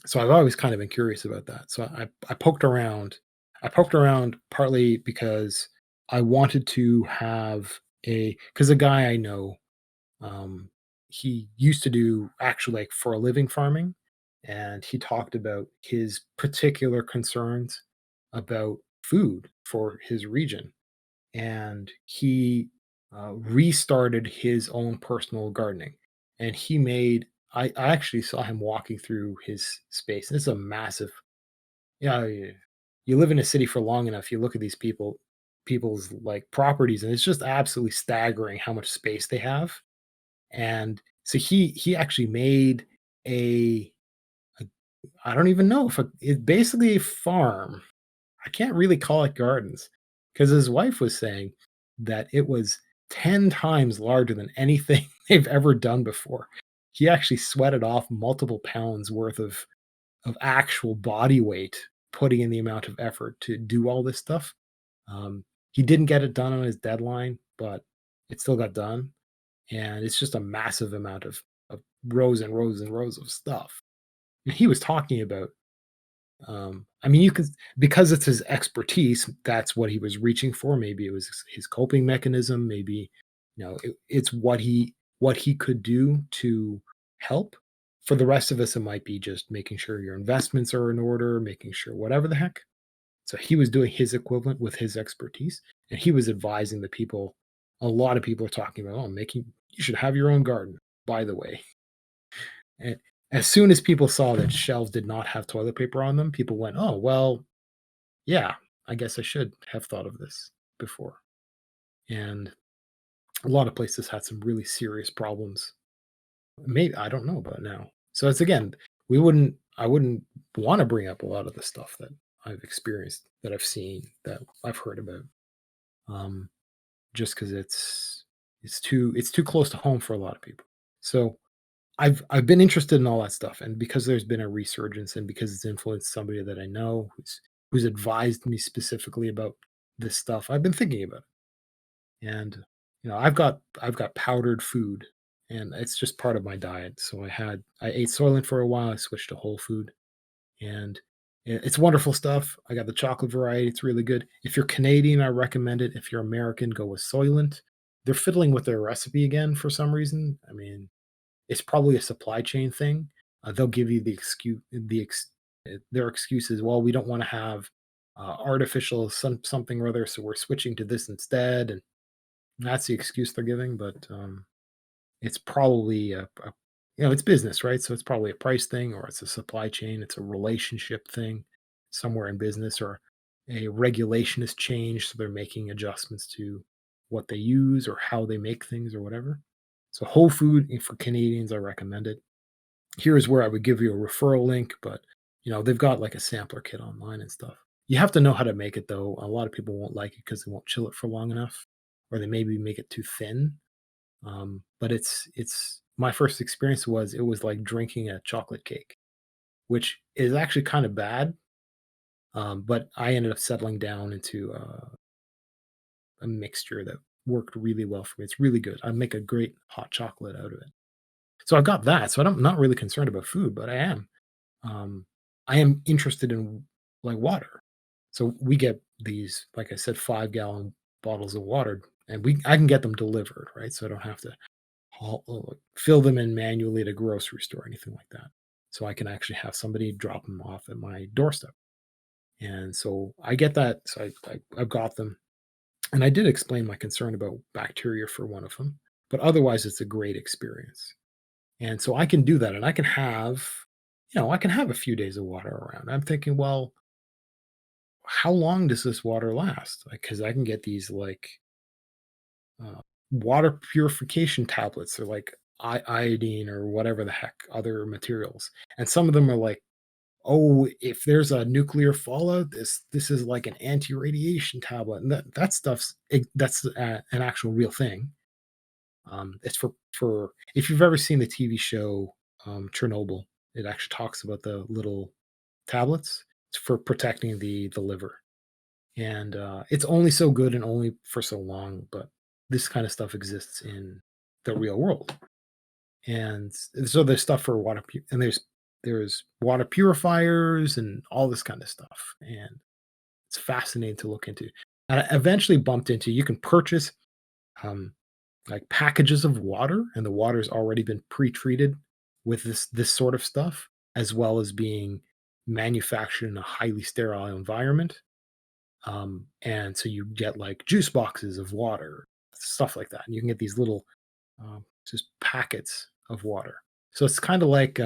so I've always kind of been curious about that. So I poked around. I poked around partly because I wanted to have because a guy I know, um, he used to do actually like for a living farming, and he talked about his particular concerns about food for his region, and he restarted his own personal gardening, and he made I actually saw him walking through his space. It's a massive, yeah, you live in a city for long enough, you look at these people's like properties, and it's just absolutely staggering how much space they have. And so he actually made a, a I don't even know if it's basically a farm. I can't really call it gardens because his wife was saying that it was 10 times larger than anything they've ever done before. He actually sweated off multiple pounds worth of actual body weight, putting in the amount of effort to do all this stuff. He didn't get it done on his deadline, but it still got done. And it's just a massive amount of rows and rows and rows of stuff. And he was talking about I mean, you could because it's his expertise, that's what he was reaching for. Maybe it was his coping mechanism. Maybe, it's what he could do to help. For the rest of us, it might be just making sure your investments are in order, making sure whatever the heck. So he was doing his equivalent with his expertise, and he was advising the people. A lot of people are talking about, oh, making you should have your own garden. By the way, and as soon as people saw that shelves did not have toilet paper on them, people went, "Oh, well, yeah, I guess I should have thought of this before." And a lot of places had some really serious problems. Maybe I don't know about now. So it's again, I wouldn't want to bring up a lot of the stuff that I've experienced, that I've seen, that I've heard about. Um, just because it's too close to home for a lot of people. So I've been interested in all that stuff, and because there's been a resurgence and because it's influenced somebody that I know who's advised me specifically about this stuff, I've been thinking about it. And I've got powdered food, and it's just part of my diet. So I ate Soylent for a while. I switched to whole food, and it's wonderful stuff. I got the chocolate variety. It's really good. If you're Canadian, I recommend it. If you're American, go with Soylent. They're fiddling with their recipe again for some reason. I mean, it's probably a supply chain thing. They'll give you their excuse is, "Well, we don't wanna have, artificial something or other, so we're switching to this instead," and that's the excuse they're giving, but, it's probably it's business, right? So it's probably a price thing, or it's a supply chain, it's a relationship thing somewhere in business, or a regulation has changed, so they're making adjustments to what they use or how they make things or whatever. So whole food for Canadians, I recommend it. Here's where I would give you a referral link, but they've got like a sampler kit online and stuff. You have to know how to make it though. A lot of people won't like it because they won't chill it for long enough, or they maybe make it too thin. But it's my first experience was it was like drinking a chocolate cake, which is actually kind of bad. But I ended up settling down into a mixture that worked really well for me. It's really good. I make a great hot chocolate out of it. So I've got that. So I'm not really concerned about food, but Um, I am interested in like water. So we get these, like I said, 5-gallon bottles of water, and I can get them delivered, right? So I don't have to fill them in manually at a grocery store or anything like that. So I can actually have somebody drop them off at my doorstep. And so I get that. So I've got them. And I did explain my concern about bacteria for one of them, but otherwise it's a great experience. And so I can do that, and I can have a few days of water around. I'm thinking, well, how long does this water last? Because I can get these like uh, water purification tablets, or like iodine or whatever the heck other materials, and some of them are like, oh, if there's a nuclear fallout, this is like an anti-radiation tablet, and that that's an actual real thing. It's for if you've ever seen the TV show Chernobyl, it actually talks about the little tablets. It's for protecting the liver, and it's only so good and only for so long. But this kind of stuff exists in the real world, and so there's stuff for and there's water purifiers and all this kind of stuff, and it's fascinating to look into. And I eventually bumped into you can purchase um, like packages of water, and the water's already been pre-treated with this sort of stuff, as well as being manufactured in a highly sterile environment. And so you get like juice boxes of water, stuff like that, and you can get these little just packets of water. So it's kind of like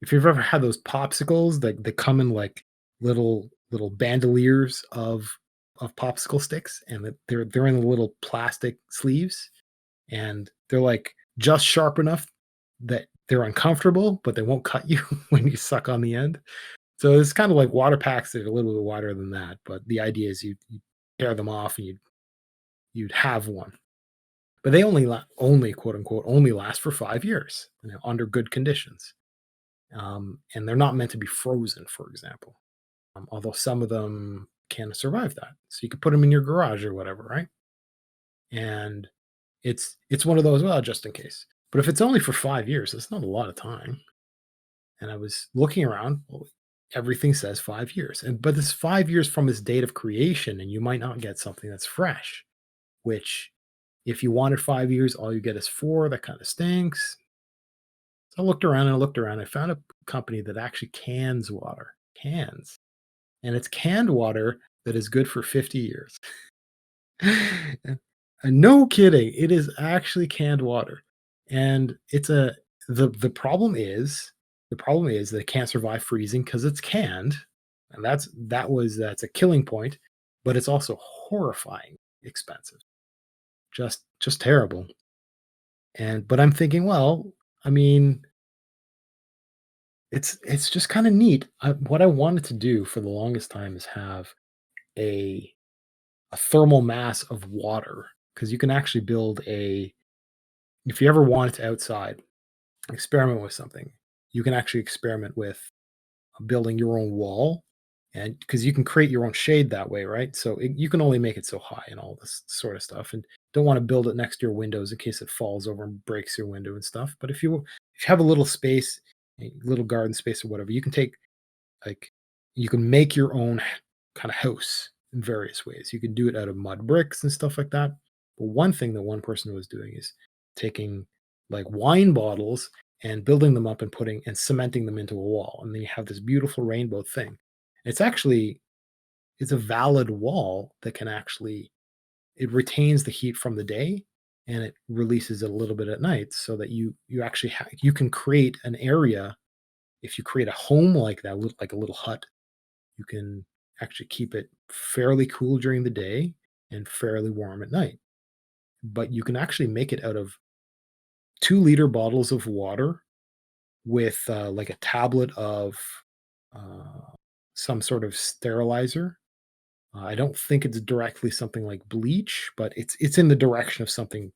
if you've ever had those popsicles that they come in like little bandoliers of popsicle sticks, and they're in the little plastic sleeves, and they're like just sharp enough that they're uncomfortable, but they won't cut you when you suck on the end. So it's kind of like water packs that are a little bit wider than that, but the idea is you tear them off and you'd have one. But they only quote unquote only last for 5 years, under good conditions. And they're not meant to be frozen, for example. Although some of them can survive that, so you could put them in your garage or whatever, right? And it's one of those, well, just in case. But if it's only for 5 years, that's not a lot of time. And I was looking around, well, everything says 5 years, but it's 5 years from its date of creation, and you might not get something that's fresh. Which, if you wanted 5 years, all you get is four. That kind of stinks. So I looked around and I looked around. I found a company that actually cans water, cans, and it's canned water that is good for 50 years. No kidding, it is actually canned water, and it's a the problem is that it can't survive freezing because it's canned, and that's a killing point, but it's also horrifying expensive, just terrible, but I'm thinking, well, I mean, it's just kinda neat. What I wanted to do for the longest time is have a a thermal mass of water, because you can actually build a if you ever want it outside. experiment with something. You can actually experiment with building your own wall, and because you can create your own shade that way, right? So you can only make it so high and all this sort of stuff, and don't want to build it next to your windows in case it falls over and breaks your window and stuff. But if you have a little space, a little garden space or whatever, you can take like you can make your own kind of house in various ways. You can do it out of mud bricks and stuff like that. But one thing that one person was doing is taking like wine bottles and building them up and putting and cementing them into a wall. And then you have this beautiful rainbow thing. It's actually it's a valid wall that can actually it retains the heat from the day and it releases it a little bit at night so that you actually you can create an area if you create a home like that like a little hut you can actually keep it fairly cool during the day and fairly warm at night. But you can actually make it out of 2-liter bottles of water with like a tablet of uh, some sort of sterilizer. I don't think it's directly something like bleach, but it's in the direction of something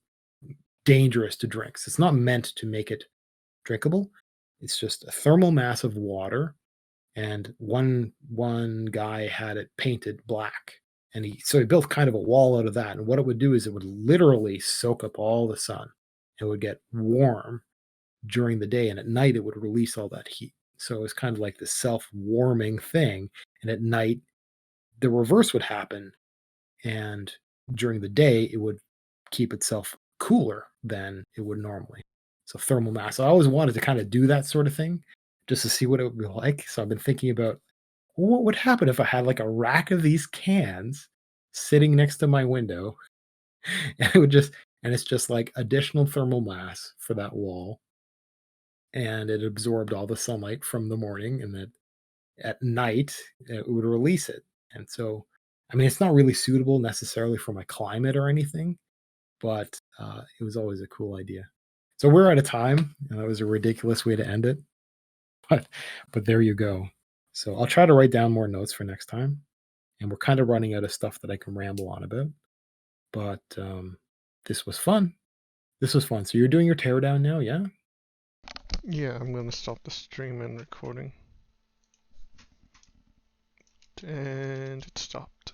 dangerous to drink. So it's not meant to make it drinkable. It's just a thermal mass of water and one guy had it painted black and he built kind of a wall out of that and what it would do is it would literally soak up all the sun. It would get warm during the day and at night it would release all that heat, so it was kind of like this self-warming thing, and at night the reverse would happen, and during the day it would keep itself cooler than it would normally. So thermal mass, I always wanted to kind of do that sort of thing just to see what it would be like, so I've been thinking about what would happen if I had like a rack of these cans sitting next to my window and it would just and it's just like additional thermal mass for that wall and it absorbed all the sunlight from the morning and then at night it would release it. And so I mean it's not really suitable necessarily for my climate or anything, but it was always a cool idea. So we're out of time. And that was a ridiculous way to end it, but there you go. So I'll try to write down more notes for next time. And we're kind of running out of stuff that I can ramble on about. But this was fun. This was fun. So you're doing your teardown now, yeah? Yeah, I'm gonna stop the stream and recording. And it stopped.